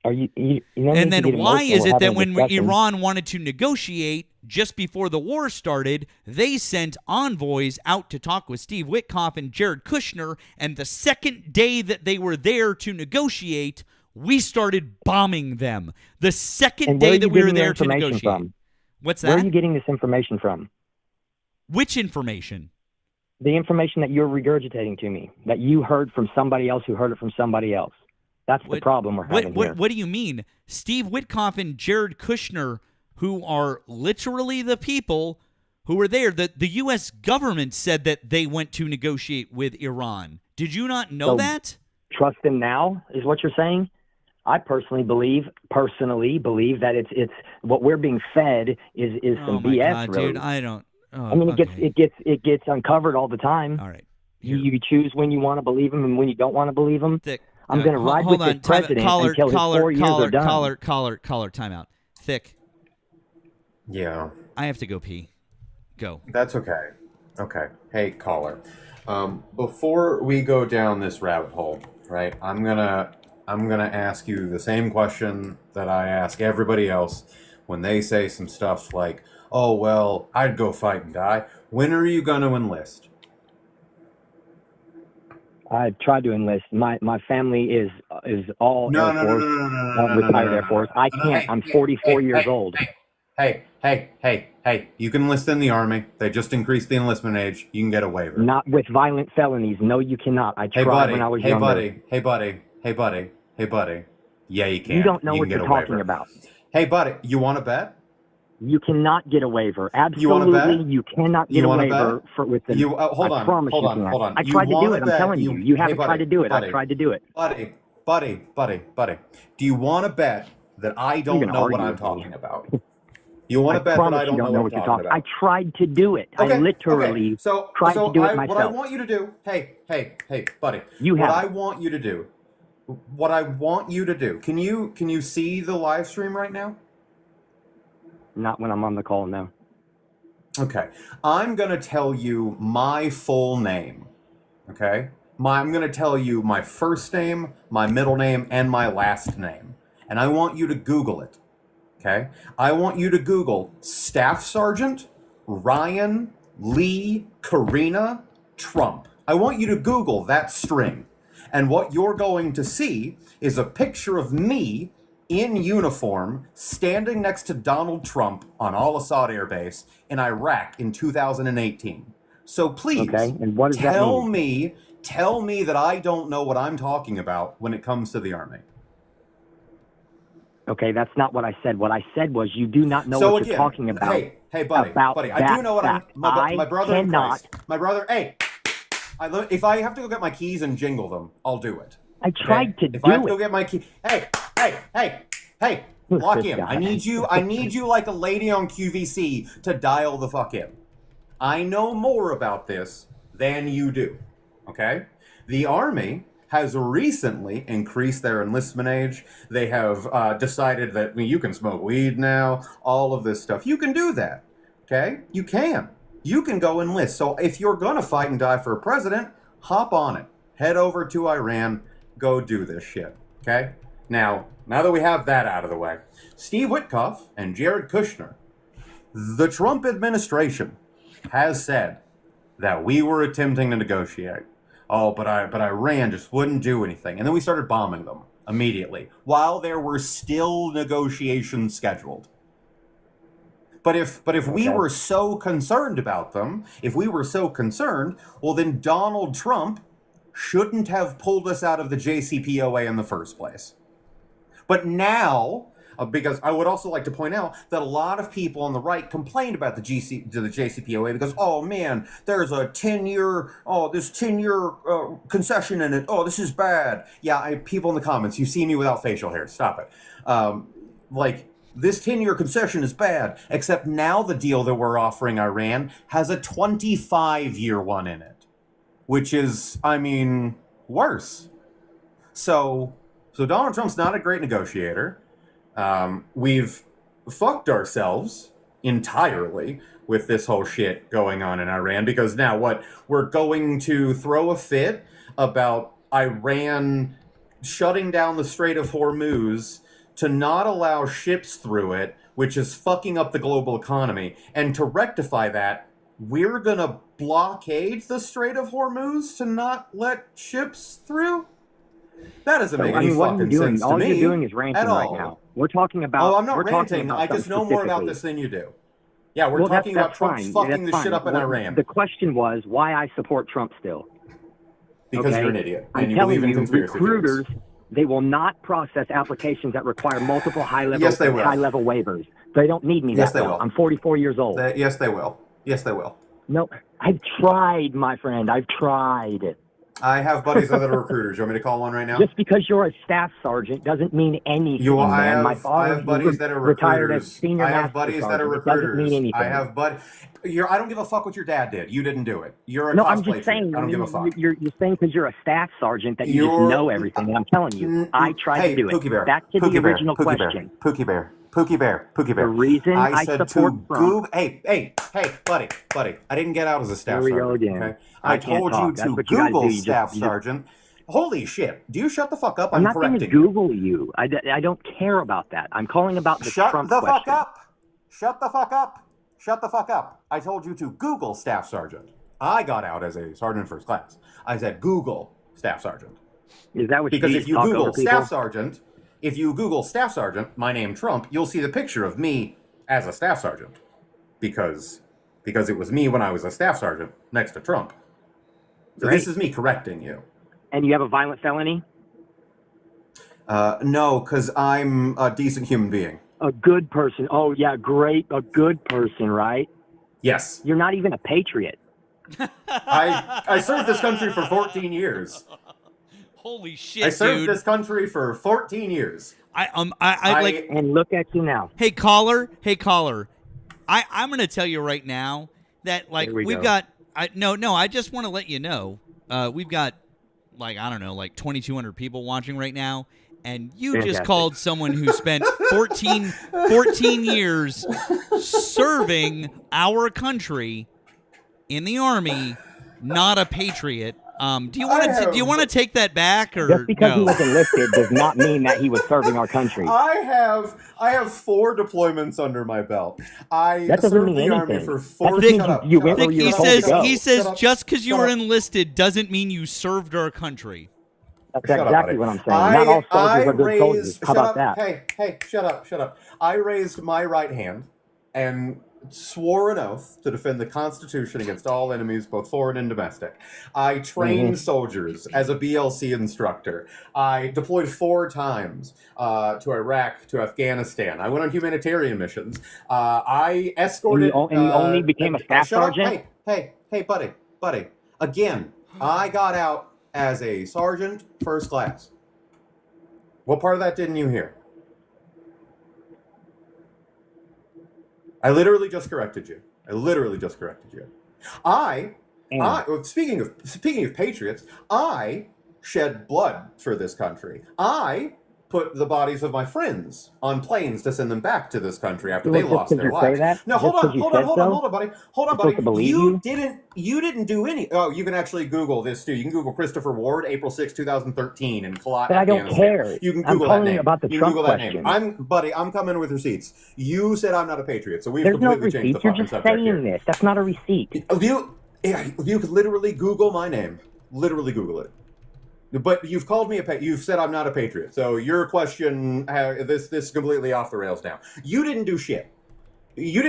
And then why is it that when Iran wanted to negotiate just before the war started, they sent envoys out to talk with Steve Witkoff and Jared Kushner, and the second day that they were there to negotiate, we started bombing them. The second day that we were there to negotiate. From? What's that? Where are you getting this information from? Which information? The information that you're regurgitating to me, that you heard from somebody else who heard it from somebody else. That's the problem we're having here. What do you mean? Steve Witkoff and Jared Kushner, who are literally the people who were there, the U.S. government said that they went to negotiate with Iran. Did you not know that? Trust them now is what you're saying? I personally believe that it's what we're being fed is some BS. God, really. Dude, I don't. I mean, it gets uncovered all the time. All right. You choose when you want to believe them and when you don't want to believe them. I'm going to ride with this president until his 4 years are done. Caller, timeout. Thick. Yeah. I have to go pee. Go. That's okay. Okay. Hey, caller. Before we go down this rabbit hole, right? I'm gonna ask you the same question that I ask everybody else when they say some stuff like, "Oh well, I'd go fight and die." When are you gonna enlist? I've tried to enlist. My family is is all No, Air no, no, Force, no, no, no, no, no, no, retired no, Air no, Force. no, I no. can't. Hey, I'm 44 years hey, old. hey, you can enlist in the Army. They just increased the enlistment age. You can get a waiver. Not with violent felonies. No, you cannot. I Hey, tried buddy. when I was Hey, younger. buddy. Hey, buddy. Hey, buddy. Hey, buddy. Yeah, you can. You don't know You what can get you're a talking waiver. about. Hey, buddy. You want to bet? You cannot get a waiver. You want to Absolutely, bet? you cannot get You a want to waiver bet? for with the. You hold I on. promise Hold you on. can't. Hold on. I You tried to want do it. I'm bet? telling you. You Hey, haven't buddy. tried to do it. Buddy. I tried to do it. Buddy. Do you want to bet that I You're don't gonna know what argue I'm with talking me. about? You want I to bet that promise I you don't know what you're I'm talking about? I tried to do it. Okay, I literally So tried to do it what I myself. want you to do, hey, buddy. You what have I it. want you to do, what I want you to do. Can you see the live stream right now? Not when I'm on the call, no. Okay. I'm going to tell you my full name. Okay? I'm going to tell you my first name, my middle name, and my last name. And I want you to Google it. Okay? I want you to Google Staff Sergeant Ryan Lee Karina Trump. I want you to Google that string. And what you're going to see is a picture of me in uniform standing next to Donald Trump on Al-Assad Air Base in Iraq in 2018. So please, Okay, and what does that mean? tell me that I don't know what I'm talking about when it comes to the Army. Okay, that's not what I said. What I said was you do not know So what again, you're talking about. Hey, buddy, I do know what fact. my brother in cannot. Christ. My brother, if I have to go get my keys and jingle them, I'll do it. I tried to if do I have to it. go get my key, hey, lock this in. guy? I need you like a lady on QVC to dial the fuck in. I know more about this than you do. Okay? The Army has recently increased their enlistment age. They have decided that you can smoke weed now, all of this stuff. You can do that. Okay? You can. You can go enlist. So if you're going to fight and die for a president, hop on it. Head over to Iran. Go do this shit. Okay? Now that we have that out of the way, Steve Witkoff and Jared Kushner, the Trump administration has said that we were attempting to negotiate. Oh, but Iran just wouldn't do anything. And then we started bombing them immediately while there were still negotiations scheduled. But if we were so concerned about them, well, then Donald Trump shouldn't have pulled us out of the JCPOA in the first place. But now, because I would also like to point out that a lot of people on the right complained about the JCPOA because, oh man, there's a 10-year concession in it. Oh, this is bad. Yeah, people in the comments, you see me without facial hair. Stop it. This 10-year concession is bad, except now the deal that we're offering Iran has a 25-year one in it, which is, worse. So Donald Trump's not a great negotiator. We've fucked ourselves entirely with this whole shit going on in Iran because now we're going to throw a fit about Iran shutting down the Strait of Hormuz to not allow ships through it, which is fucking up the global economy. And to rectify that, we're gonna blockade the Strait of Hormuz to not let ships through? That doesn't make any fucking sense to me. All you're doing is ranting right now. We're talking about. Oh, I'm not ranting. I just know more about this than you do. Yeah, we're talking about Trump fucking the shit up in Iran. The question was why I support Trump still. Because you're an idiot. I'm and you telling believe in you, conspiracy recruiters, theories. they will not process applications that require multiple high-level Yes, they will. high-level waivers. They don't need me Yes, that they well. will. I'm 44 years old. Yes, they will. Yes, they will. No, I've tried, my friend. I've tried. I have buddies that are recruiters. You want me to call one right now? Just because you're a staff sergeant doesn't mean anything, man. My father I have buddies that are retired as recruiters. senior I have master buddies that are sergeant. It doesn't recruiters. mean anything. I have I don't give a fuck what your dad did. You didn't do it. You're a No, cosplay I'm just saying. freak. I don't give a fuck. You're saying because you're a staff sergeant that you just know everything. And I'm telling you, I tried to do it. Pookie Bear. Back to Pookie the Bear. original Pookie question. Bear. Pookie Bear. Pookie Bear. Pookie Bear. The reason I said support to Trump. Google. Hey, buddy. I didn't get out as a staff Here we sergeant. go again. Okay? I I can't told talk. you That's to what you gotta Google do. You staff just- sergeant. Holy shit! Do you shut the fuck up? I'm not going to correcting you. Google you. I don't care about that. I'm calling about the Shut Trump the question. fuck up! Shut the fuck up! Shut the fuck up! I told you to Google staff sergeant. I got out as a sergeant first class. I said Google staff sergeant. Is that what Because you do? if you Talk Google over people? Staff Sergeant, my name Trump, you'll see the picture of me as a Staff Sergeant. Because it was me when I was a Staff Sergeant next to Trump. So Great. this is me correcting you. And you have a violent felony? No, because I'm a decent human being. A good person. Oh, yeah, great. A good person, right? Yes. You're not even a patriot. I served this country for 14 years. Holy shit, I served dude. this country for 14 years. I like. And look at you now. Hey caller. I'm gonna tell you right now that like we've got. I just want to let you know we've got like I don't know like 2,200 people watching right now, and you Fantastic. just called someone who spent 14 years serving our country in the Army, not a patriot. Do you want to take that back or Just because no? he was enlisted does not mean that he was serving our country. I have 4 deployments under my belt. I That doesn't served mean the Army anything. for That 4 just means you went where you were told to go. He says Shut up. just because you Shut were up. enlisted doesn't mean you served our country. That's Shut up, exactly buddy. what I'm saying. Not all soldiers are good raised- soldiers. How shut about up. that? Hey, shut up. I raised my right hand and swore an oath to defend the Constitution against all enemies, both foreign and domestic. I trained soldiers as a BLC instructor. I deployed 4 times to Iraq, to Afghanistan. I went on humanitarian missions. I escorted... And you only became a staff shut up. sergeant? Hey, buddy. Again, I got out as a sergeant, first class. What part of that didn't you hear? I literally just corrected you. Speaking of patriots, I shed blood for this country. I put the bodies of my friends on planes to send them back to this country after they lost their lives. No, hold on, buddy. You didn't do any. Oh, you can actually Google this too. You can Google Christopher Ward, April 6, 2013, in Kalat, But I don't Afghanistan. care. You can I'm Google calling that name. about the You can Trump Google that question. name. I'm coming with receipts. You said I'm not a patriot, so we've There's no completely changed the receipt. You're fucking just subject here. saying this. That's not a receipt. You could literally Google my name. Literally Google it. But you've called me you've said I'm not a patriot. So your question, this is completely off the rails now. You didn't do shit. You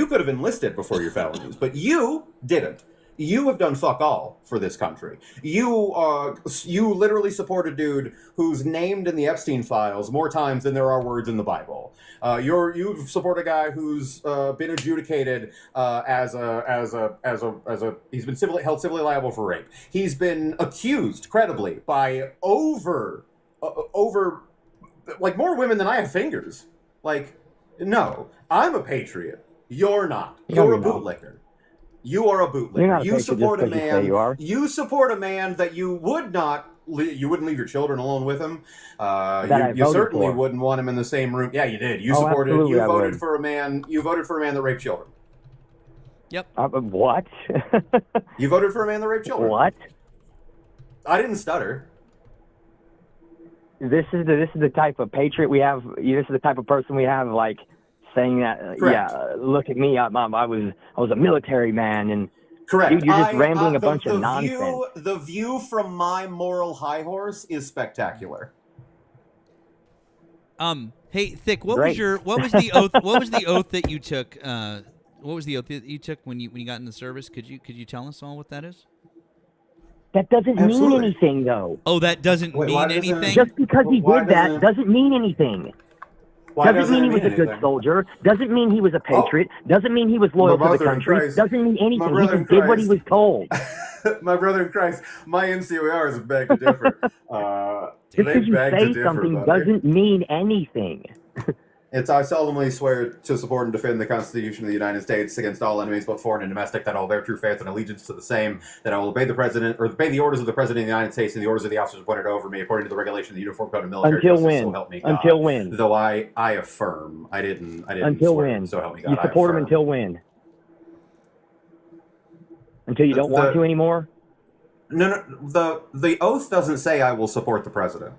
could have enlisted before your felonies, but you didn't. You have done fuck all for this country. You literally support a dude who's named in the Epstein files more times than there are words in the Bible. You support a guy who's been adjudicated as he's been held civilly liable for rape. He's been accused credibly by over like more women than I have fingers. Like, no, I'm a patriot. You're not. You're a bootlicker. You are a bootlicker. You support a man. You support a man that you would not. You wouldn't leave your children alone with him. You certainly wouldn't want him in the same room. Yeah, you did. You supported. You voted for a man. You voted for a man that raped children. Yep. What? You voted for a man that raped children. What? I didn't stutter. This is the type of patriot we have. This is the type of person we have. Like. Saying that, look at me. I was a military man, and correct. You're just rambling a bunch of nonsense. The view from my moral high horse is spectacular. Hey, Thick, what was the oath? What was the oath that you took? What was the oath that you took when you got in the service? Could you tell us all what that is? That doesn't mean anything, though. Oh, that doesn't mean anything. Just because he did that doesn't mean anything. Doesn't mean he was a good soldier. Doesn't mean he was a patriot. Doesn't mean he was loyal to the country. Doesn't mean anything. He just did what he was told. My brother in Christ, my NCOER is beg to differ. Just because you say something doesn't mean anything. I solemnly swear to support and defend the Constitution of the United States against all enemies, both foreign and domestic, that I will bear true faith and allegiance to the same, that I will obey the President, or obey the orders of the President of the United States and the orders of the officers appointed over me, according to the regulation of the Uniform Code of Military Justice, so help me God. Until when? Though I affirm. I didn't until swear, when? So help me God. You support him until when? Until you don't want to anymore? No, the oath doesn't say I will support the President.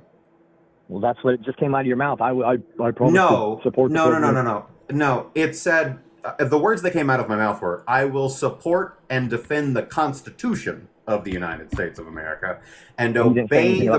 Well, that's what it just came out of your mouth. I promise to support the president. No. It said the words that came out of my mouth were, I will support and defend the Constitution of the United States of America and obey the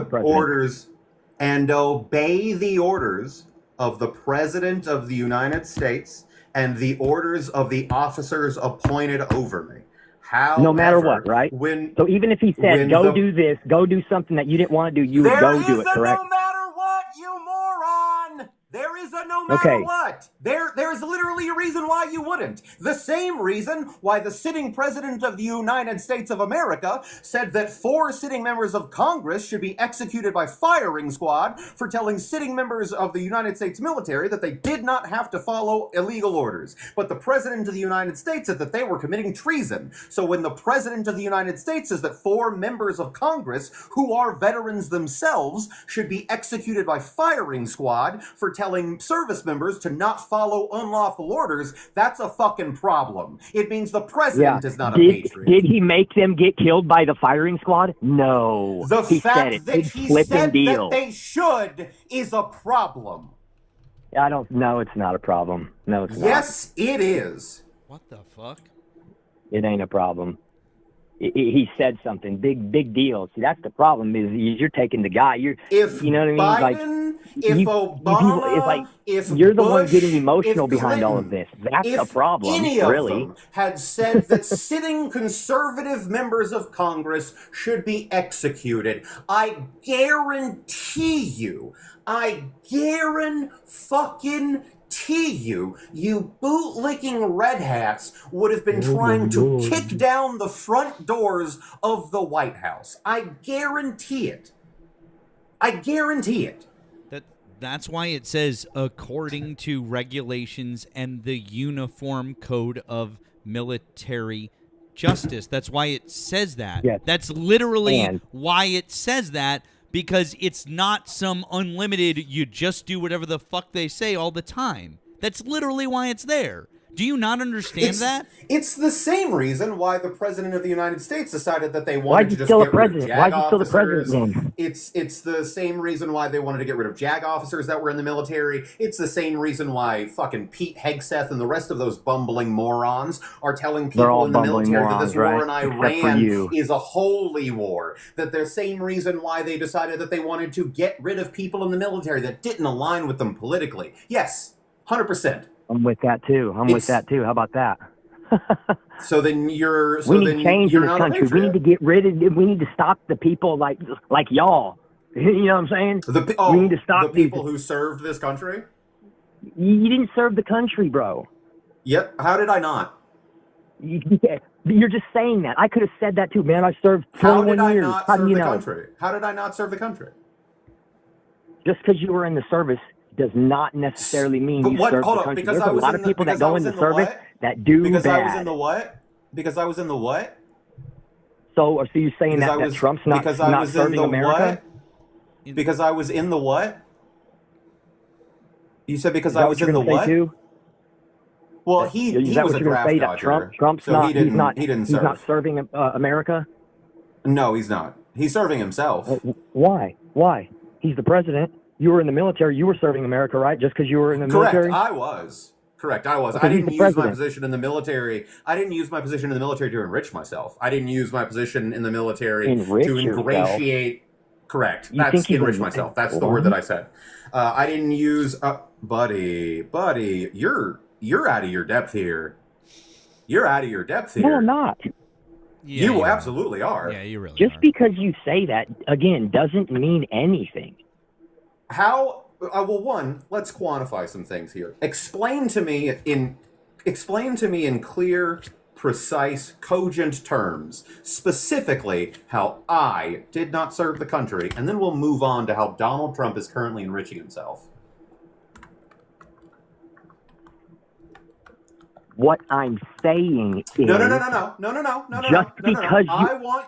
orders of the President of the United States and the orders of the officers appointed over me. However, no matter what, right? So even if he said, go do this, go do something that you didn't want to do, you would go do it, correct? No matter what, you moron! There is a no matter what. There is literally a reason why you wouldn't. The same reason why the sitting president of the United States of America said that 4 sitting members of Congress should be executed by firing squad for telling sitting members of the United States military that they did not have to follow illegal orders. But the president of the United States said that they were committing treason. So when the president of the United States says that 4 members of Congress, who are veterans themselves, should be executed by firing squad for telling service members to not follow unlawful orders, that's a fucking problem. It means the president is not a patriot. Did he make them get killed by the firing squad? No. The fact that he said deal. that they should is a problem. I don't know. It's not a problem. No, it's not. Yes, it is. What the fuck? It ain't a problem. He said something big deal. See, that's the problem. Is you're taking the guy. You know what I mean? Biden, if Obama, if you're the Bush, one getting emotional if behind Clinton, all of this. That's if a problem. Any of really, them had said that sitting conservative members of Congress should be executed, I guarantee you, you bootlicking red hats would have been trying to kick down the front doors of the White House. I guarantee it. That's why it says according to regulations and the Uniform Code of Military Justice. That's why it says that. Yes. That's literally why it says that, because it's not some unlimited, you just do whatever the fuck they say all the time. That's literally why it's there. Do you not understand that? It's the same reason why the President of the United States decided that they wanted to just get rid of JAG Why'd you still the officers. president? It's the same reason why they wanted to get rid of JAG officers that were in the military. It's the same reason why fucking Pete Hegseth and the rest of those bumbling morons are telling people in the military that this war in Iran is a holy war. That the same reason why they decided that they wanted to get rid of people in the military that didn't align with them politically. Yes, 100%. I'm with that too. How about that? So then you're. We need change in this country. We need to get rid of. We need to stop the people like y'all. You know what I'm saying? We need to stop the people who served this country. You didn't serve the country, bro. Yep. How did I not? You're just saying that. I could have said that too, man. I served 21 years. How do you know? Country? How did I not serve the country? Just because you were in the service does not necessarily mean you serve the country. There's a lot of people that go in the service that do bad. Because I was in the what? Because I was in the what? So you're saying that Trump's not serving America? What? Because I was in the what? You said because I was in the what? Well, he was a draft dodger. Trump's so not. He's not serving America. No, he's not. He's serving himself. Why? He's the president. You were in the military. You were serving America, right? Just because you were in the military? Correct, I was. I didn't use my position in the military. I didn't use my position in the military to enrich myself. I didn't use my position in the military to ingratiate. Correct. That's enrich myself. That's the word that I said. I didn't use. Buddy, you're out of your depth here. No, I'm not. Yeah, you absolutely are. Yeah, you really Just are. because you say that, again, doesn't mean anything. How? Well, one, let's quantify some things here. Explain to me in clear, precise, cogent terms, specifically how I did not serve the country, and then we'll move on to how Donald Trump is currently enriching himself. What I'm saying is no. Just because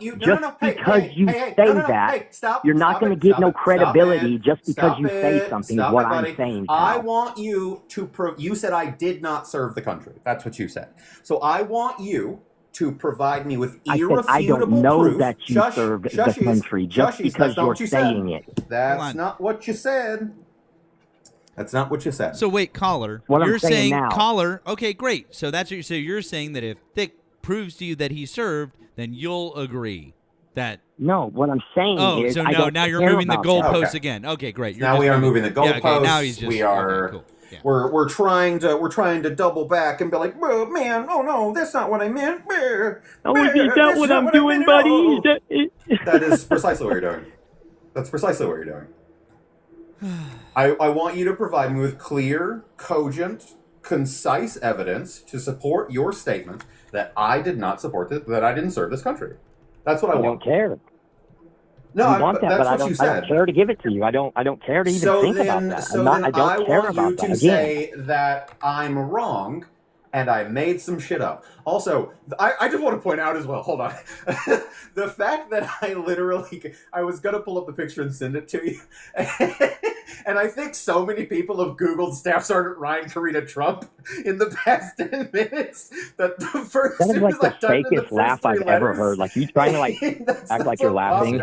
you say that, you're not going to get no credibility just because you say something. Is what I'm saying. I want you to prove. You said I did not serve the country. That's what you said. So I want you to provide me with irrefutable proof. I don't know that you served the country just because you're saying it. That's not what you said. That's not what you said. So wait, caller, What I'm you're saying saying now. caller. Okay, great. So that's what, so you're saying that if Thick proves to you that he served, then you'll agree that. No, what I'm saying is, so I no, don't now you're care moving the about goalposts that. Okay. again. Okay, great. Now we are moving the goalposts. Yeah, okay, now he's just. We are. Okay, cool. Yeah. We're trying to double back and be like, "Bro, man, oh no, that's not what I meant. Oh, is that what I'm doing, buddy? That is precisely what you're doing. That's precisely what you're doing. I want you to provide me with clear, cogent, concise evidence to support your statement that I did not support this, that I didn't serve this country. That's what I want. don't care. No, I want that, that's but what you said. I don't care to give it to you. I don't care to even think about that. I don't care about you that. to say that I'm wrong and I made some shit up. Also, I just want to point out as well, hold on. The fact that I was going to pull up the picture and send it to you. And I think so many people have Googled Staff Sergeant Ryan Karina Trump in the past 10 minutes that the first That is like the fakest laugh I've ever heard. Like you trying to act like you're laughing.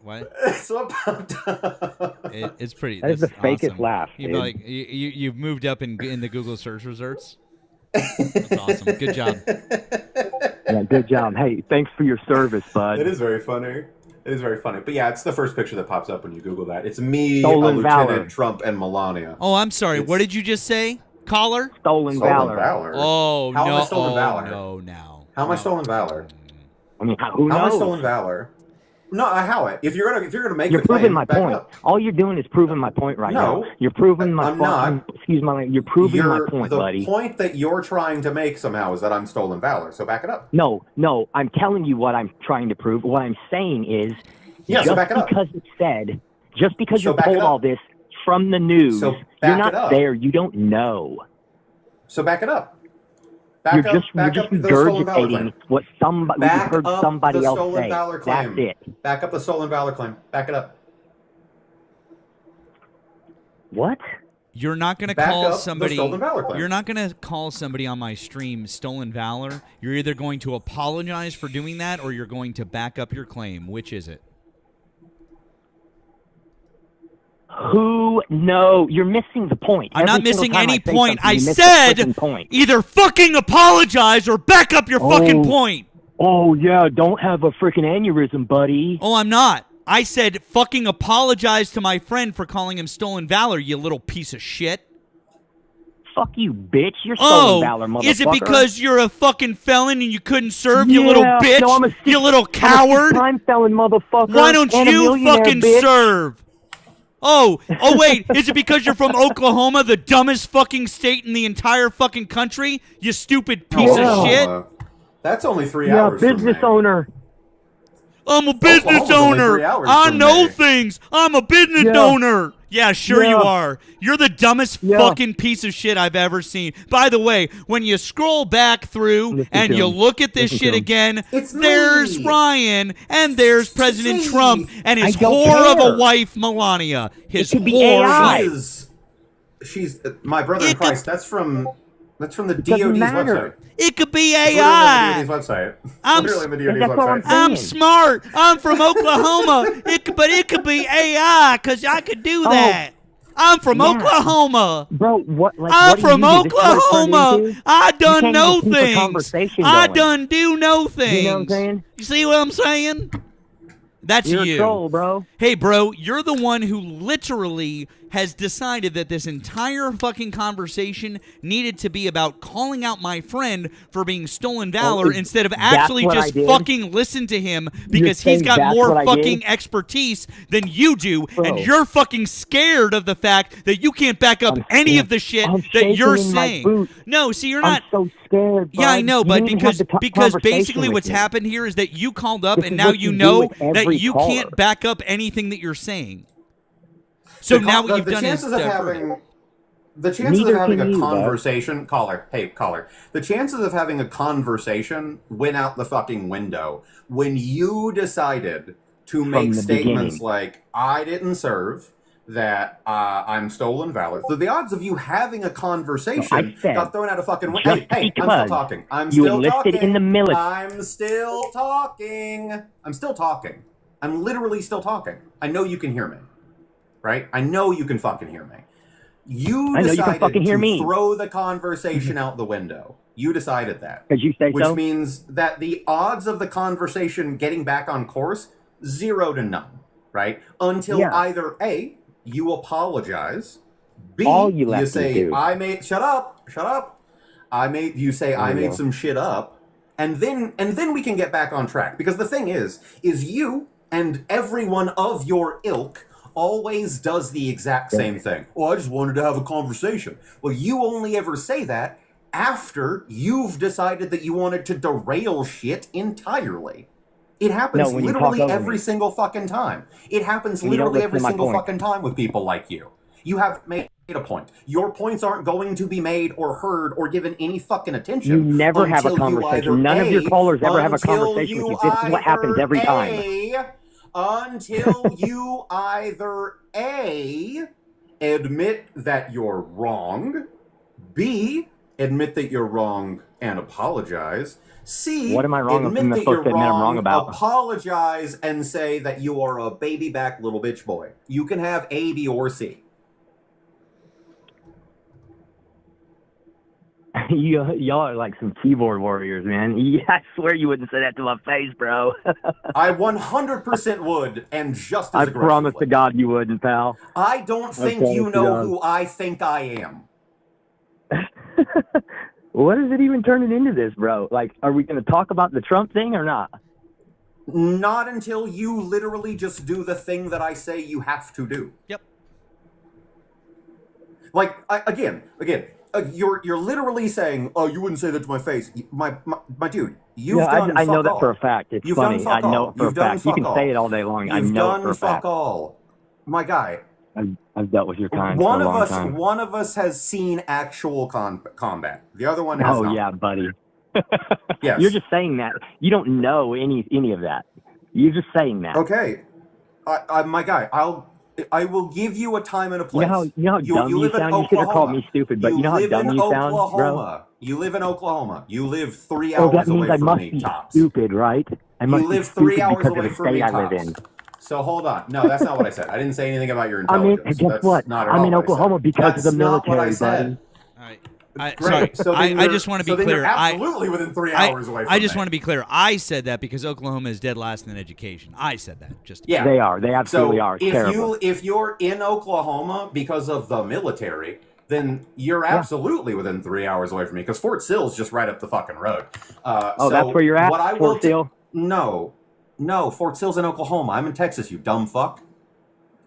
What? It's what popped up. It's pretty. That is the that's fakest awesome. laugh. You've dude. like you've moved up in the Google search results. That's awesome. Good job. Yeah, good job. Hey, thanks for your service, bud. It is very funny. It is very funny. But yeah, it's the first picture that pops up when you Google that. It's me, Stolen Lieutenant Valor. Trump, and Melania. Oh, I'm sorry. What did you just say? Caller? Stolen Valor. Oh, How no. am I stolen valor? No, now. How am I stolen valor? I mean, who knows? How am I stolen valor? No, how it? If you're gonna make You're the claim, proving my back it point. up. All you're doing is proving my point right No, now. You're proving my I'm not. Excuse my language. You're proving my point, the buddy. point that you're trying to make somehow is that I'm stolen valor. So back it up. No, I'm telling you what I'm trying to prove. What I'm saying is, Yeah, so back it up. Just because So you're back it told up. all this from the news, So you're back not it up. there. You don't know. So back it up. You're Back just up the stolen valor regurgitating claim. what somebody you Back heard up somebody the else stolen say. valor That's claim. it. Back up the stolen valor claim. Back it up. What? You're not going to Back call up the somebody. stolen valor claim. You're not going to call somebody on my stream stolen valor. You're either going to apologize for doing that, or you're going to back up your claim. Which is it? Who? No, you're missing the point. I'm not Every single missing time any say point. something, I you miss the said freaking point. either fucking apologize or back up your fucking point. Oh yeah, don't have a freaking aneurysm, buddy. Oh, I'm not. I said fucking apologize to my friend for calling him stolen valor, you little piece of shit. Fuck you, bitch. You're stolen valor, motherfucker. Is it because you're a fucking felon and you couldn't serve, you little bitch? No, I'm a you little coward. I'm a felon, motherfucker. Why don't and a you millionaire, fucking bitch. serve? Oh, wait, is it because you're from Oklahoma, the dumbest fucking state in the entire fucking country? You stupid piece of shit. That's only 3 hours. Business owner. I'm a business owner. I know things. I'm a business owner. Yeah, sure you are. You're the dumbest fucking piece of shit I've ever seen. By the way, when you scroll back through and you look at this shit again, there's Ryan and there's President Trump and his whore of a wife, Melania. His whore wife. She's my brother in Christ. That's from the DOD's website. It could be Literally AI. on the DOD's website. I'm Literally on the DOD's website. I'm smart. I'm from Oklahoma. But it could be AI because I could do that. I'm from Oklahoma. Bro, what? Like, I'm what from do you do? This is what it turned Oklahoma. into? I You done can't know even keep a things. conversation I going. done do know things. You know what I'm saying? You see what I'm saying? That's You're you. a troll, bro. Hey, bro, you're the one who literally has decided that this entire fucking conversation needed to be about calling out my friend for being stolen valor instead of actually what I just did? fucking listen to him because he's saying got that's more what I fucking did? expertise than you do, Bro. and you're fucking scared of the fact that you can't back up any of the shit that you're shaking in my saying. boots. No, see, you're not. I'm so scared, Yeah, I bud. know, You but didn't even have because the basically conversation what's with me. happened here is that you called up This and is now what you you do know with that every you caller. can't back up anything that you're saying. So now what you've done is the chances Neither of having can a you, bud. conversation, caller, the chances of having a conversation went out the fucking window when you decided to make the statements beginning. like, I didn't serve, that I'm stolen valor. So the odds of you having a conversation said, got thrown out of fucking window. just Hey, I'm still because talking. I'm you still enlisted talking. in the military. I'm still talking. I'm still talking. I'm literally still talking. I know you can hear me. Right? I know you can fucking hear me. You I know, you can decided fucking hear to me. throw the conversation out the window. You decided that. Because you say which so? means that the odds of the conversation getting back on course, 0 to none, right? Until either A, you apologize, B, All you you lefties say, do. shut up. I made some shit up, and then we can get back on track. Because the thing is you and everyone of your ilk always does the exact same thing. Well, I just wanted to have a conversation. Well, you only ever say that after you've decided that you wanted to derail shit entirely. It happens literally every single fucking time. It happens literally every single fucking time with people like you. You have made a point. Your points aren't going to be made or heard or given any fucking attention. You never have a conversation. None of your callers ever have a conversation with you. This is what happens every time. Until you either A, admit that you're wrong, B, admit that you're wrong and apologize, C, what am I wrong? admit I'm that supposed you're to admit I'm wrong about. apologize, and say that you are a baby back little bitch boy. You can have A, B, or C. Y'all are like some keyboard warriors, man. I swear you wouldn't say that to my face, bro. I 100% would, and just as I aggressively. promise to God you wouldn't, pal. I don't think you know who I think I am. What is it even turning into this, bro? Like, are we going to talk about the Trump thing or not? Not until you literally just do the thing that I say you have to do. Yep. Like, again, you're literally saying, "Oh, you wouldn't say that to my face." My dude, you've done. I know fuck that all. for a fact. It's You've funny. done fuck I know all. it for You've a fact. You can all. say it all day long. I know it for a fact. You've done fuck all, my guy. I've dealt with your kind for a long time. One of us has seen actual combat. The other one has not. Oh yeah, buddy. Yes. You're just saying that. You don't know any of that. You're just saying that. Okay, my guy. I will give you a time and a place. You know how dumb you sound? You could have called me stupid, but you know how dumb you sound, bro? You live in Oklahoma. You live 3 Oh, hours that means away I from must me, be tops. stupid, right? I must You be live 3 stupid hours because away of the from me, state I live tops. in. So hold on. No, that's not what I said. I didn't say anything about your I mean, intelligence. guess That's what? not at I'm all in what I said. Oklahoma because of the That's not what I military, said. buddy. Great. So I just want to be then clear. You're absolutely within 3 hours away from I just me. want to be clear. I said that because Oklahoma is dead last in education. I said that. Yeah, they are. They absolutely are. It's terrible. If you're in Oklahoma because of the military, then you're absolutely within 3 hours away from me because Fort Sill's just right up the fucking road. So that's where you're at, what I Fort will Sill? No, Fort Sill's in Oklahoma. I'm in Texas, you dumb fuck.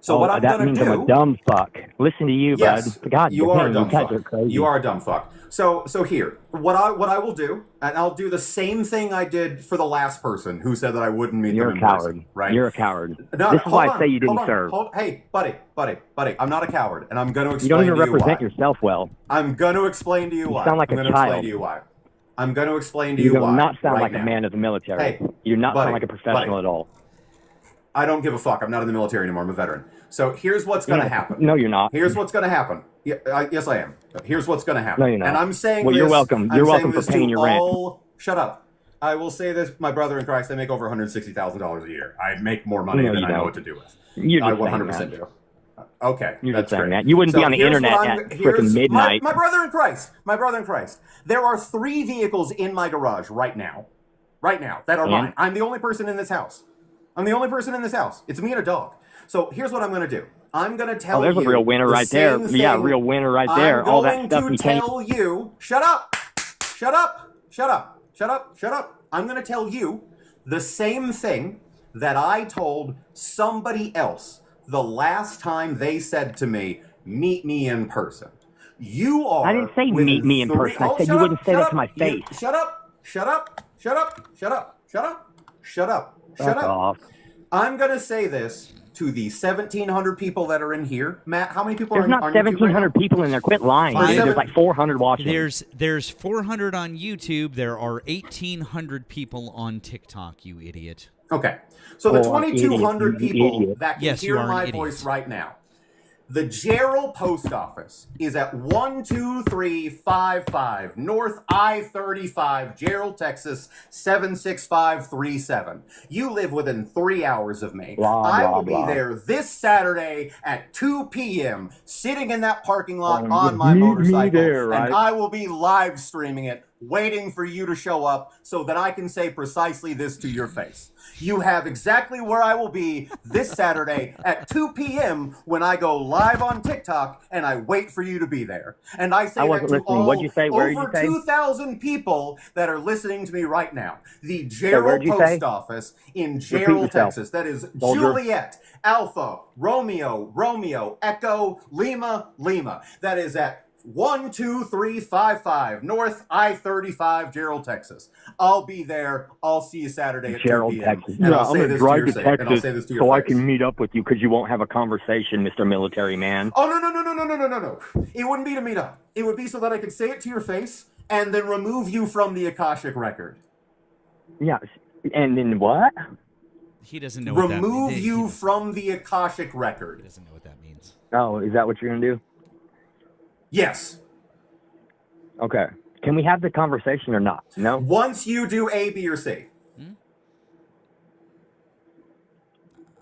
So what I'm that gonna means do? I'm a dumb fuck. Listen to you, Yes, bud. God you damn, are a dumb you guys fuck. are crazy. You are a dumb fuck. So here, what I will do, and I'll do the same thing I did for the last person who said that I wouldn't meet You're them a in person, coward. right? You're a coward. No, This is why hold I on, say you didn't hold on, serve. Hey, buddy, I'm not a coward, and I'm going to You explain don't even to you represent why. yourself well. I'm going to explain to you why. sound like I'm a going to explain child. to you why. I'm going to explain to You you do why. not sound right like now. a man of the military. Hey, you do not buddy, sound like a professional buddy. at all. I don't give a fuck. I'm not in the military anymore. I'm a veteran. So here's what's going to happen. No, you're not. Here's what's going to happen. Yes, I am. Here's what's going to happen. No, you're not. And I'm saying well, this. you're welcome. I'm You're saying welcome for this to paying your rent. Shut up. I will say this, my brother in Christ, I make over $160,000 a year. I make more money No, than you I know don't. what to do with. You're I just 100% saying do. Okay, You're that's just saying great. that. You wouldn't be on the here's internet what at freaking midnight. My brother in Christ, there are 3 vehicles in my garage right now, that are mine. I'm the only person in this house. It's me and a dog. So here's what I'm going to do. I'm going to tell you. Oh, there's a real winner right there. Yeah, real winner right there. I'm All that going stuff to you can't. tell you. Shut up. I'm going to tell you the same thing that I told somebody else the last time they said to me, "Meet me in person." You are. I didn't say meet me in person. I said you wouldn't say that to my face. Shut up. Fuck off. I'm going to say this to the 1,700 people that are in here. Matt, how many people There's are not on YouTube right 1,700 people in there. Quit lying. There's like 400 watching. There's 400 on YouTube. There are 1,800 people on TikTok. You idiot. Okay, so the Oh, I'm 2,200 idiot, you people idiot. that can Yes, you hear are an my idiot. voice right now, The Gerald Post Office is at 12355 North I-35, Gerald, Texas 76537. You live within 3 hours of me. I will be there this Saturday at 2 p.m. sitting in that parking lot on my motorcycle, there, right? and I will be live streaming it, waiting for you to show up so that I can say precisely this to your face. You have exactly where I will be this Saturday at 2 p.m. when I go live on TikTok, and I wait for you to be there. And I say that to all What'd you say? Where'd over you say? 2,000 people that are listening to me right now. The Gerald Post Office in Gerald, Texas. That is Juliet, Alpha, Romeo, Echo, Lima. That is at 12355 North I-35, Gerald, Texas. I'll be there. I'll see you Saturday at Gerald, 2 p.m. Texas. And No, I'll I'm say going to this drive to to your face, and I'll Texas say this to your so I face. can meet up with you because you won't have a conversation, Mr. Military Man. Oh, no. It wouldn't be to meet up. It would be so that I could say it to your face and then remove you from the Akashic record. Yeah, and then what? He doesn't know what that means. Remove you from the Akashic record. He doesn't know what that means. Oh, is that what you're going to do? Yes. Okay. Can we have the conversation or not? No? Once you do A, B, or C.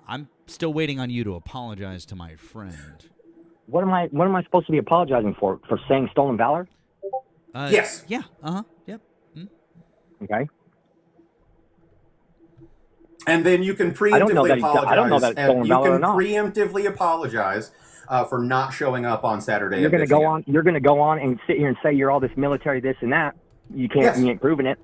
I'm still waiting on you to apologize to my friend. What am I supposed to be apologizing for? For saying stolen valor? Yes. Yeah. Uh-huh. Yep. Okay. And then you can preemptively I don't know that it's stolen valor or not. Preemptively apologize for not showing up on Saturday. You're going to go on. You're going to go on and sit here and say you're all this military, this and that. You can't. Yes. You ain't proving it.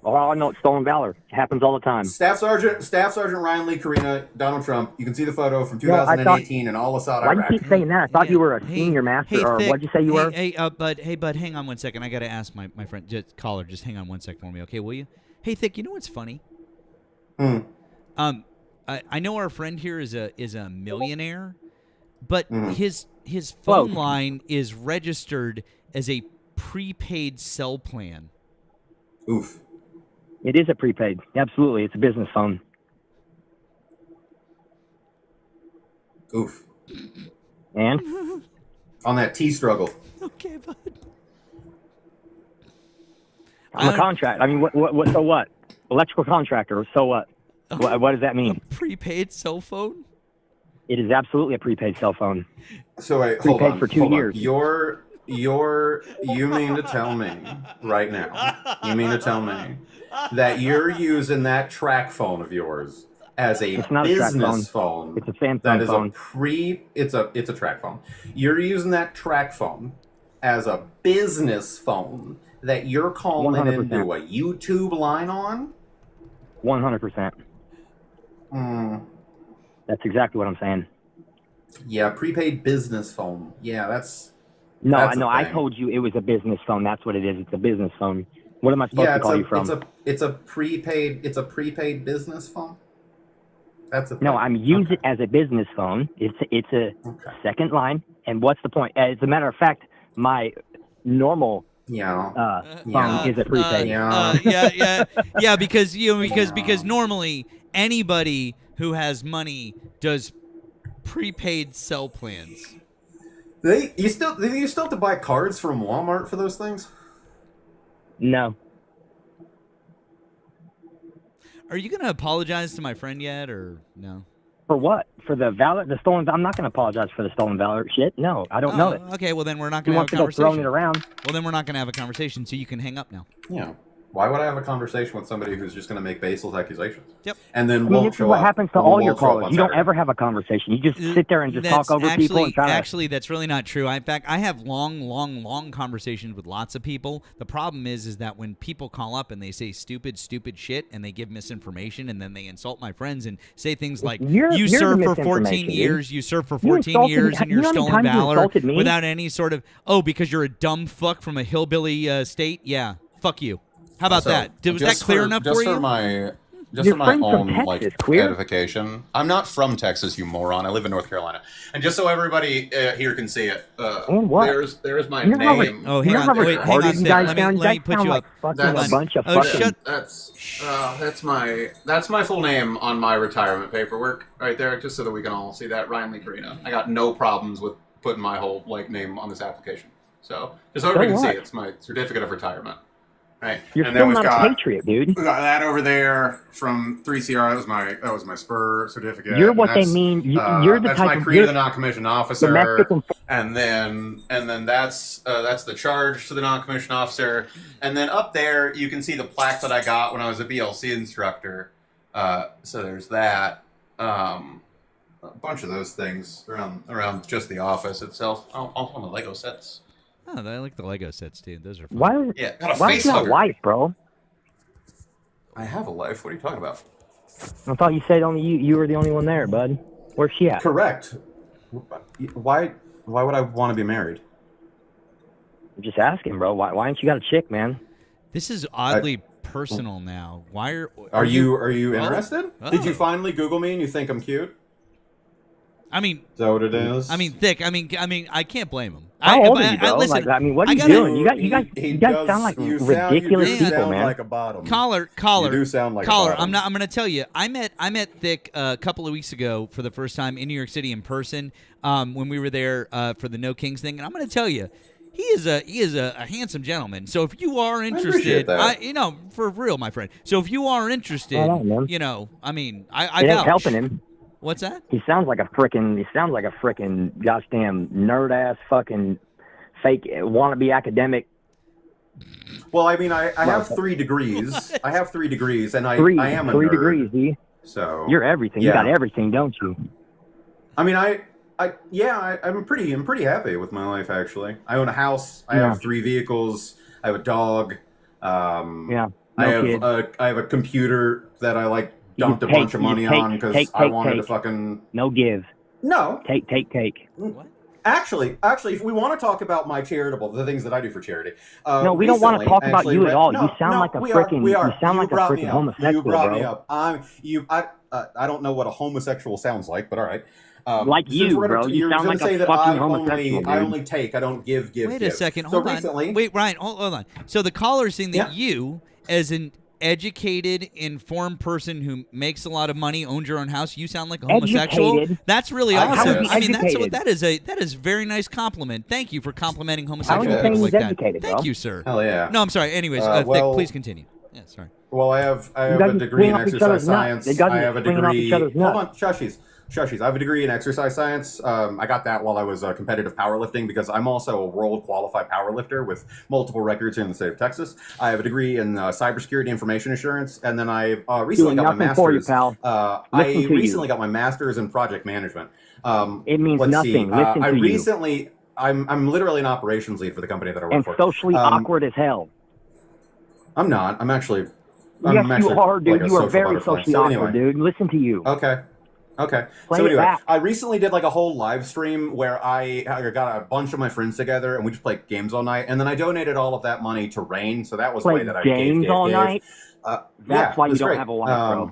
Oh, I know it's stolen valor. It happens all the time. Staff Sergeant Ryan Lee Karina, Donald Trump. You can see the photo from 2018 and all Assad, Iraq. Why do you keep saying that? I thought you were a senior master, or Thick, what'd you say you were? Bud, hang on one second. I got to ask my friend, caller, just hang on one sec for me, okay, will you? Hey, Thick, you know what's funny? I know our friend here is a millionaire, but his phone line is registered as a prepaid cell plan. Oof. It is a prepaid. Absolutely. It's a business phone. Oof. And? On that T struggle. Okay, bud. I'm a contract. I mean, what? So what? Electrical contractor. So what? What does that mean? A prepaid cell phone? It is absolutely a prepaid cell phone. So wait, prepaid hold on. for 2 years. You mean to tell me right now? You mean to tell me that you're using that track phone of yours as a business phone? It's a Samsung that is phone. It's a track phone. You're using that track phone as a business phone that you're calling 100%. into a YouTube line on? 100%. That's exactly what I'm saying. Yeah, prepaid business phone. Yeah, that's No, that's I told you it was a business phone. That's what it is. It's a business phone. What am I supposed to call you from? It's a prepaid business phone. That's a No, I'm using it as a business phone. It's a second line. And what's the point? As a matter of fact, my normal phone is a prepaid. Because normally anybody who has money does prepaid cell plans. Do you still have to buy cards from Walmart for those things? No. Are you going to apologize to my friend yet, or no? For what? For the stolen? I'm not going to apologize for the stolen valor shit. No, I don't know it. Okay, well then we're not going to have a conversation. Throwing it around. Well then we're not going to have a conversation, so you can hang up now. Yeah. Why would I have a conversation with somebody who's just going to make baseless accusations? Yep. And then this is what happens to all your callers. You don't ever have a conversation. You just sit there and just talk over people and try to... Actually, that's really not true. In fact, I have long conversations with lots of people. The problem is that when people call up and they say stupid shit and they give misinformation and then they insult my friends and say things like, you served for 14 years, you served for 14 years in your stolen valor without any sort of, because you're a dumb fuck from a hillbilly state? Yeah, fuck you. How about that? Was that clear enough for you? just Your for my friend's from own Texas, queer? edification. I'm not from Texas, you moron. I live in North Carolina, and just so everybody here can see it, And what? there's my You know how name. Oh, you hang know on. how Wait, hang on, retarded you Thick. guys Let sound? me You guys put sound you like up. fucking a bunch of fucking. That's my full name on my retirement paperwork right there, just so that we can all see that. Ryan Lee Carino. I got no problems with putting my whole name on this application. So just so everybody can see, it's my certificate of retirement. Right. You're and still then not a patriot, dude. We got that over there from 3CR. That was my Spur certificate. You're what they mean. You're the that's type my of creed of the non-commissioned officer. domestic and And then that's the charge to the non-commissioned officer. And then up there you can see the plaque that I got when I was a BLC instructor. So there's that. A bunch of those things around just the office itself. Also the Lego sets. Oh, I like the Lego sets too. Those are fun. Why? Got a Why face is that hugger. wife, bro? I have a life. What are you talking about? I thought you said only you were the only one there, bud. Where's she at? Correct. Why would I want to be married? I'm just asking, bro. Why ain't you got a chick, man? This is oddly personal now. Why Are you interested? Oh. Did you finally Google me and you think I'm cute? I mean, is that what it is? I mean, Thick. I mean, I can't blame him. How old are you, bro? Listen, what are you doing? You guys sound like ridiculous people, sound man. like a bottom. Caller. You do sound like caller. a bottom. I'm going to tell you. I met Thick a couple of weeks ago for the first time in New York City in person when we were there for the No Kings thing, and I'm going to tell you. He is a handsome gentleman. So if you are interested, for real, my friend. So if you are interested, I It ain't vouch. helping him. What's that? He sounds like a freaking goddamn nerd ass fucking fake wannabe academic. Well, I mean, I have 3 degrees. I have 3 degrees, and I am a three nerd. degrees, D. So you're everything. Yeah. You got everything, don't you? I mean, I'm pretty happy with my life actually. I own a house. I have 3 vehicles. I have a dog. I have a computer that I dumped a bunch of money on because I wanted to fucking no give. No. Take. What? Actually, if we want to talk about the things that I do for charity. No, we don't want to talk about you at all. You sound like a freaking. You sound like a freaking homosexual, You brought me bro. up. I don't know what a homosexual sounds like, but all right. Like you, bro. You sound like a fucking homosexual, dude. I only take. I don't give. Wait a second. Hold on. Wait, Ryan. Hold on. So the caller's saying that you, as an educated, informed person who makes a lot of money, owns your own house, you sound like a homosexual. Educated? That's really How awesome. is he I mean, educated? that is a very nice compliment. Thank you for complimenting How homosexual is he people saying like he's that. educated, Thank bro? you, sir. Hell yeah. No, I'm sorry. Anyways, Thick, please continue. Yeah, sorry. Well, I have guys a are degree in swinging off each exercise other's nuts. science. You guys I are have a swinging off degree. each other's Hold nuts. on, shushies. I have a degree in exercise science. I got that while I was competitive powerlifting because I'm also a world qualified powerlifter with multiple records here in the state of Texas. I have a degree in cybersecurity information assurance, and then I recently got my nothing for you, master's. pal. I Listen to recently you. got my master's in project management. It means let's nothing. See. Listen I to you. recently. I'm literally an operations lead for the company that I work And for. socially awkward as hell. I'm not. I'm actually. Yes, I'm actually you are, dude. like a You are social very butterfly. socially So awkward, anyway. dude. Listen to you. Okay. Play So it anyway, back. I recently did a whole live stream where I got a bunch of my friends together and we just played games all night. And then I donated all of that money to Rain. So that was the way that I games all night? That's why it you was don't great. have a wife, bro.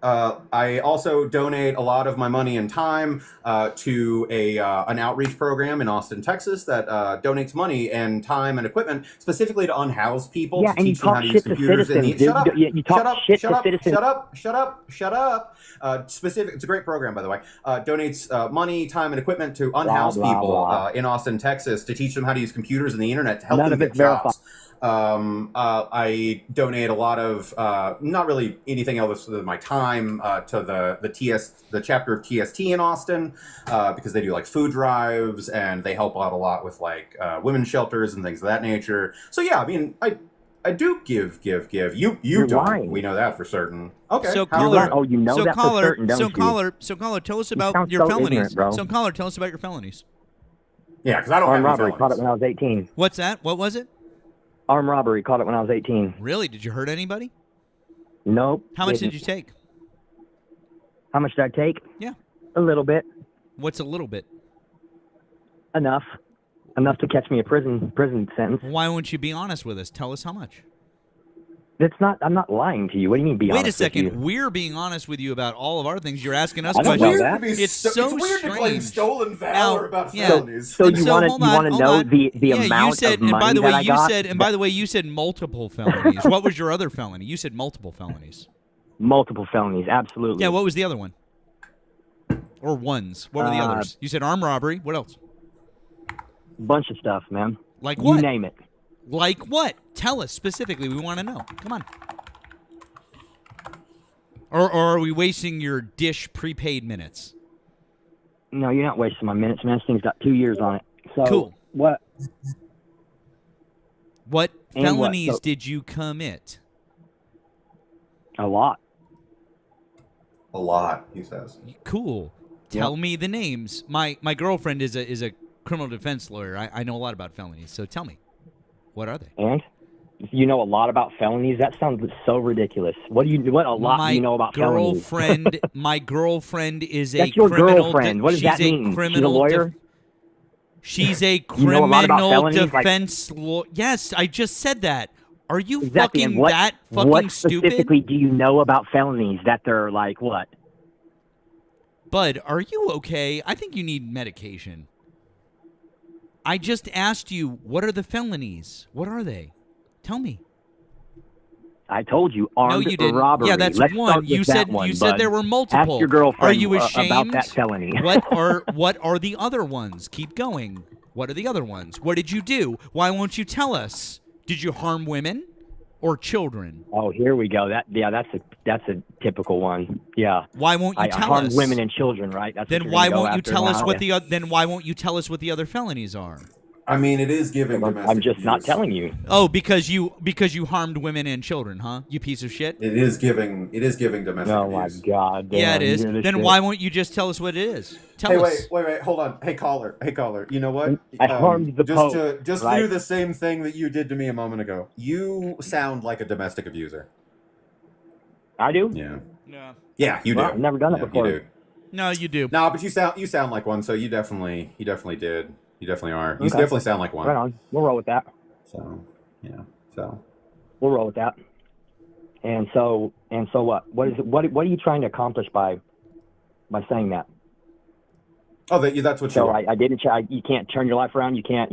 I also donate a lot of my money and time to an outreach program in Austin, Texas that donates money and time and equipment specifically to unhoused people Yeah, to and you teach them how talk to shit use to computers. citizens, dude. You talk shit to citizens. Shut up. It's a great program, by the way. Donates money, time, and equipment to unhoused blah, people blah. In Austin, Texas to teach them how to use computers and the internet to help None them of get it's verified. jobs. I donate a lot of not really anything else than my time to the chapter of TST in Austin because they do food drives and they help out a lot with women's shelters and things of that nature. So yeah, I mean I do give. You You're don't. lying. We know that for certain. Okay. So how caller, about- you know so that for caller, certain, don't so you? caller, tell us about sound your so felonies. ignorant, bro. So caller, tell us about your felonies. Yeah, because I don't Armed have any robbery. Caught it felonies. when I was 18. What's that? What was it? Armed robbery. Caught it when I was 18. Really? Did you hurt anybody? Nope. How much didn't. did you take? How much did I take? Yeah. A little bit. What's a little bit? Enough to catch me a prison sentence. Why won't you be honest with us? Tell us how much. That's not. I'm not lying to you. What do you mean? Be Wait a honest with second. you? We're being honest with you about all of our things. You're asking us I don't questions. know that. It's so weird strange. to claim stolen valor about yeah. felonies. So And you so, want hold to on, know hold on. the Yeah, you amount said, of money and by the way, that I you got? said, and by the way, you said multiple felonies. What was your other felony? You said multiple felonies. Multiple felonies, absolutely. Yeah. What was the other one? Or ones? What were the others? You said armed robbery. What else? Bunch of stuff, man. Like what? You name it. Like what? Tell us specifically. We want to know. Come on. Or are we wasting your Dish prepaid minutes? No, you're not wasting my minutes, man. This thing's got 2 years on it. So Cool. What? What And felonies what? So- did you commit? A lot. A lot, he says. Cool. Tell me the names. My girlfriend is a criminal defense lawyer. I know a lot about felonies. So tell me, what are they? And you know a lot about felonies? That sounds so ridiculous. What do you know about felonies? My girlfriend is That's a your criminal. girlfriend. What does that mean? She's a Criminal lawyer? She's a You know a lot about criminal felonies? defense lawyer. Yes, I just said that. Are you Exactly. fucking And that fucking what stupid? specifically do you know about felonies that they're like what? Bud, are you okay? I think you need medication. I just asked you, what are the felonies? What are they? Tell me. I told you armed No, you didn't. robbery. Yeah, that's Let's one. start You with said that one, you said bud. there were multiple. Ask your girlfriend Are you ashamed about that felony. what are the other ones? Keep going. What are the other ones? What did you do? Why won't you tell us? Did you harm women or children? Oh, here we go. That's a typical one. Yeah. Why won't you I tell harmed us? women and children, right? That's Then what why you're gonna won't go you after tell us now? what the then why won't you tell us what the other felonies are? I mean, it is giving domestic I'm just not abuse. telling you. Oh, because you harmed women and children, huh? You piece of shit. It is giving domestic Oh my abuse. God. Yeah, it damn, is. you're the Then shit. why won't you just tell us what it is? Tell Hey, us. wait, hold on. Hey, caller. You know what? I harmed the just Pope, to right? do the same thing that you did to me a moment ago. You sound like a domestic abuser. I do? Yeah. No. Yeah, you Well, do. I've never done it Yeah, before. You do. No, you do. No, but you sound like one. So you definitely did. You definitely are. You Okay. definitely sound like one. Right on. We'll roll with that. So yeah. So We'll roll with that. And so what? What is it? What are you trying to accomplish by saying that? oh, that's what you So are. I didn't. You can't turn your life around. You can't.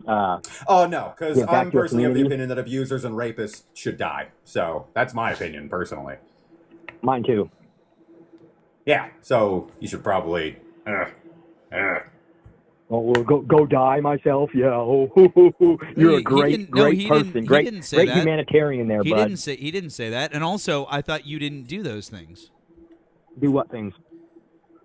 Oh no, because give back I'm to your personally of the community? opinion that abusers and rapists should die. So that's my opinion personally. Mine too. Yeah. So you should probably. Oh, well, go die myself. Yeah. Oh, you're a great person. He Great didn't say that. humanitarian there, He bud. didn't say that. And also, I thought you didn't do those things. Do what things?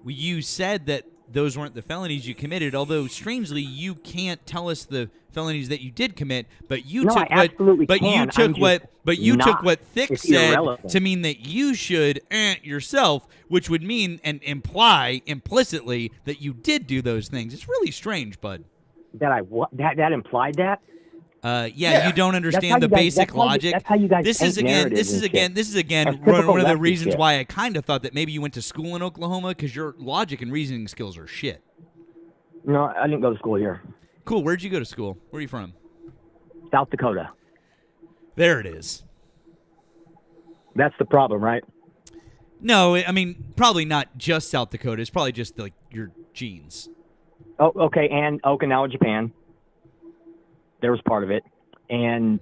You said that those weren't the felonies you committed, although strangely you can't tell us the felonies that you did commit, but you No, took I absolutely what can. I'm just took not. what Thick It's said irrelevant. to mean that you should yourself, which would mean and imply implicitly that you did do those things. It's really strange, bud. That that implied that? Yeah, you don't That's how understand the you guys- basic that's how you- logic. that's how you guys This paint is again. narratives This is and again. shit. This is again That's one typical of the lefty reasons shit. why I kind of thought that maybe you went to school in Oklahoma because your logic and reasoning skills are shit. No, I didn't go to school here. Cool. Where'd you go to school? Where are you from? South Dakota. There it is. That's the problem, right? No, I mean probably not just South Dakota. It's probably just like your genes. Oh, okay, and Okinawa, Japan. There was part of it, and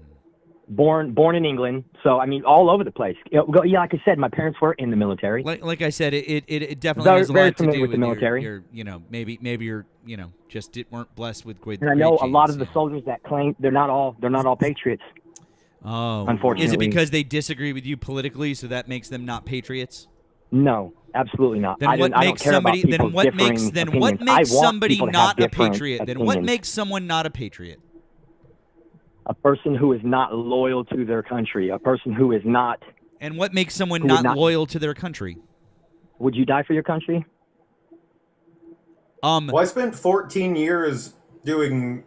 born in England. So I mean, all over the place. Yeah, like I said, my parents were in the military. Like I said, it definitely Very- has a very lot to familiar do with the your- military. Your, maybe you're just weren't blessed with great. And I know great a lot genes, of the soldiers that claim they're not all patriots. Oh, Unfortunately. is it because they disagree with you politically, so that makes them not patriots? No, absolutely not. Then I what don't makes care about somebody? Then people's what differing makes? Then opinions. what makes I want somebody people to have not a different patriot? Then what opinions. makes someone not a patriot? A person who is not loyal to their country. A person who is not. And what makes someone Who would not not- loyal to their country? Would you die for your country? Well, I spent 14 years doing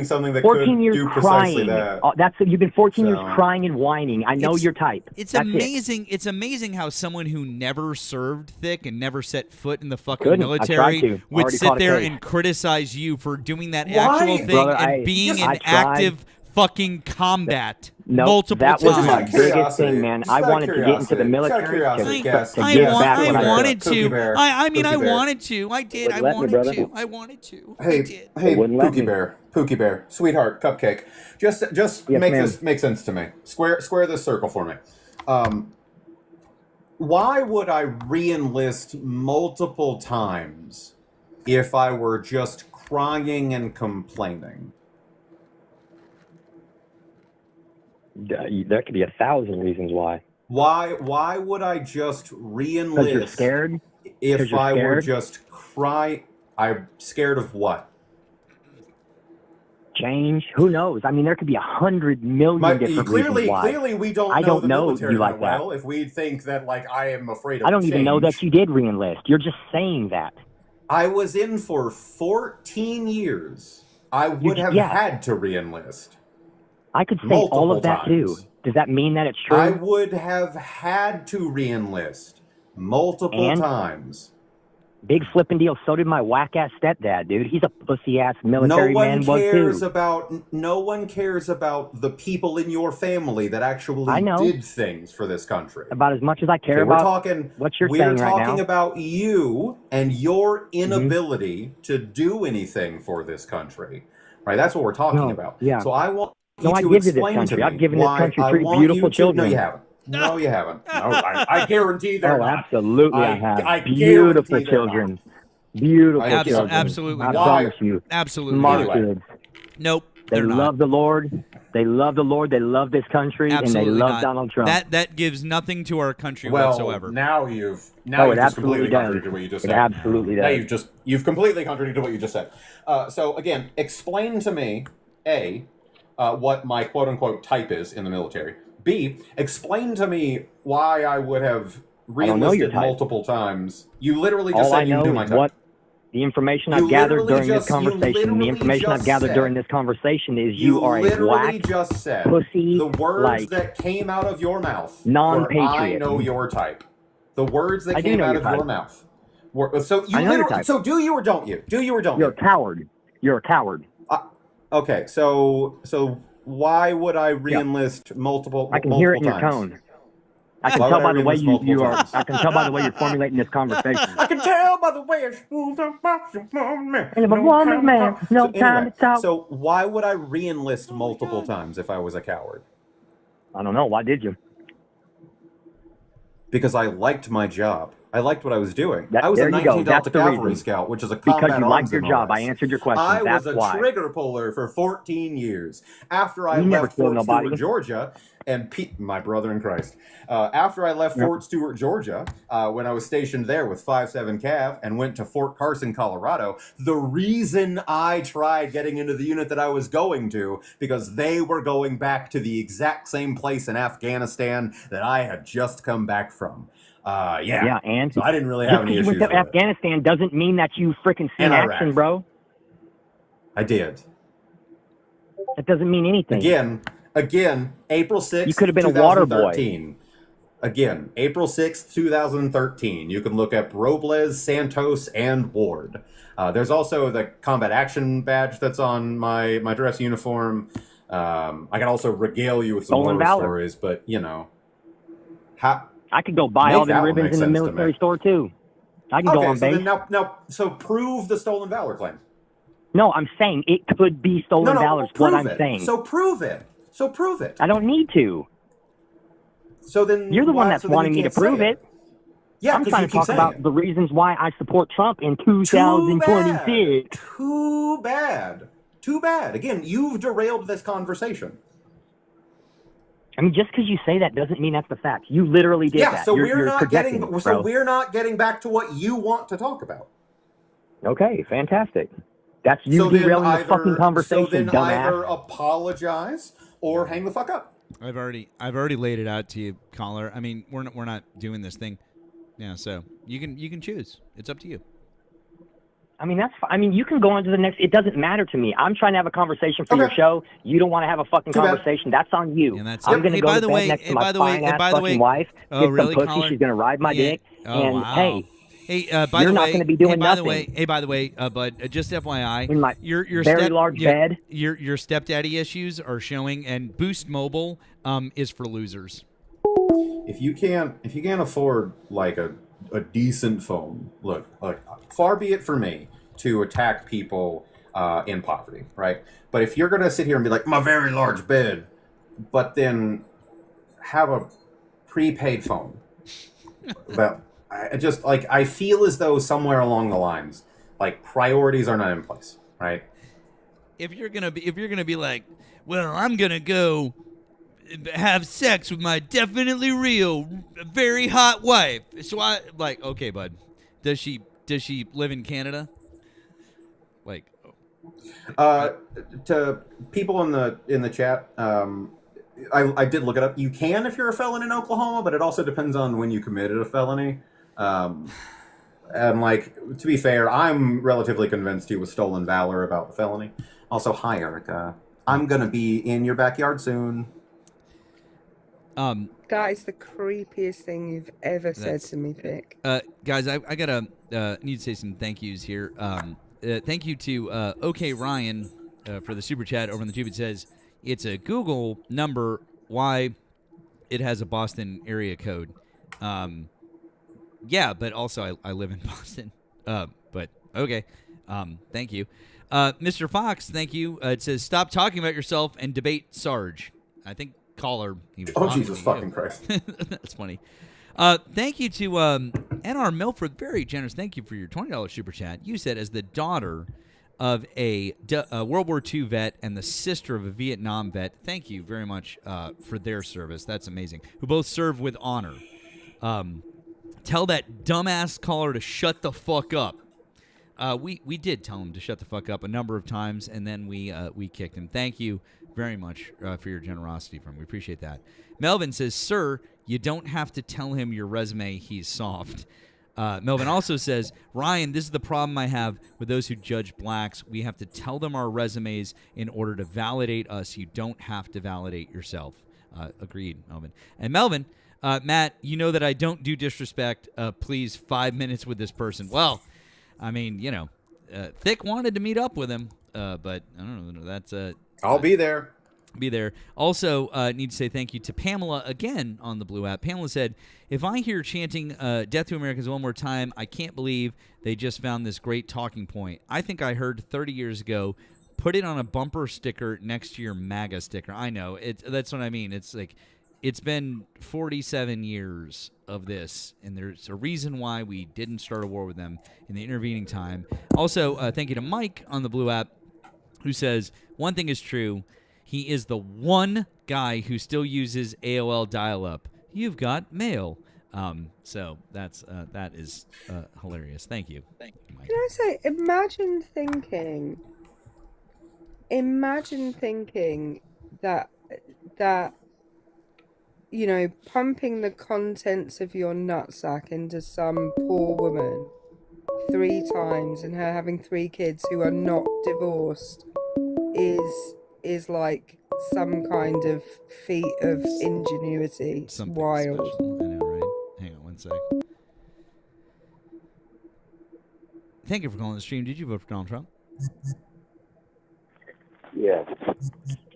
something that 14 could years do precisely crying. that. Oh, you've been 14 years So- crying and whining. I know your type. It's That's it. amazing. It's amazing how someone who never served Thick and never set foot in the fucking Couldn't. I military tried to. would Already sit caught a there case. and criticize you for doing that Why? actual thing Brother, and I being tried. an active fucking combat No, multiple that times. was my biggest thing, man. I wanted to get into the military to give back what I wanted to. I mean, I Pookie Bear. wanted to. I did. I Wouldn't let me, wanted brother. to. I wanted to. I Hey, did. hey, wouldn't let me. Pookie Bear, sweetheart, cupcake. Just Yes, make ma'am. this make sense to me. Square this circle for me. Why would I re-enlist multiple times if I were just crying and complaining? There could be 1,000 reasons why. Why would I just Because re-enlist you're scared? if 'Cause you're I were scared? just cry? I'm scared of what? Change? Who knows? I mean, there could be 100 million different reasons why. Clearly, we don't I know don't the know military you like that that. well. If we think that, like, I am afraid of I don't even know that change. you did re-enlist. You're just saying that. I was in for 14 years. I would have had to re-enlist. I could say multiple all of that too. times. Does that mean that it's true? I would have had to re-enlist multiple And? times. Big flipping deal. So did my whack-ass stepdad, dude. He's a pussy-ass military No man. one cares Was too. no one cares about the people in your family that actually I know. did things for this country. About as much as I care Okay, about what you're saying right now. We're talking about you and your inability to do anything for this country. Right? That's what we're talking about. Yeah. So I want you No, I to give you this explain to country. me I've given this why country I three want beautiful you to- children. No, you haven't. No, you haven't. No, I guarantee they're Oh, not. absolutely I have. I Beautiful guarantee they're children. Beautiful Absolutely. children. Absolutely I not. promise you. Absolutely Smart not. kids. Nope. They They're not. love the Lord. They love the Lord. They love this country, Absolutely and they love not. Donald Trump. That gives nothing to our country Well, whatsoever. now you've it just absolutely completely does. contradicted what you just It said. absolutely Now does. you've completely contradicted what you just said. So again, explain to me what my quote unquote type is in the military. B, explain to me why I would have I don't know your re-enlisted type. multiple times. You literally just All I said you know knew my is type. what the information You I've gathered literally during this just- you conversation. The literally information I've just gathered said- during this conversation is You you are a literally whack, just said pussy, the words like that came out of your mouth non-patriot. were, I know your type. The words that I do came know out your of your type. mouth were so you I know your literally type. so do you or don't you? Do you or don't You're you? a coward. You're a coward. Okay, so why would I re-enlist multiple? I can hear it in your times? tone. I can Why tell would I by the way re-enlist you multiple are. times? I can tell by the way you're formulating this conversation. I can tell by the way it's moved up. And if a woman's man, no time to talk. So why would I re-enlist multiple times if I was a coward? I don't know. Why did you? Because I liked my job. I liked what I was doing. That- I was there a you go. 19 That's Delta the Cavalry reason. Scout, which is a Because combat you arms liked your job. MOS. I answered your question. I That's was a why. trigger puller for 14 years. After I You never left killed Fort nobody. Stewart, Georgia, and my brother in Christ. After I left Yep. Fort Stewart, Georgia, when I was stationed there with 5-7 Cav and went to Fort Carson, Colorado, the reason I tried getting into the unit that I was going to, because they were going back to the exact same place in Afghanistan that I had just come back from. Yeah, and so I didn't really just have any because you issues went with to Afghanistan doesn't mean that you freaking seen And Iraq. action, bro. I did. That doesn't mean anything. Again, April 6th, You could have been a water boy. 2013. Again, April 6th, 2013. You can look up Robles, Santos, and Ward. There's also the combat action badge that's on my dress uniform. I can also regale you with some Stolen horror valor. stories, but, I could go buy Make all the that one ribbons make in the sense to military me. store too. I can go on so base. then so prove the stolen valor claim. No, I'm saying it could be stolen valor. Is what prove I'm it. saying. So prove it. I don't need to. So then You're the one why- that's so then you wanting me to can't say prove it. Yeah, I'm 'cause trying you to keep talk saying about it. the reasons why I support Trump in 2026. Too bad. Again, you've derailed this conversation. I mean, just because you say that doesn't mean that's the fact. You literally did that. So you're not projecting getting. it, So bro. we're not getting back to what you want to talk about. Okay, fantastic. That's you So then derailing the fucking conversation, So then dumbass. either apologize or hang the fuck up. I've already laid it out to you, caller. I mean, we're not doing this thing. Yeah, so you can choose. It's up to you. I mean, that's. I mean, you can go on to the next. It doesn't matter to me. I'm trying to have a conversation for your show. You don't want to have a fucking Too bad. conversation. That's on you. And that's I'm it. going to Hey, go by to the bed way- next to hey, my by the way- fine ass by the way- fucking wife. Oh, Get really, some pussy. caller? She's going to ride my Yeah. dick. Oh, and wow. hey, Hey, by You're the not way, going to be doing by nothing. the way, bud, just FYI, In my your very large bed. your stepdaddy issues are showing, and Boost Mobile is for losers. If you can't afford like a decent phone, look, far be it for me to attack people in poverty, right? But if you're gonna sit here and be like, my very large bed, but then have a prepaid phone, that I feel as though somewhere along the lines, like, priorities are not in place, right? If you're gonna be like, well, I'm gonna go have sex with my definitely real, very hot wife. So I like, okay, bud. Does she live in Canada? Like, to people in the chat, I did look it up. You can if you're a felon in Oklahoma, but it also depends on when you committed a felony. And like, to be fair, I'm relatively convinced he was stolen valor about the felony. Also, hi Erika. I'm gonna be in your backyard soon. That is the creepiest thing you've ever said to me, Vic. Guys, I gotta need to say some thank yous here. Thank you to OK Ryan for the super chat over on the tube. It says it's a Google number. Why it has a Boston area code? Yeah, but also I live in Boston. But okay. Thank you, Mr. Fox. Thank you. It says stop talking about yourself and debate Sarge. I think caller. He was Jesus fucking Christ. That's funny. Thank you to NR Milford. Very generous. Thank you for your $20 super chat. You said, as the daughter of a World War II vet and the sister of a Vietnam vet, thank you very much for their service. That's amazing. Who both serve with honor. Tell that dumbass caller to shut the fuck up. We did tell him to shut the fuck up a number of times, and then we kicked him. Thank you very much for your generosity from him. We appreciate that. Melvin says, sir, you don't have to tell him your resume. He's soft. Melvin also says, Ryan, this is the problem I have with those who judge blacks. We have to tell them our resumes in order to validate us. You don't have to validate yourself. Agreed, Melvin. And Melvin, Matt, you know that I don't do disrespect. Please, 5 minutes with this person. Well, I mean, you know, Thick wanted to meet up with him, but I don't know. That's I'll be there. Be there. Also, need to say thank you to Pamela again on the Blue app. Pamela said, if I hear chanting Death to Americans one more time, I can't believe they just found this great talking point. I think I heard 30 years ago, put it on a bumper sticker next to your MAGA sticker. I know. That's what I mean. It's like, it's been 47 years of this, and there's a reason why we didn't start a war with them in the intervening time. Also, thank you to Mike on the Blue app, who says, one thing is true, he is the one guy who still uses AOL dial-up. You've got mail. So that is hilarious. Thank you. Thank you, Mike. Can I say, imagine thinking that you know, pumping the contents of your nutsack into some poor woman 3 times and her having 3 kids who are not divorced is like some kind of feat of ingenuity. It's something wild. Special. I know, right? Hang on one sec. Thank you for calling the stream. Did you vote for Donald Trump? Yeah.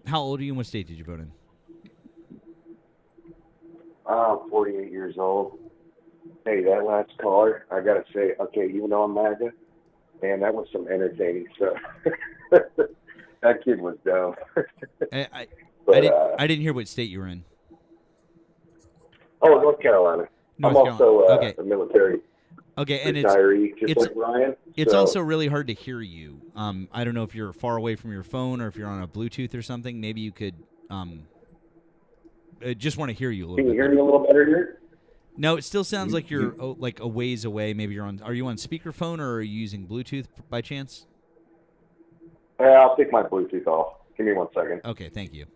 How old are you and what state did you vote in? I'm 48 years old. Hey, that last caller, I gotta say, okay, even though I'm MAGA, man, that was some entertaining stuff. That kid was dumb. I didn't hear what state you were in. Oh, North Carolina. I'm also a military and retiree, just like Ryan. It's also really hard to hear you. I don't know if you're far away from your phone or if you're on a Bluetooth or something. Maybe you could. I just want to hear you a little bit. Can you hear me a little better here? No, it still sounds like you're like a ways away. Maybe you're on. Are you on speakerphone or are you using Bluetooth by chance? I'll take my Bluetooth off. Give me 1 second. Okay, thank you.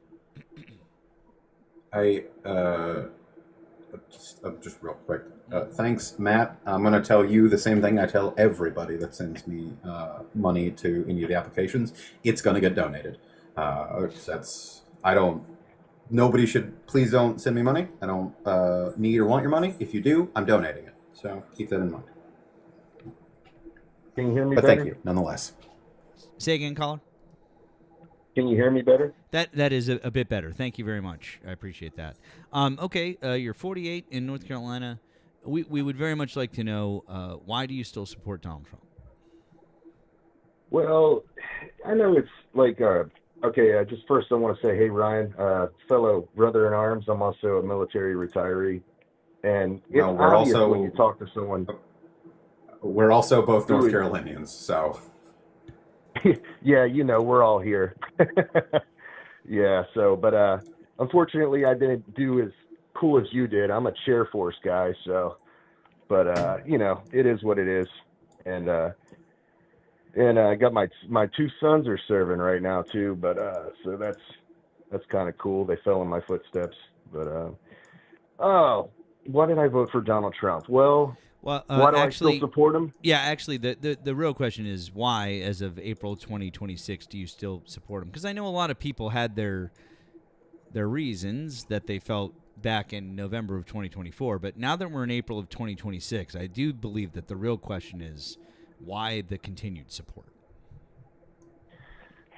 Just real quick. Thanks, Matt. I'm going to tell you the same thing I tell everybody that sends me money to any of the applications. It's going to get donated. Nobody should, please don't send me money. I don't need or want your money. If you do, I'm donating it. So keep that in mind. Can you hear me But better? thank you, nonetheless. Say again, caller. Can you hear me better? That is a bit better. Thank you very much. I appreciate that. Okay, you're 48 in North Carolina. We would very much like to know why do you still support Donald Trump? Well, I know it's like, okay, just first I want to say, hey, Ryan, fellow brother in arms, I'm also a military retiree. And it's Well, we're obvious also when you talk to someone. We're also both North Who is- Carolinians, so. Yeah, you know, we're all here. Yeah, so, but unfortunately, I didn't do as cool as you did. I'm a chair force guy, so, but you know, it is what it is. And I got my two sons are serving right now too, but so that's kind of cool. They fell in my footsteps, but oh, why did I vote for Donald Trump? Well, why do actually, I still support him? Yeah, actually, the real question is why, as of April 2026, do you still support him? Because I know a lot of people had their reasons that they felt back in November of 2024, but now that we're in April of 2026, I do believe that the real question is why the continued support.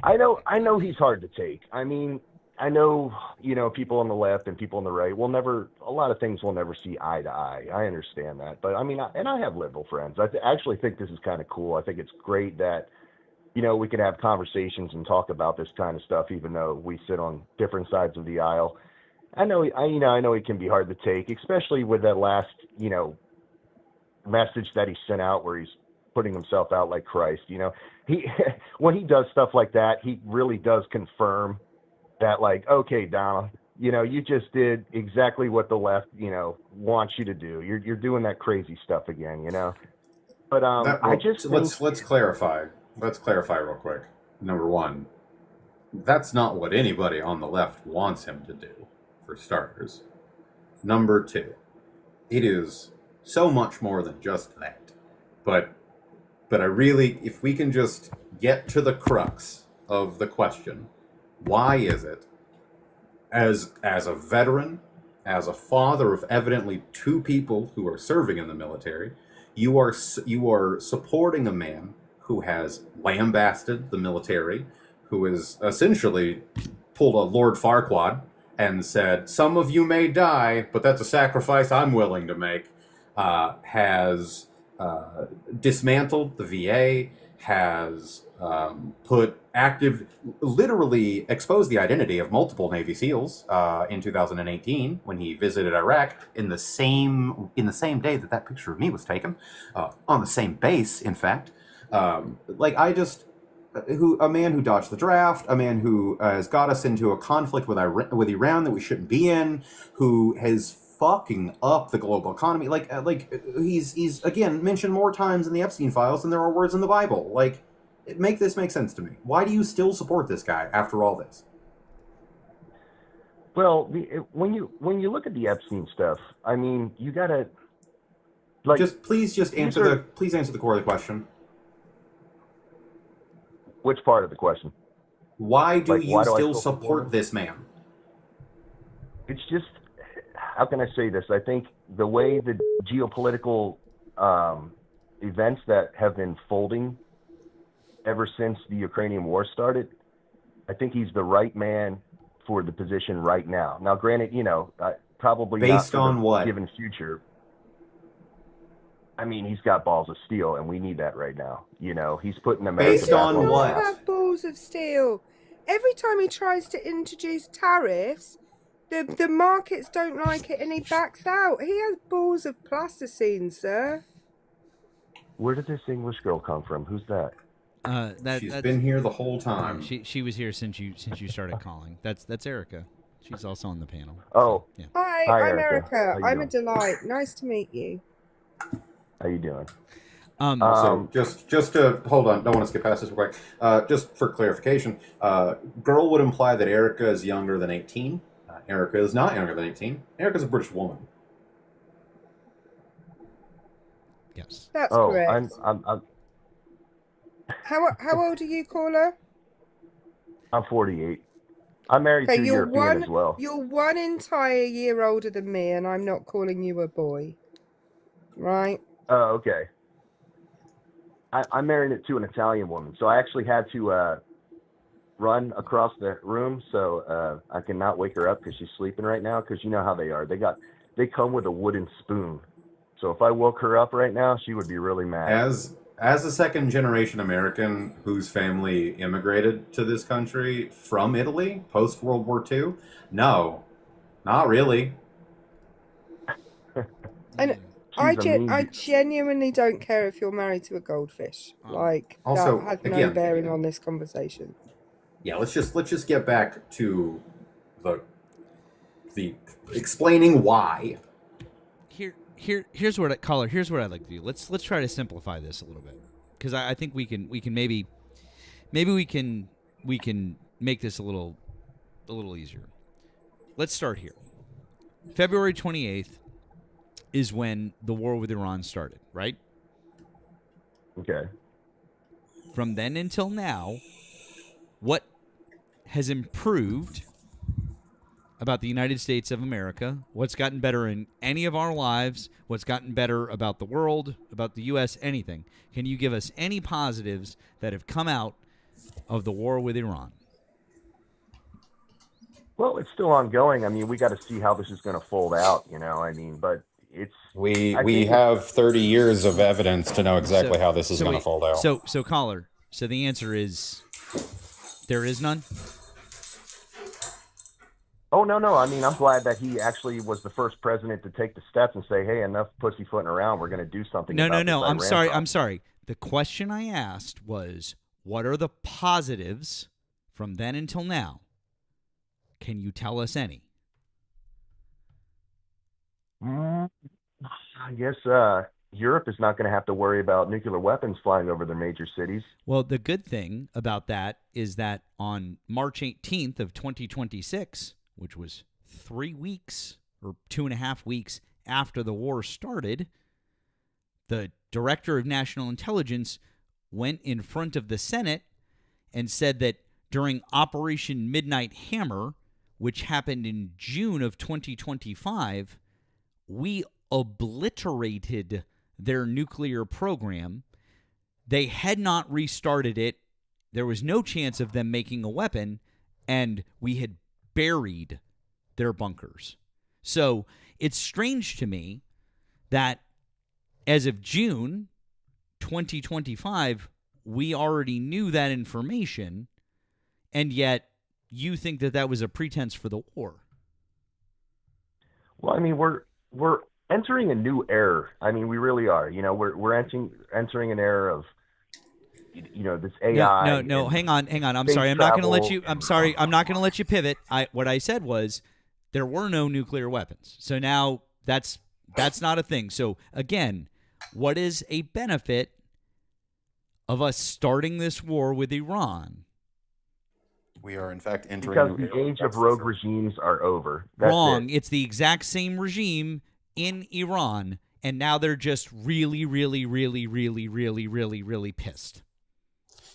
I know he's hard to take. I mean, I know, you know, people on the left and people on the right a lot of things will never see eye to eye. I understand that. But I mean, I have liberal friends. I actually think this is kind of cool. I think it's great that, you know, we can have conversations and talk about this kind of stuff, even though we sit on different sides of the aisle. I know it can be hard to take, especially with that last, you know, message that he sent out where he's putting himself out like Christ. You know, when he does stuff like that, he really does confirm that, like, okay, Donald, you know, you just did exactly what the left, you know, wants you to do. You're doing that crazy stuff again, you know. But let's clarify. Let's clarify real quick. Number one, that's not what anybody on the left wants him to do, for starters. Number two, it is so much more than just that. But I really, if we can just get to the crux of the question, why is it, as a veteran, as a father of evidently two people who are serving in the military, you are supporting a man who has lambasted the military, who has essentially pulled a Lord Farquaad and said, "Some of you may die, but that's a sacrifice I'm willing to make," has dismantled the VA, has literally exposed the identity of multiple Navy SEALs in 2018 when he visited Iraq in the same day that picture of me was taken, on the same base, in fact. A man who dodged the draft, a man who has got us into a conflict with Iran that we shouldn't be in, who has fucking up the global economy. He's again mentioned more times in the Epstein files than there are words in the Bible. Make this make sense to me. Why do you still support this guy after all this? Well, when you look at the Epstein stuff, I mean, you gotta please answer the core of the question. Which part of the question? Why do you still support this man? It's just, how can I say this? I think the way the geopolitical events that have been folding ever since the Ukrainian war started, I think he's the right man for the position right now. Now, granted, you know, probably based not for on the what given future. I mean, he's got balls of steel, and we need that right now. You know, he's putting America based on what? Have balls of steel. Every time he tries to introduce tariffs, the markets don't like it, and he backs out. He has balls of plasticine, sir. Where did this English girl come from? Who's that? She's been here the whole time. She was here since you started calling. That's Erika. She's also on the panel. Oh, yeah. Hi, I'm Erika. I'm a delight. Nice to meet you. How you doing? So just to hold on, don't want to skip past this real quick. Just for clarification, girl would imply that Erika is younger than 18. Erika is not younger than 18. Erika's a British woman. Yes. That's correct. I'm How old are you, caller? I'm 48. I'm married to a European as well. You're 1 entire year older than me, and I'm not calling you a boy. Right? Oh, okay. I'm married to an Italian woman, so I actually had to run across the room so I cannot wake her up because she's sleeping right now. Because you know how they are. They come with a wooden spoon. So if I woke her up right now, she would be really mad. As a second generation American whose family immigrated to this country from Italy post World War II, no, not really. And I genuinely don't care if you're married to a goldfish. Like Also, that has no again, bearing on this conversation. Yeah, let's just get back to the explaining why. Here's what here's what I'd like to do. Let's try to simplify this a little bit, because I think we can maybe we can make this a little easier. Let's start here. February 28th is when the war with Iran started, right? Okay. From then until now, what has improved about the United States of America? What's gotten better in any of our lives? What's gotten better about the world, about the U.S., anything? Can you give us any positives that have come out of the war with Iran? Well, it's still ongoing. I mean, we got to see how this is going to fold out, you know. I mean, but it's we have 30 years of evidence to know exactly how this is going to fold out. So caller. So the answer is there is none. Oh, no. I mean, I'm glad that he actually was the first president to take the steps and say, hey, enough pussyfooting around. We're going to do something No. about this I'm Iran sorry. problem. I'm sorry. The question I asked was, what are the positives from then until now? Can you tell us any? I guess Europe is not going to have to worry about nuclear weapons flying over their major cities. Well, the good thing about that is that on March 18th of 2026, which was 3 weeks or 2.5 weeks after the war started, the Director of National Intelligence went in front of the Senate and said that during Operation Midnight Hammer, which happened in June of 2025, we obliterated their nuclear program. They had not restarted it. There was no chance of them making a weapon, and we had buried their bunkers. So it's strange to me that as of June 2025, we already knew that information, and yet you think that that was a pretense for the war. Well, I mean, we're entering a new era. I mean, we really are. You know, we're entering an era of, you know, this AI. No. Hang on. I'm space sorry. I'm not going to let travel you. I'm sorry. I'm not going to let you pivot. What I said was there were no nuclear weapons. So now that's not a thing. So again, what is a benefit of us starting this war with Iran? We are, in fact, entering because the age of rogue regimes are over. That's Wrong. it. It's the exact same regime in Iran, and now they're just really, really, really, really, really, really, really pissed.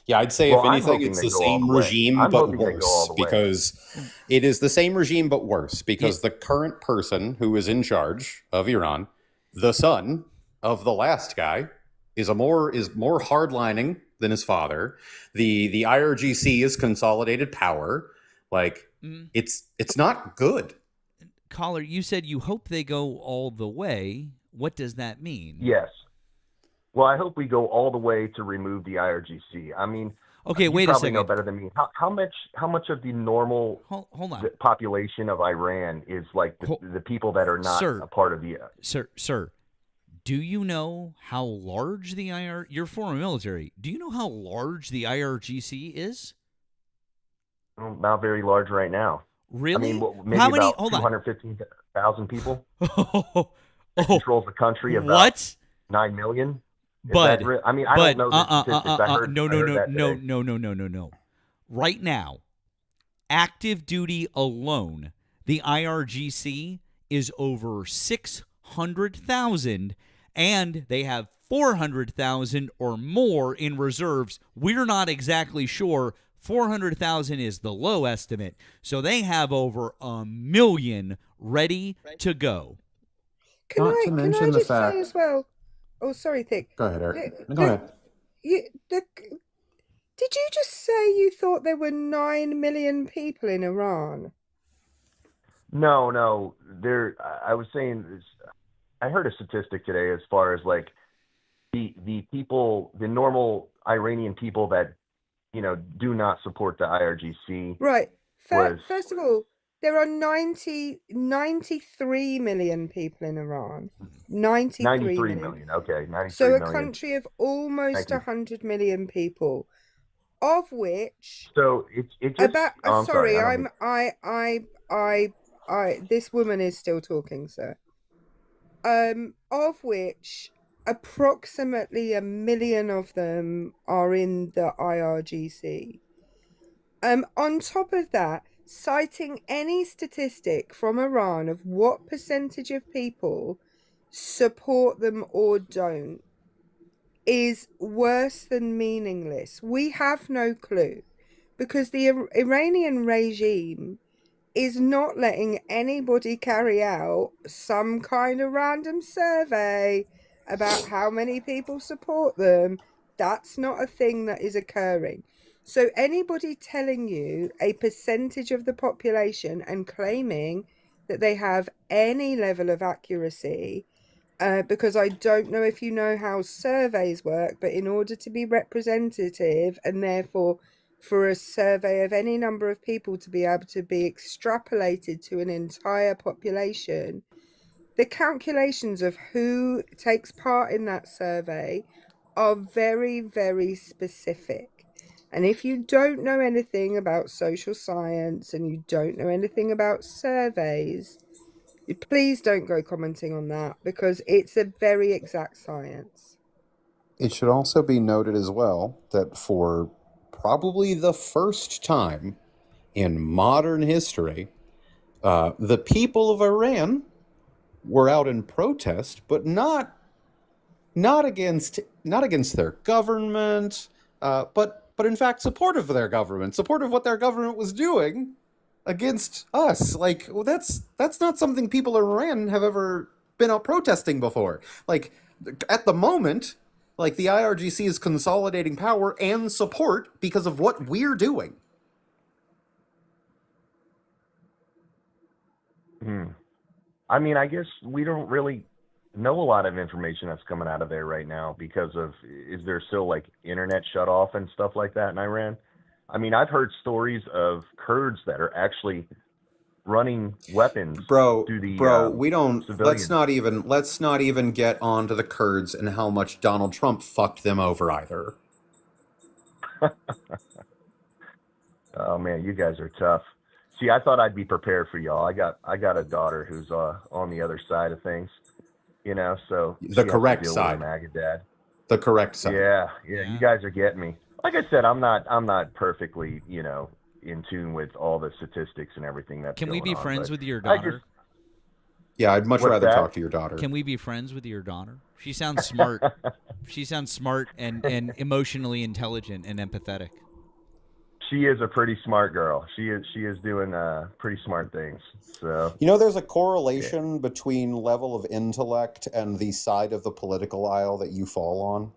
Yeah, I'd say, Well, if I'm anything, hoping it's they the go all same the way. regime, I'm but hoping they go all worse. the way. Because it is the same regime, but worse. Because the current person who is in charge of Iran, the son of the last guy, is more hardlining than his father. The IRGC is consolidated power. Like, it's not good. Caller, you said you hope they go all the way. What does that mean? Yes. Well, I hope we go all the way to remove the IRGC. I mean, okay, you wait a probably know second. better than me. How much of the normal hold on. population of Iran is like the people that are not a part of the Sir, do you know how large the you're former military. Do you know how large the IRGC is? Not very large right now. Really? I mean, maybe how many? about Hold on. 215,000 people. Controls the country of what? 9 million. Bud, I mean, I don't know the statistics. I heard No. Right now, active duty alone, the IRGC is over 600,000, and they have 400,000 or more in reserves. We're not exactly sure. 400,000 is the low estimate. So they have over 1 million ready to go. Can I just say as well? Oh, sorry, Thick. Go ahead, Eric. Go ahead. Did you just say you thought there were 9 million people in Iran? No. I was saying this, I heard a statistic today as far as like the people, the normal Iranian people that do not support the IRGC. Right. Was First of all, there are 93 million people in Iran. 93 million. Okay, 93 so million. a country of almost Thank you. 100 million people, of which So it just about. I'm Sorry, I don't I. This woman is still talking, sir. Of which approximately 1 million of them are in the IRGC. On top of that, citing any statistic from Iran of what percentage of people support them or don't is worse than meaningless. We have no clue because the Iranian regime is not letting anybody carry out some kind of random survey about how many people support them. That's not a thing that is occurring. So anybody telling you a percentage of the population and claiming that they have any level of accuracy, because I don't know if you know how surveys work, but in order to be representative and therefore for a survey of any number of people to be able to be extrapolated to an entire population, the calculations of who takes part in that survey are very, very specific. And if you don't know anything about social science and you don't know anything about surveys, please don't go commenting on that because it's a very exact science. It should also be noted as well that for probably the first time in modern history, the people of Iran were out in protest, but not against their government, but in fact supportive of their government, supportive of what their government was doing against us. Like, well, that's not something people in Iran have ever been out protesting before. Like, at the moment, like, the IRGC is consolidating power and support because of what we're doing. I mean, I guess we don't really know a lot of information that's coming out of there right now because of, is there still like internet shut off and stuff like that in Iran? I mean, I've heard stories of Kurds that are actually running weapons Bro, to the we don't. civilians. Let's not even get onto the Kurds and how much Donald Trump fucked them over either. Oh man, you guys are tough. See, I thought I'd be prepared for y'all. I got a daughter who's on the other side of things, so the correct side. MAGA dad. The correct side. Yeah, you guys are getting me. Like I said, I'm not perfectly, in tune with all the statistics and everything that's Can going we be on, friends but with your daughter? Yeah, I'd much What's rather that? talk to your daughter. Can we be friends with your daughter? She sounds smart. She sounds smart and emotionally intelligent and empathetic. She is a pretty smart girl. She is doing pretty smart things. So there's a correlation between level of intellect and the side of the political aisle that you fall on.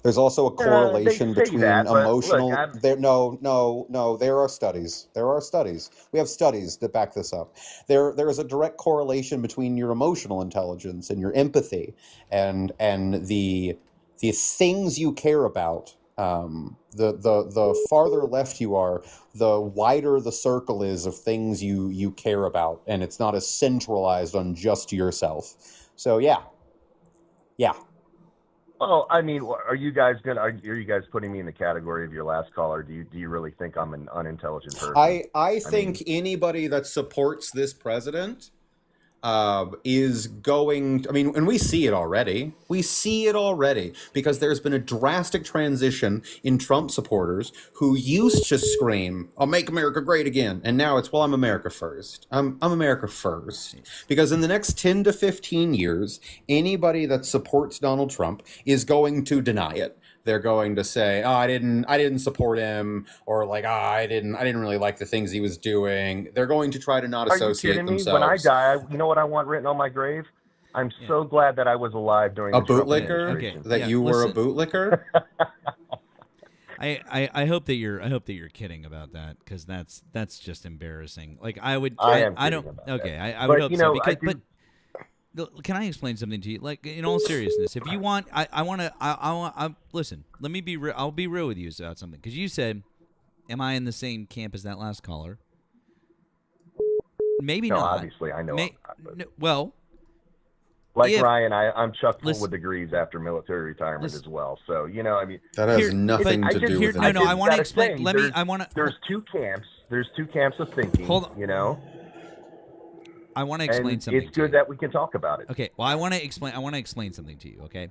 There's also a correlation between emotional. No. There are studies. We have studies that back this up. There is a direct correlation between your emotional intelligence and your empathy, and the things you care about. The farther left you are, the wider the circle is of things you care about, and it's not as centralized on just yourself. So yeah. Well, I mean, are you guys putting me in the category of your last caller? Do you really think I'm an unintelligent person? I think anybody that supports this president is going. I mean, and we see it already. Because there's been a drastic transition in Trump supporters who used to scream, "I'll make America great again," and now it's, "Well, I'm America first. I'm America first." Because in the next 10 to 15 years, anybody that supports Donald Trump is going to deny it. They're going to say, "Oh, I didn't support him," or like, "Oh, I didn't really like the things he was doing." They're going to try to not associate themselves. When I die, you know what I want written on my grave? I'm so glad that I was alive during A the Trump bootlicker? administration. That you were a bootlicker? I hope that you're kidding about that, because that's just embarrassing. Like I would, I am I kidding don't. about Okay, that. I But, would hope you so. know, I do- But can I explain something to you? Like, in all seriousness, if you want, I want to. Listen. Let me be. I'll be real with you about something, because you said, "Am I in the same camp as that last caller?" Maybe No, not. obviously, I know I'm not, but- No, well, Like if- Ryan, I'm chuck full listen- with degrees after military retirement as well. So, you know, I mean, That has nothing to do with it. No, I want to explain. There's two camps. There's two camps of thinking. Hold on. You know. I want to explain And something. it's good that we can talk about it. Okay. Well, I want to explain something to you. Okay.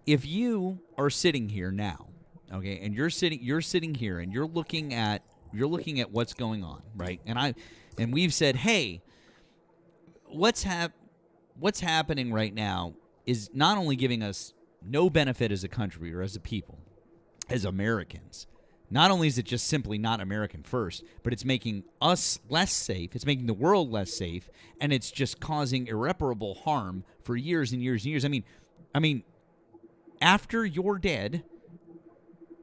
If you are sitting here now, okay, and you're sitting here and you're looking at what's going on, right? And we've said, hey, what's happening right now is not only giving us no benefit as a country or as a people, as Americans. Not only is it just simply not American first, but it's making us less safe. It's making the world less safe, and it's just causing irreparable harm for years and years and years. I mean, after you're dead,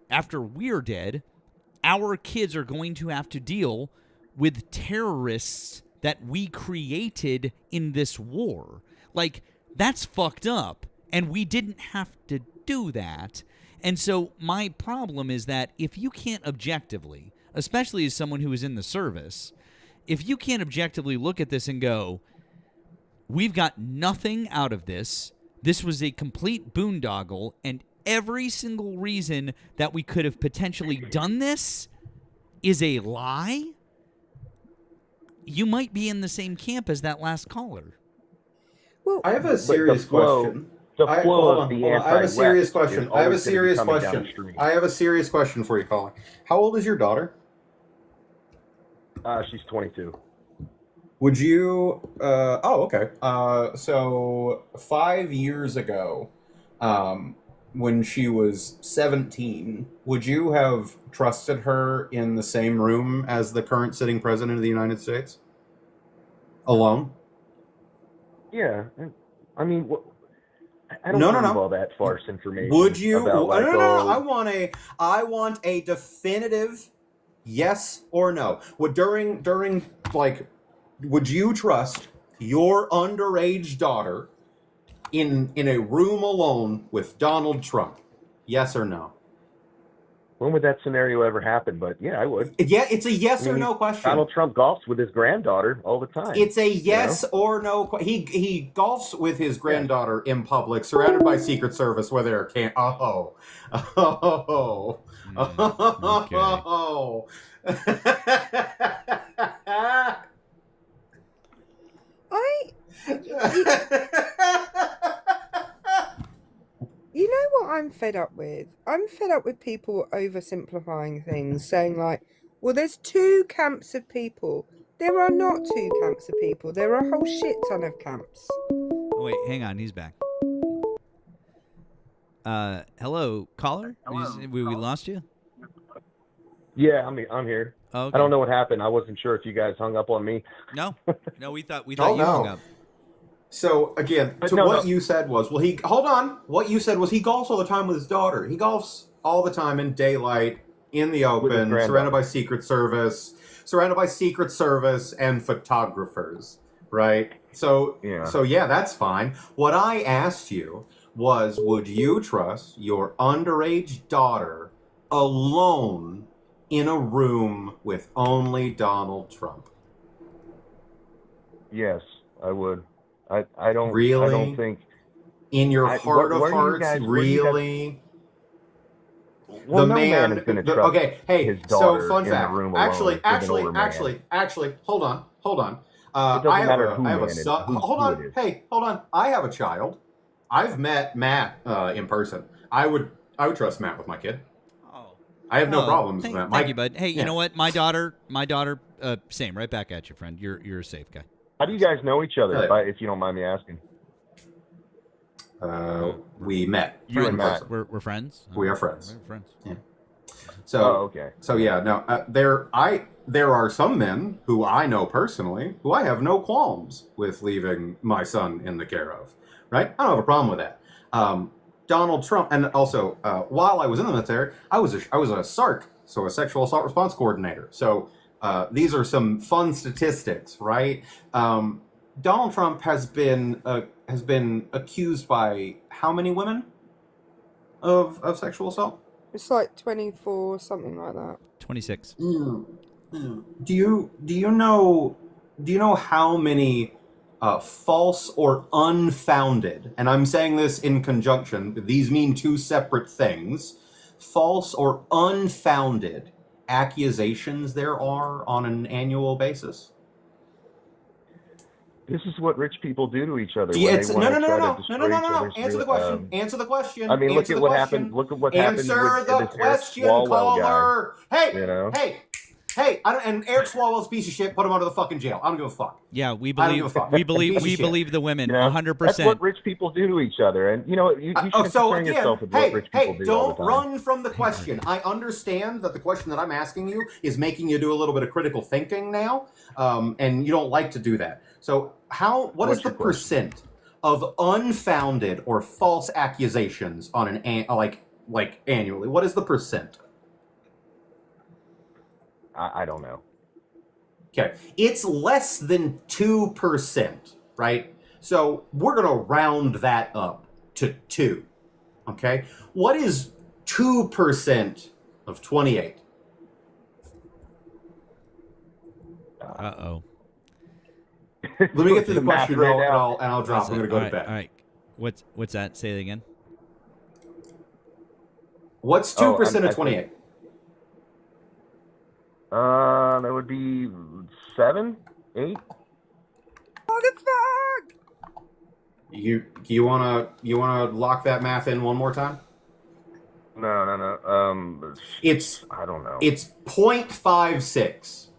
after we're dead, our kids are going to have to deal with terrorists that we created in this war. Like, that's fucked up, and we didn't have to do that. And so my problem is that if you can't objectively, especially as someone who is in the service, if you can't objectively look at this and go, we've got nothing out of this, this was a complete boondoggle, and every single reason that we could have potentially done this is a lie, you might be in the same camp as that last caller. Well, I have a serious question. I have a serious question. I have a serious question for you, Colin. How old is your daughter? She's 22. Would you? Okay. So 5 years ago, when she was 17, would you have trusted her in the same room as the current sitting president of the United States? Alone? Yeah. I mean, I don't No. believe all that farce information. Would you? About, like, No. I want a definitive yes or no. Would would you trust your underage daughter in a room alone with Donald Trump? Yes or no? When would that scenario ever happen? But yeah, I would. Yeah, it's a yes or no question. Donald Trump golfs with his granddaughter all the time. It's a yes or no question. He golfs with his granddaughter in public, surrounded by Secret Service, where there can't. You know what I'm fed up with? I'm fed up with people oversimplifying things, saying like, well, there's two camps of people. There are not two camps of people. There are a whole shit ton of camps. Oh, wait, hang on. He's back. Hello, caller? We lost you? Yeah, I'm here. Oh, okay. I don't know what happened. I wasn't sure if you guys hung up on me. No, we thought you hung up. So again, you said was, well, hold on. What you said was he golfs all the time with his daughter. He golfs all the time in daylight, in the open, surrounded by Secret Service and photographers, right? So yeah, that's fine. What I asked you was, would you trust your underage daughter alone in a room with only Donald Trump? Yes, I would. I don't really. I don't think in your heart of hearts, really. Well, no man is going to trust his daughter so fun in fact. a room alone Actually, hold on. It doesn't matter who man it is. Hold on. Hey, hold on. I have a child. I've met Matt in person. I would trust Matt with my kid. I have no problems with that. Thank you, bud. Hey, you know what? My daughter, same. Right back at you, friend. You're a safe guy. How do you guys know each other, if you don't mind me asking? We met. You and Matt. We're friends. We are friends. We're friends. Yeah. So okay. So yeah, no. There are some men who I know personally who I have no qualms with leaving my son in the care of. right? I don't have a problem with that. Donald Trump, and also while I was in the military, I was a SARC, so a sexual assault response coordinator. So these are some fun statistics, right? Donald Trump has been accused by how many women of sexual assault? It's like 24, something like that. 26. Do you know how many false or unfounded, and I'm saying this in conjunction, these mean two separate things, false or unfounded accusations there are on an annual basis? This is what rich people do to each other No. when they want to try to destroy each other's Answer the question. Answer the question. I mean, look Answer at the what question. happened. Look at what happened Answer with the this Eric question, Swalwell caller. guy. Hey, You know? hey! And Eric Swalwell's a piece of shit. Put him under the fucking jail. I don't give a fuck. Yeah, we I don't give believe a fuck. we Piece of shit. believe the women You know, 100%. That's what rich people do to each other, and you know you shouldn't concern yourself with what rich people do all the don't time. run from the question. I understand that the question that I'm asking you is making you do a little bit of critical thinking now, and you don't like to do that. So what is the percent of unfounded or false accusations on an like annually? What is the percent? I don't know. Okay, it's less than 2%, right? So we're gonna round that up to 2. Okay, what is 2% of 28? Uh-oh. Let me get through the question right and now. I'll drop. I'm gonna go to bed. All right. What's that? Say it again. What's 2% of 28? That would be 7, 8. What the fuck? You wanna lock that math in one more time? No. It's I don't know. It's 0.56.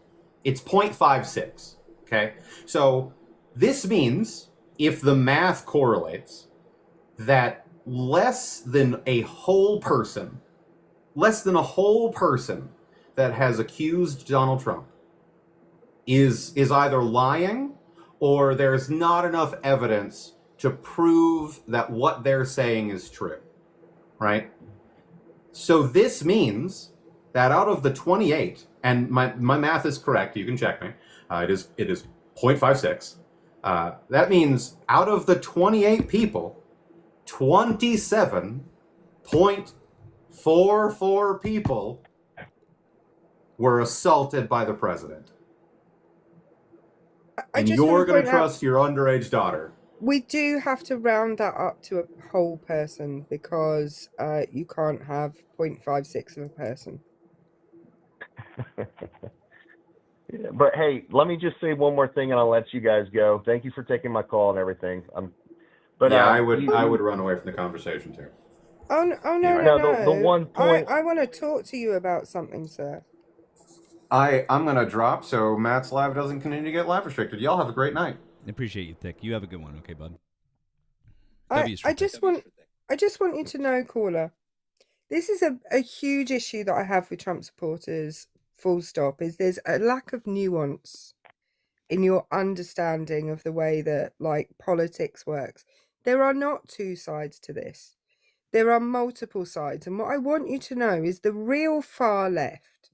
It's 0.56. Okay, so this means if the math correlates, that less than a whole person that has accused Donald Trump is either lying or there's not enough evidence to prove that what they're saying is true, right? So this means that out of the 28, and my math is correct, you can check me, it is 0.56. That means out of the 28 people, 27.44 people were assaulted by the president. And you're going to trust your underage daughter. We do have to round that up to a whole person because you can't have 0.56 of a person. Yeah, but hey, let me just say one more thing, and I'll let you guys go. Thank you for taking my call and everything. I would run away from the conversation too. Oh no! The one point I want to talk to you about something, sir. I'm gonna drop so Matt's live doesn't continue to get live restricted. Y'all have a great night. I appreciate you, Thick. You have a good one, okay, bud? I just want you to know, caller, this is a huge issue that I have with Trump supporters, full stop, is there's a lack of nuance in your understanding of the way that, like, politics works. There are not two sides to this. There are multiple sides. And what I want you to know is the real far left,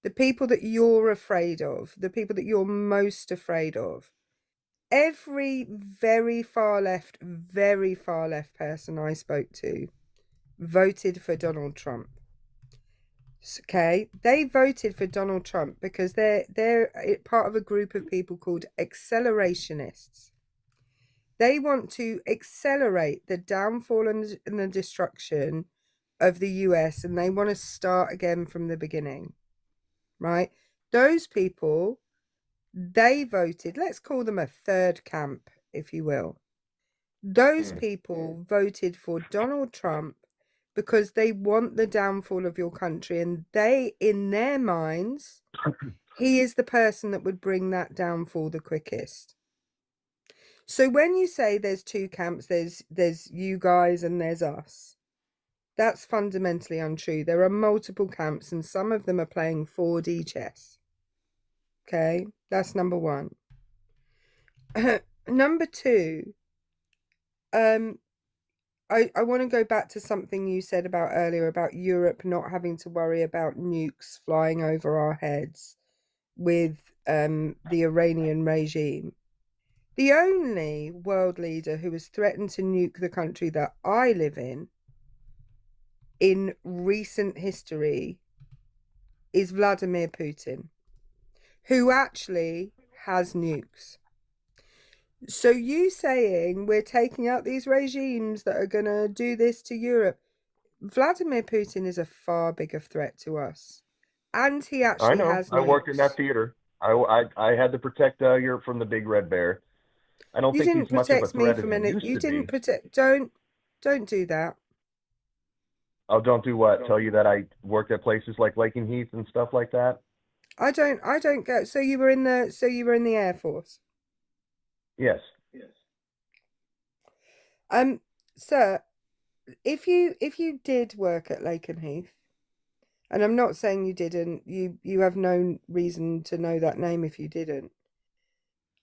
the people that you're afraid of, the people that you're most afraid of, every very far left person I spoke to voted for Donald Trump. Okay, they voted for Donald Trump because they're part of a group of people called accelerationists. They want to accelerate the downfall and the destruction of the US, and they want to start again from the beginning, right? Those people, they voted, let's call them a third camp, if you will. Those people voted for Donald Trump because they want the downfall of your country, and they, in their minds, he is the person that would bring that downfall the quickest. So when you say there's two camps, there's you guys and there's us, that's fundamentally untrue. There are multiple camps, and some of them are playing 4D chess. Okay, that's number one. Number two, I want to go back to something you said about earlier about Europe not having to worry about nukes flying over our heads with the Iranian regime. The only world leader who has threatened to nuke the country that I live in recent history is Vladimir Putin, who actually has nukes. So you saying we're taking out these regimes that are going to do this to Europe, Vladimir Putin is a far bigger threat to us. And he actually I know. has I worked nukes. in that theater. I had to protect Europe from the big red bear. I don't You think didn't he's much of a protect me threat from as he any. used You to didn't be. protect. Don't do that. Oh, don't do what? Tell you that I worked at places like Lakenheath and stuff like that? I don't go. So you were in the Air Force. Yes. Sir, if you did work at Lakenheath, and I'm not saying you didn't, you have no reason to know that name if you didn't.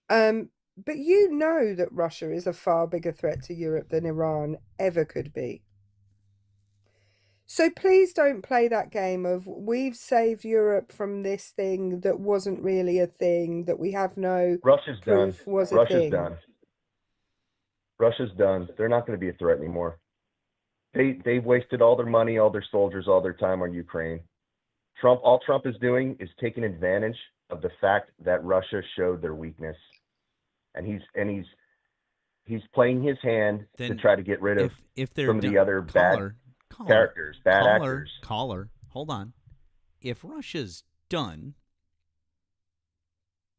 But you know that Russia is a far bigger threat to Europe than Iran ever could be. So please don't play that game of we've saved Europe from this thing that wasn't really a thing, that we have no Russia's proof done. was a Russia's thing. done. Russia's done. They're not going to be a threat anymore. They've wasted all their money, all their soldiers, all their time on Ukraine. All Trump is doing is taking advantage of the fact that Russia showed their weakness, and he's playing his hand to try to get rid of some of the other bad characters, bad actors. Hold on. If Russia's done,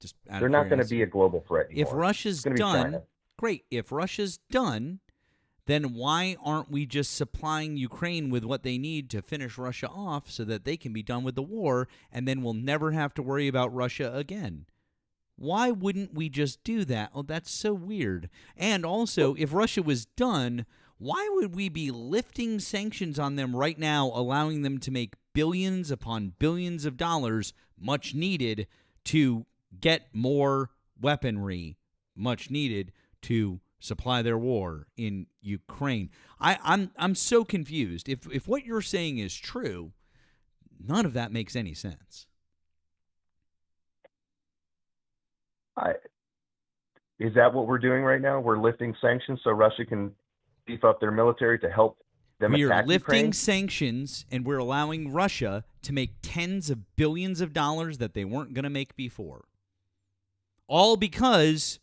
just out They're of not going to curiosity, be a global threat anymore. if Russia's It's gonna be done, China. great. If Russia's done, then why aren't we just supplying Ukraine with what they need to finish Russia off so that they can be done with the war, and then we'll never have to worry about Russia again? Why wouldn't we just do that? Oh, that's so weird. And also, if Russia was done, why would we be lifting sanctions on them right now, allowing them to make billions upon billions of dollars, much needed to get more weaponry, much needed to supply their war in Ukraine? I'm so confused. If what you're saying is true, none of that makes any sense. Is that what we're doing right now? We're lifting sanctions so Russia can beef up their military to help them We are attack lifting Ukraine? sanctions, and we're allowing Russia to make tens of billions of dollars that they weren't going to make before. All because,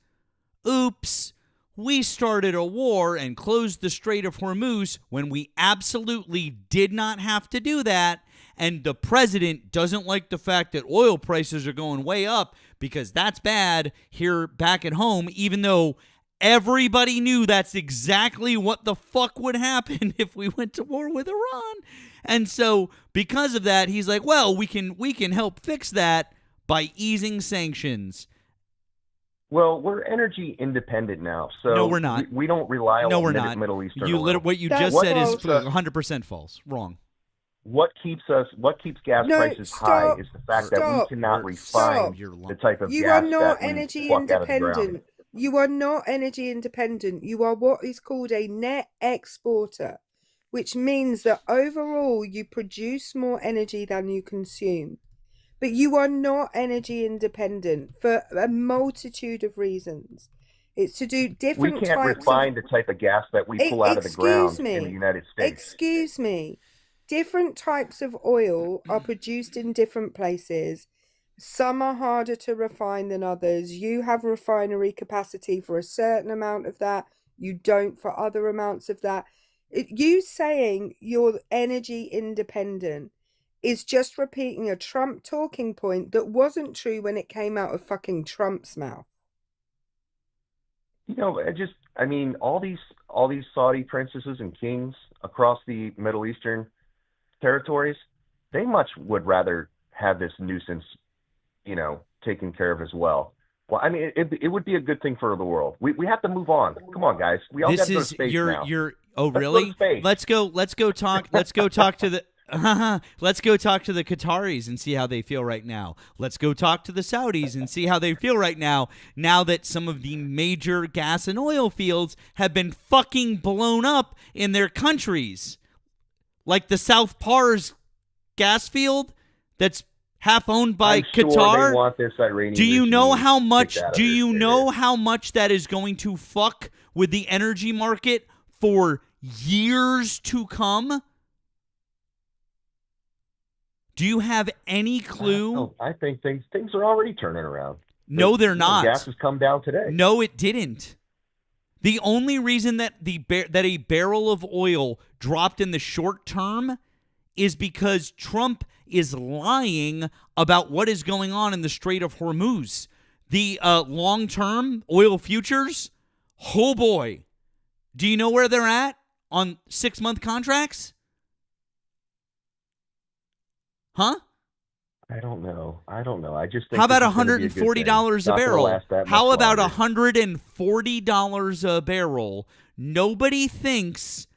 oops, we started a war and closed the Strait of Hormuz when we absolutely did not have to do that. And the president doesn't like the fact that oil prices are going way up because that's bad here back at home, even though everybody knew that's exactly what the fuck would happen if we went to war with Iran. And so because of that, he's like, well, we can help fix that by easing sanctions. Well, we're energy independent now, so no, we're not. We don't rely no, on we're not. Middle Eastern oil. What you just said is 100% false. Wrong. What keeps gas prices high is the fact that we cannot refine the type of You gas are not that we energy pluck out of the ground. independent. You are not energy independent. You are what is called a net exporter, which means that overall you produce more energy than you consume. But you are not energy independent for a multitude of reasons. It's to do different types of... We can't refine the type of gas that we pull out of the ground in the United States. Excuse me. Different types of oil are produced in different places. Some are harder to refine than others. You have refinery capacity for a certain amount of that. You don't for other amounts of that. You saying you're energy independent is just repeating a Trump talking point that wasn't true when it came out of fucking Trump's mouth. You know, all these Saudi princesses and kings across the Middle Eastern territories, they much would rather have this nuisance, taken care of as well. Well, I mean, it would be a good thing for the world. We have to move on. Come on, guys. We all got to go to space now. Oh, really? Let's go talk to the. Let's go talk to the Qataris and see how they feel right now. Let's go talk to the Saudis and see how they feel right now, now that some of the major gas and oil fields have been fucking blown up in their countries. Like the South Pars gas field that's half owned by I'm Qatar. Sure they want this Iranian Do you know regime how much? kicked out of Do their you state. know how much that is going to fuck with the energy market for years to come? Do you have any clue? Oh, I think things are already turning around. No, they're not. Gas has come down today. No, it didn't. The only reason that that a barrel of oil dropped in the short term is because Trump is lying about what is going on in the Strait of Hormuz. The long-term oil futures, oh boy. Do you know where they're at on 6-month contracts? Huh? I don't know. I just think how about this is gonna be a good thing. $140 a Not gonna barrel? last that How much about longer. $140 a barrel? Nobody thinks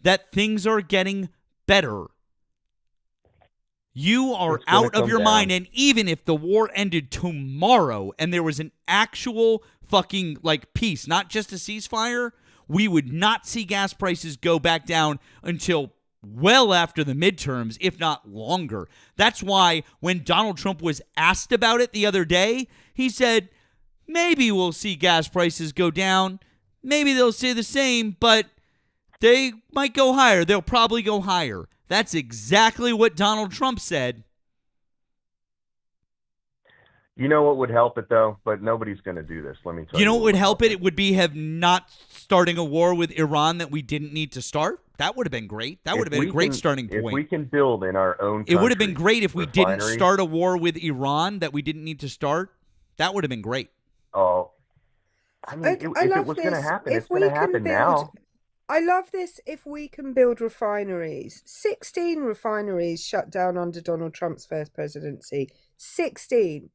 that things are getting better. You are It's gonna out of come your down. mind, and even if the war ended tomorrow and there was an actual fucking peace, not just a ceasefire, we would not see gas prices go back down until well after the midterms, if not longer. That's why when Donald Trump was asked about it the other day, he said, maybe we'll see gas prices go down. Maybe they'll stay the same, but they might go higher. They'll probably go higher. That's exactly what Donald Trump said. You know what would help it though, but nobody's going to do this. Let me tell you. You know what would help it? It would be have not starting a war with Iran that we didn't need to start. That would have been great. That would have been a great starting point. If we can build in our own country, it would have been great if we didn't refineries. start a war with Iran that we didn't need to start. That would have been great. Oh, I mean, if it was going to happen, it's going to happen now. I love this. If we can build refineries, 16 refineries shut down under Donald Trump's first presidency. 16.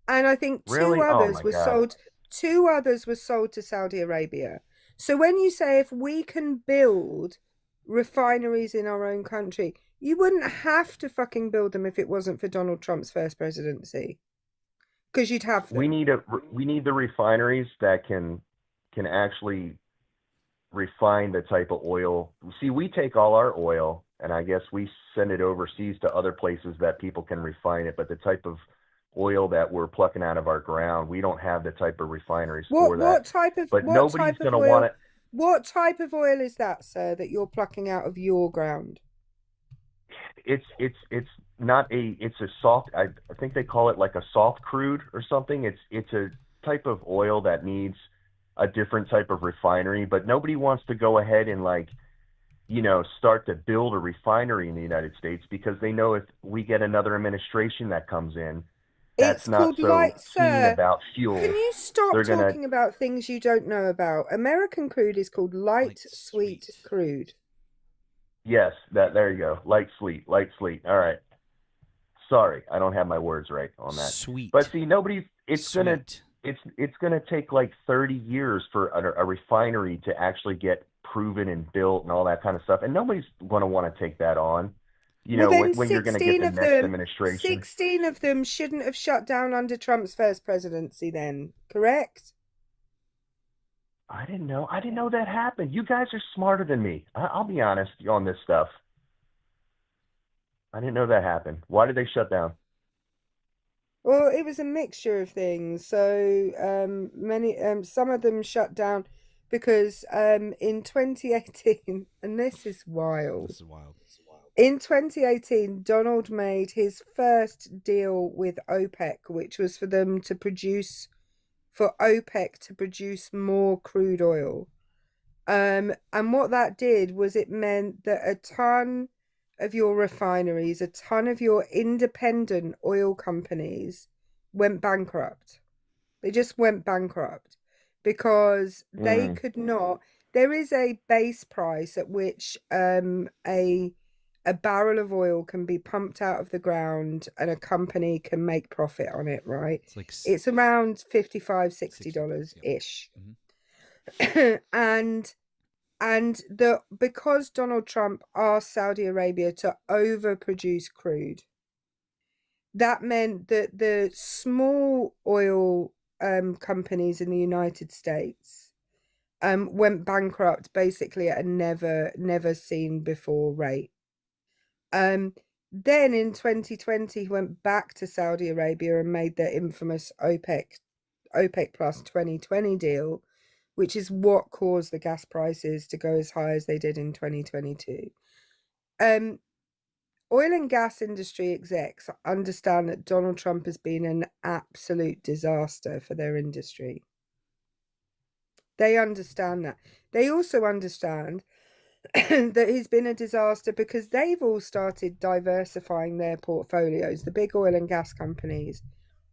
And I think Really? two Oh others my were God. sold. 2 others were sold to Saudi Arabia. So when you say if we can build refineries in our own country, you wouldn't have to fucking build them if it wasn't for Donald Trump's first presidency, because you'd have them. We need the refineries that can actually refine the type of oil. See, we take all our oil and I guess we send it overseas to other places that people can refine it, but the type of oil that we're plucking out of our ground, we don't have the type of refineries for that. What type of but what nobody's type of going to oil? want it. What type of oil is that, sir, that you're plucking out of your ground? It's not a, it's a soft, I think they call it like a soft crude or something. It's a type of oil that needs a different type of refinery, but nobody wants to go ahead and start to build a refinery in the United States because they know if we get another administration that comes in, that's It's not called so light, keen sir. about fuel. Can you stop They're gonna- talking about things you don't know about? American crude is called light sweet crude. Yes, there you go. Light sweet. All right. Sorry, I don't have my words right on that. Sweet. But see, it's gonna take like 30 years for a refinery to actually get proven and built and all that kind of stuff, and nobody's gonna want to take that on. Well, then when you're gonna get the next administration. 16 of them shouldn't have shut down under Trump's first presidency then, correct? I didn't know that happened. You guys are smarter than me. I'll be honest on this stuff. I didn't know that happened. Why did they shut down? Well, it was a mixture of things. So some of them shut down because in 2018, and this is wild. In 2018, Donald made his first deal with OPEC, which was for OPEC to produce more crude oil. And what that did was it meant that a ton of your refineries, a ton of your independent oil companies went bankrupt. They just went bankrupt because they could not. There is a base price at which a barrel of oil can be pumped out of the ground and a company can make profit on it, right? It's around $55, $60 ish. And And because Donald Trump asked Saudi Arabia to overproduce crude, that meant that the small oil companies in the United States went bankrupt basically at a never seen before rate. Then in 2020, he went back to Saudi Arabia and made their infamous OPEC plus 2020 deal, which is what caused the gas prices to go as high as they did in 2022. Oil and gas industry execs understand that Donald Trump has been an absolute disaster for their industry. They understand that. They also understand that he's been a disaster because they've all started diversifying their portfolios. The big oil and gas companies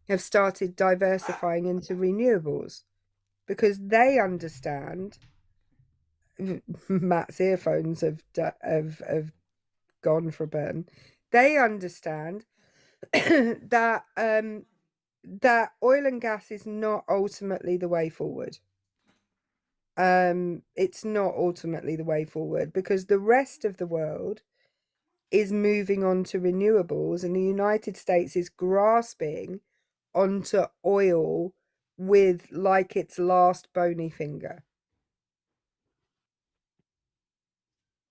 have started diversifying into renewables because they understand. Matt's earphones have gone for a burn. They understand that that oil and gas is not ultimately the way forward. It's not ultimately the way forward because the rest of the world is moving on to renewables, and the United States is grasping onto oil with like its last bony finger.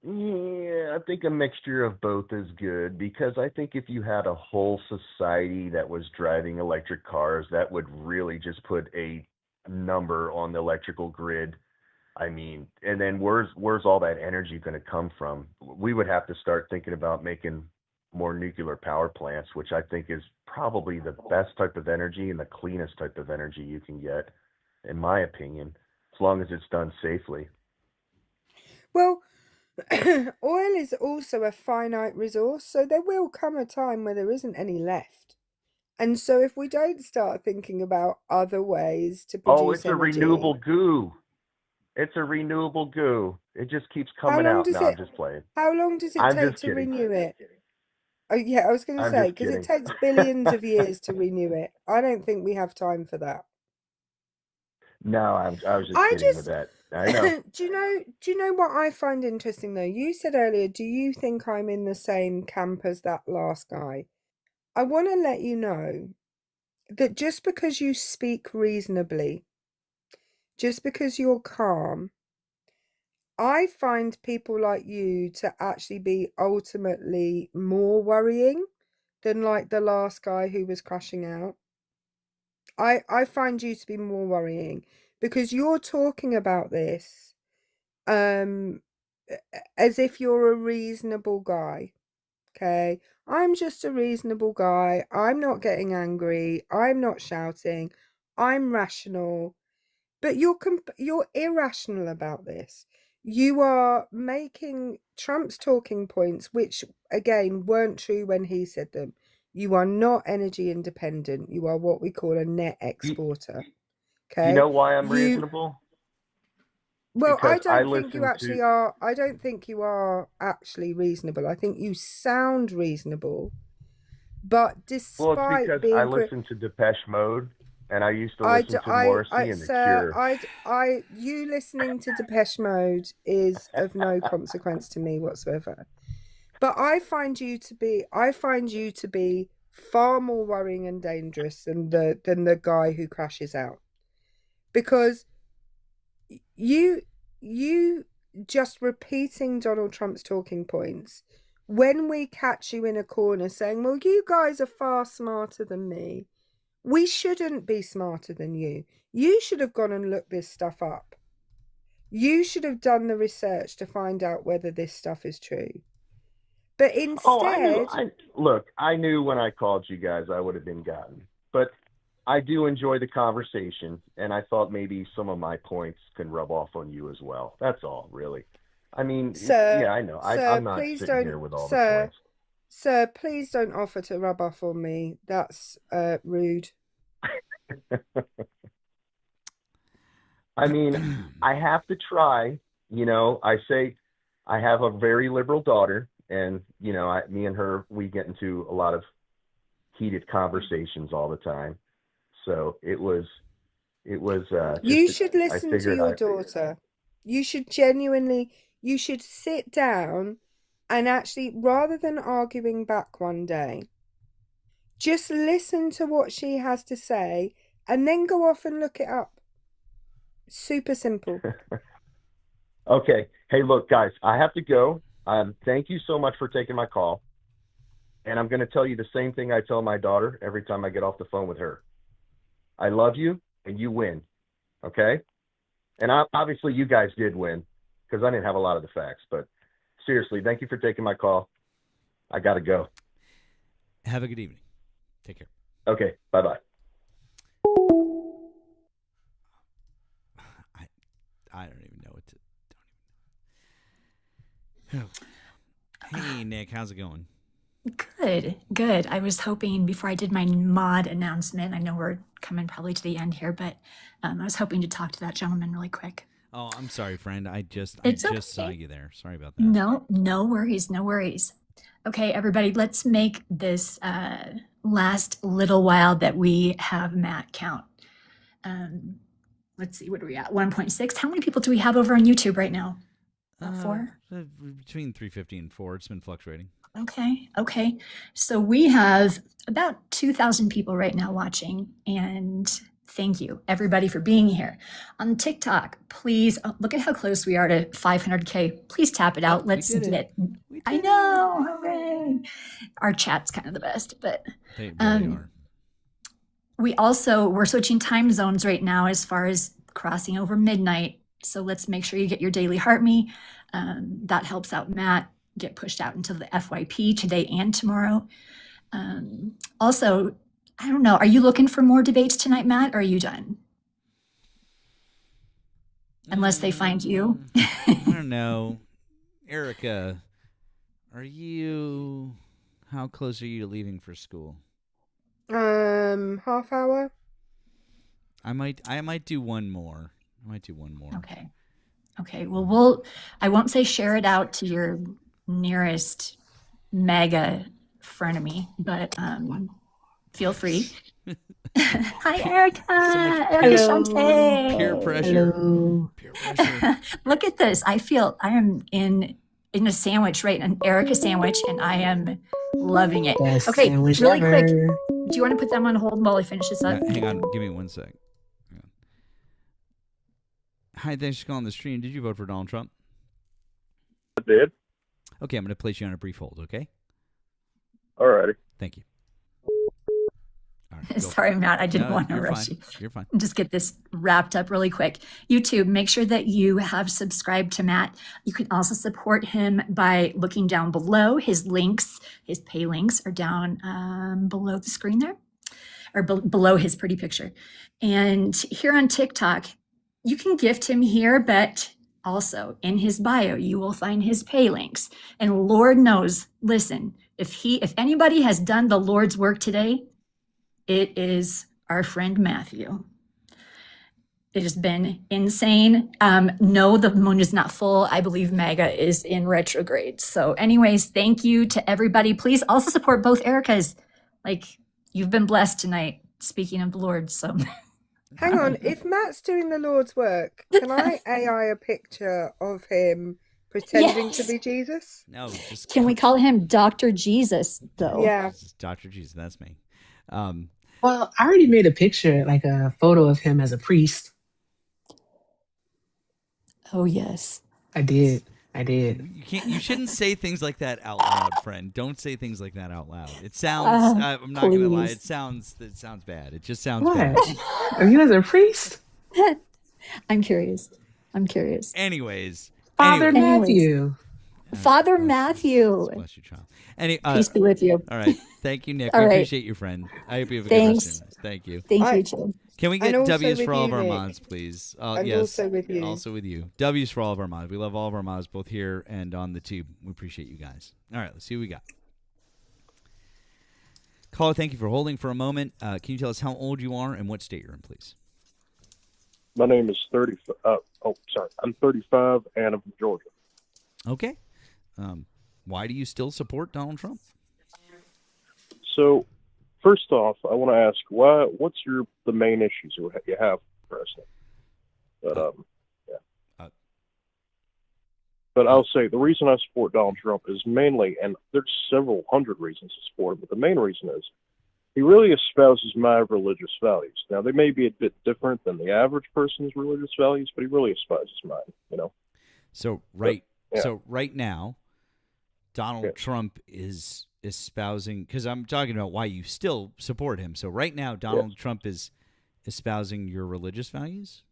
Yeah, I think a mixture of both is good because I think if you had a whole society that was driving electric cars, that would really just put a number on the electrical grid. I mean, and then where's all that energy going to come from? We would have to start thinking about making more nuclear power plants, which I think is probably the best type of energy and the cleanest type of energy you can get, in my opinion, as long as it's done safely. Well, oil is also a finite resource, so there will come a time where there isn't any left. And so if we don't start thinking about other ways to produce Oh, it's a energy, renewable goo. It's a renewable goo. It just keeps how coming long out. does No, I'm it just playing. how long does it I'm take just to kidding. renew it? Oh yeah, I was going to I'm say, just because it kidding. takes billions of years to renew it. I don't think we have time for that. No, I was just I kidding with just that. I know. do you know what I find interesting though? You said earlier, do you think I'm in the same camp as that last guy? I want to let you know that just because you speak reasonably, just because you're calm, I find people like you to actually be ultimately more worrying than like the last guy who was crashing out. I find you to be more worrying because you're talking about this um as if you're a reasonable guy. Okay, I'm just a reasonable guy. I'm not getting angry. I'm not shouting. I'm rational. But you're irrational about this. You are making Trump's talking points, which again weren't true when he said them. You are not energy independent. You are what we call a net exporter. You Okay. know why I'm reasonable? Well, Because I I don't think you listen actually to. are. I don't think you are actually reasonable. I think you sound reasonable, but Well, it's despite because I being, listen to Depeche Mode, and I used to listen to Morrissey and The sir, Cure. you listening to Depeche Mode is of no consequence to me whatsoever. But I find you to be far more worrying and dangerous than the guy who crashes out, because you just repeating Donald Trump's talking points when we catch you in a corner saying, well, you guys are far smarter than me. We shouldn't be smarter than you. You should have gone and looked this stuff up. You should have done the research to find out whether this stuff is true. But Oh, I knew. instead, I knew when I called you guys I would have been gotten. But I do enjoy the conversation, and I thought maybe some of my points can rub off on you as well. That's all, really. I mean, yeah, I know. I'm not please sitting here don't, with all the points. sir, please don't offer to rub off on me. That's rude. I mean, I have to try. You know, I say I have a very liberal daughter, and you know, me and her, we get into a lot of heated conversations all the time. So it was. You Just should I listen to figured your daughter. You should genuinely, you should sit down and actually, rather than arguing back one day, just listen to what she has to say and then go off and look it up. Super simple. Okay. Hey, look, guys, I have to go. Thank you so much for taking my call. And I'm going to tell you the same thing I tell my daughter every time I get off the phone with her. I love you, and you win. Okay? And obviously, you guys did win because I didn't have a lot of the facts. But seriously, thank you for taking my call. I got to go. Have a good evening. Take care. Okay. Bye-bye. I don't even know what to. Hey, Nick, how's it going? Good, good. I was hoping before I did my mod announcement, I know we're coming probably to the end here, but I was hoping to talk to that gentleman really quick. Oh, I'm sorry, friend. I just It's saw okay. you there. Sorry about that. No, no worries, no worries. Okay, everybody, let's make this last little while that we have Matt count. Let's see, what are we at? 1.6. How many people do we have over on YouTube right now? About 4? Between 350 and 4. It's been fluctuating. Okay. So we have about 2,000 people right now watching, and thank you everybody for being here. On TikTok, please look at how close we are to 500K. Please tap it out. Let's did get. I know, hooray! Our chat's kind of the best, but They really are. we're switching time zones right now as far as crossing over midnight. So let's make sure you get your daily heart me. That helps out Matt get pushed out into the FYP today and tomorrow. Also, I don't know, are you looking for more debates tonight, Matt, or are you done? Unless they find you. I don't know. Erika, how close are you to leaving for school? Half hour. I might do one more. Okay. Well, I won't say share it out to your nearest mega frenemy, but feel free. Hi, Erika. Erika Shante. Peer pressure. Hello. Peer pressure. Look at this. I am in a sandwich, right? An Erika sandwich, and I am loving it. Best Okay, sandwich really quick. ever. Do you want to put them on hold while I finish this up? Hang on. Give me 1 sec. Hang on. Hi, thanks for calling the stream. Did you vote for Donald Trump? I did. Okay, I'm going to place you on a brief hold, okay? Alrighty. Thank you. All right, Sorry, Matt. I didn't want to rush you. You're fine. Just get this wrapped up really quick. YouTube, make sure that you have subscribed to Matt. You can also support him by looking down below. His links, his pay links are down below the screen there, or below his pretty picture. And here on TikTok, you can gift him here, but also in his bio, you will find his pay links. And Lord knows, listen, if anybody has done the Lord's work today, it is our friend Matthew. It has been insane. No, the moon is not full. I believe MAGA is in retrograde. So anyways, thank you to everybody. Please also support both Erikas. Like, you've been blessed tonight, speaking of the Lord. So Hang on, if Matt's doing the Lord's work, can I AI a picture of him pretending to be Jesus? No, just can we call him Dr. Jesus, though? Yeah. Dr. Jesus, that's me. Well, I already made a picture, like a photo of him as a priest. Oh, yes. I did. You shouldn't say things like that out loud, friend. Don't say things like that out loud. It sounds. I'm not gonna lie. It sounds bad. It just sounds bad. Are you as a priest? I'm curious. Anyways, Father Matthew. Father Matthew. Bless you, child. Peace be with you. All right. Thank you, Nick. All We right. appreciate you, friend. I hope you have a good rest of your night. Thank you. Thank you, Jim. Can we get And also W's with for all of you, our Nick. mods, please? And Yes. also with you. Also with you. W's for all of our mods. We love all of our mods, both here and on the tube. We appreciate you guys. All right. Let's see what we got. Caller, thank you for holding for a moment. Can you tell us how old you are and what state you're in, please? My name is 30. I'm 35 and I'm from Georgia. Okay. Why do you still support Donald Trump? So, first off, I want to ask what's the main issues you have with the president? But But I'll say the reason I support Donald Trump is mainly, and there's several hundred reasons to support him, but the main reason is he really espouses my religious values. Now, they may be a bit different than the average person's religious values, but he really espouses mine, you know? So right now, Donald Trump is espousing, because I'm talking about why you still support him. So right now, Donald Trump is espousing your religious values?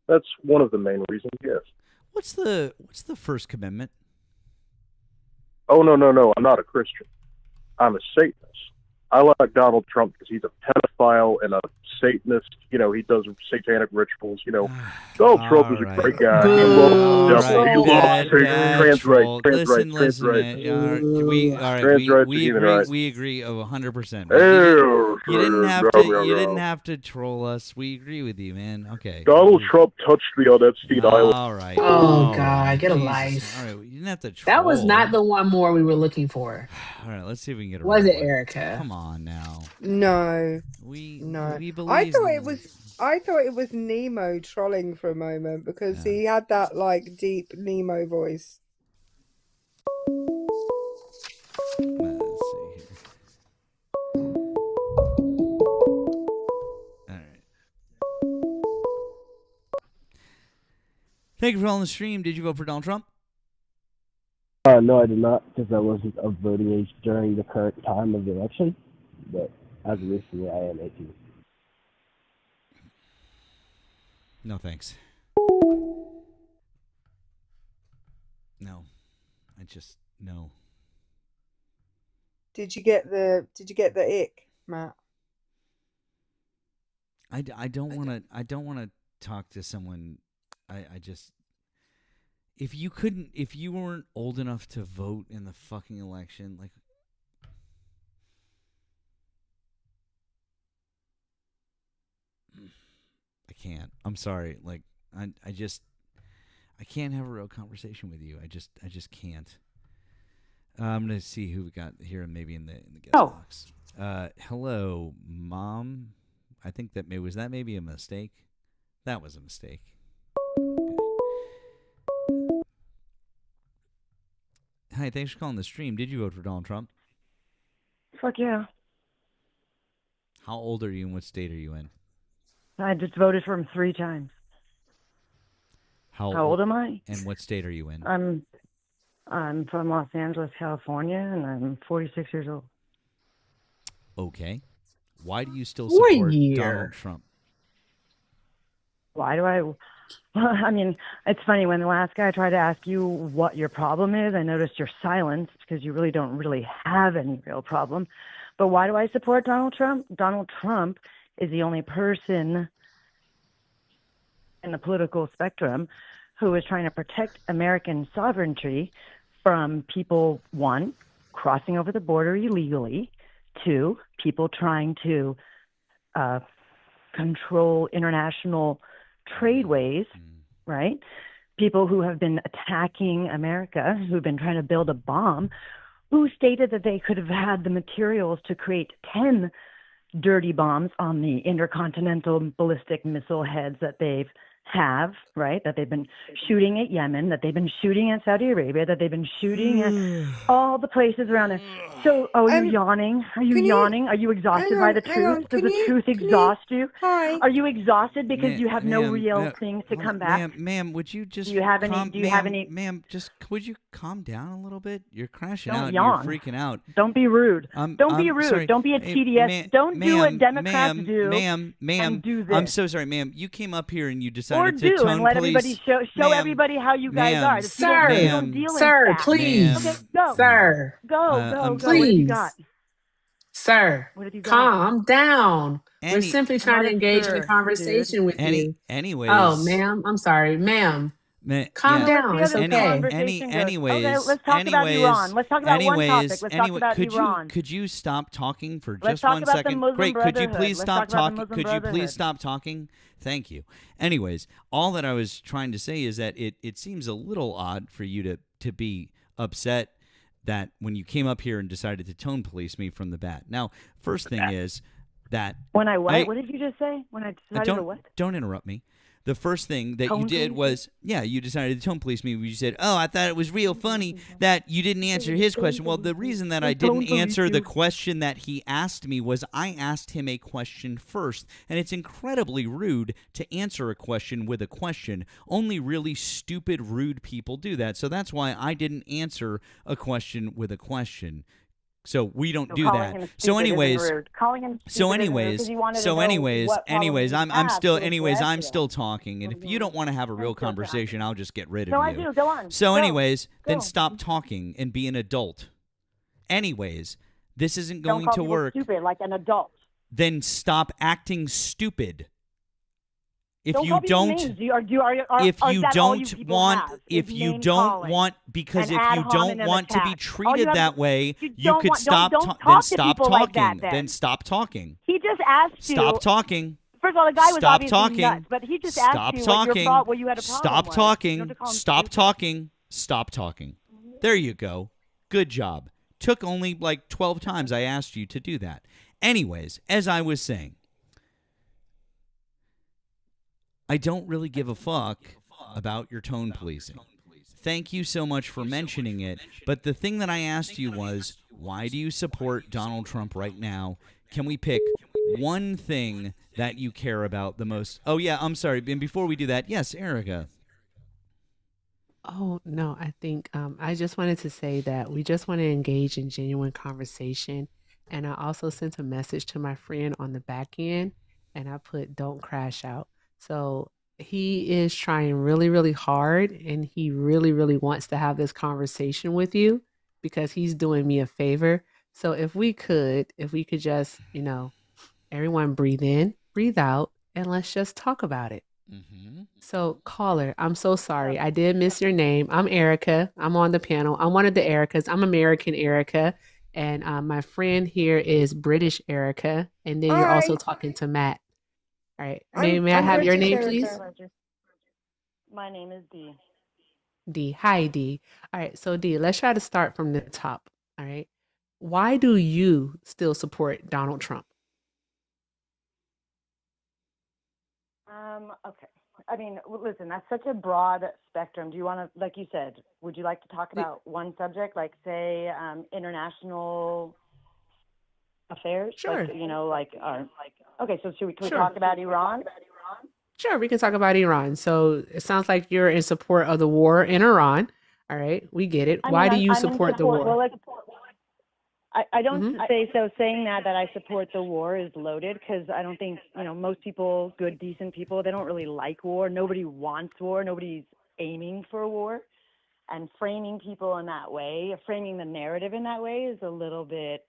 That's one of the main reasons, yes. What's the First Commandment? Oh, no, I'm not a Christian. I'm a Satanist. I like Donald Trump because he's a pedophile and a Satanist. You know, he does satanic rituals. You know, Donald Trump is a great guy. He loves the devil. He loves trans rights. Listen, we agree 100%. You didn't have to troll us. We agree with you, man. Okay. Donald Trump touched me on Epstein Island. All right. Oh, God, get a life. All right, you didn't have to troll. That was not the one more we were looking for. All right, let's see if we can get a Was real it one. Erica? Come on now. No. We believe. I thought it was Nemo trolling for a moment because he had that like deep Nemo voice. Let's see here. All right. Thank you for following the stream. Did you vote for Donald Trump? No, I did not, because I wasn't of voting age during the current time of the election. But as of recently, I am 18. No, thanks. No, no. Did you get the ick, Matt? I don't want to talk to someone. I just. If you weren't old enough to vote in the fucking election, like, I can't. I'm sorry. Like, I can't have a real conversation with you. I just can't. I'm gonna see who we got here, maybe in the guest box. Hello, Mom. I think that was maybe a mistake. That was a mistake. Hi, thanks for calling the stream. Did you vote for Donald Trump? Fuck yeah. How old are you and what state are you in? I just voted for him 3 times. How old am I? And what state are you in? I'm from Los Angeles, California, and I'm 46 years old. Okay. Why do you still support Donald Trump? Why do I? I mean, it's funny, when the last guy tried to ask you what your problem is, I noticed you're silenced because you really don't really have any real problem. But why do I support Donald Trump? Donald Trump is the only person in the political spectrum who is trying to protect American sovereignty from people, 1, crossing over the border illegally, 2, people trying to control international tradeways, right? People who have been attacking America, who've been trying to build a bomb, who stated that they could have had the materials to create 10 dirty bombs on the intercontinental ballistic missile heads that they've right? That they've been shooting at Yemen, that they've been shooting at Saudi Arabia, that they've been shooting at all the places around there. So, are you yawning? Are you yawning? Are you exhausted by the truth? Does the truth exhaust you? Hi. Are you exhausted because you have no real things to come back? Ma'am, would you just do you have any? Ma'am, just would you calm down a little bit? You're crashing Don't out. Yawn. You're freaking out. Don't be rude. Don't be rude. Sorry. Don't be a TDS. Don't do what Democrats do. Ma'am, and do this. I'm so sorry, ma'am. You came up here and you decided Or to do tone and let police. everybody show everybody how you guys are. If you don't deal in Sir, facts. please. Okay, go. Sir. Go. Please. What have you got? Sir, What have you got? calm down. We're simply I'm trying not to a engage in sir, a conversation with you. Anyways. Oh, ma'am. I'm sorry. Ma'am. Calm down. It's okay. Anyways, okay, let's talk about Iran. Let's talk about one topic. Let's talk about Iran. Could you stop talking for Let's just talk 1 about the second? Muslim Great. Could you Brotherhood. please Let's stop talk about the talking? Muslim Could you please Brotherhood. stop talking? Thank you. Anyways, all that I was trying to say is that it seems a little odd for you to be upset that when you came up here and decided to tone police me from the bat. Now, first thing is that when I what? What did you just say? When I decided to what? Don't interrupt me. the first thing that you did was, you decided to tone police me. You said, oh, I thought it was real funny that you didn't answer his question. Well, the reason that I didn't answer the question that he asked me was I asked him a question first, and it's incredibly rude to answer a question with a question. Only really stupid, rude people do that. So that's why I didn't answer a question with a question. So we don't do that. So anyways, I'm still talking. And if you don't want to have a real conversation, I'll just get rid of you. I do. Go on. So anyways, Go. then stop talking and be an adult. Anyways, this isn't going to work. Stupid, like an adult. Then stop acting stupid. If don't you don't, if you don't want, because if you don't want to be treated that way, you could stop. Then stop talking. Then stop talking. He just asked you. Stop talking. First of all, the guy was obviously talking. nuts, but he just asked you what you had a problem Stop with. talking. Stop talking. Stop talking. There you go. Good job. Took only like 12 times I asked you to do that. Anyways, as I was saying, I don't really give a fuck about your tone policing. Thank you so much for mentioning it. But the thing that I asked you was, why do you support Donald Trump right now? Can we pick one thing that you care about the most? Oh, yeah, I'm sorry. And before we do that, yes, Erika. Oh, no, I think I just wanted to say that we just want to engage in genuine conversation. And I also sent a message to my friend on the back end, and I put, don't crash out. So he is trying really, really hard, and he really, really wants to have this conversation with you because he's doing me a favor. So if we could just, everyone breathe in, breathe out, and let's just talk about it. Mm-hmm. So caller, I'm so sorry. I did miss your name. I'm Erika. I'm on the panel. I'm one of the Erikas. I'm American Erika. And my friend here is British Erika. And then you're also talking to Matt. All right. May I have your name, please? My name is Dee. Dee. Hi, Dee. All right. So, Dee, let's try to start from the top. All right. Why do you still support Donald Trump? Okay. I mean, listen, that's such a broad spectrum. Do you want to, like you said, would you like to talk about one subject, like, say, international affairs? Sure. Okay, so can we talk about Iran? Sure, we can talk about Iran. So it sounds like you're in support of the war in Iran. All right, we get it. Why do you support the war? Well, I don't say so. Saying that I support the war is loaded because I don't think, most people, good, decent people, they don't really like war. Nobody wants war. Nobody's aiming for war. And framing people in that way, framing the narrative in that way is a little bit,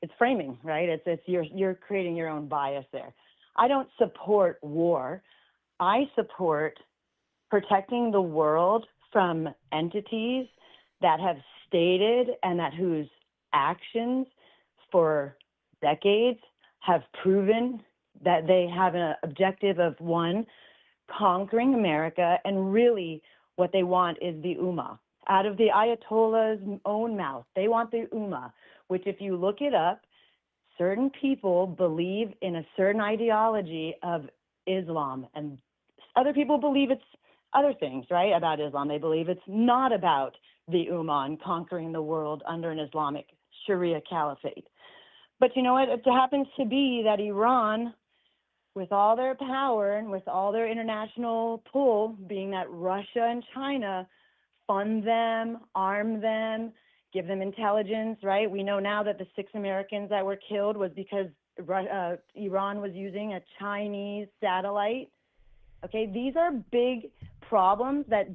it's framing, right? It's you're creating your own bias there. I don't support war. I support protecting the world from entities that have stated and that whose actions for decades have proven that they have an objective of, one, conquering America, and really what they want is the Ummah. Out of the Ayatollah's own mouth, they want the Ummah, which if you look it up, certain people believe in a certain ideology of Islam, and other people believe it's other things, right, about Islam. They believe it's not about the Ummah and conquering the world under an Islamic Sharia caliphate. But you know what? It happens to be that Iran, with all their power and with all their international pull, being that Russia and China fund them, arm them, give them intelligence, right? We know now that the 6 Americans that were killed was because Iran was using a Chinese satellite. Okay, these are big problems that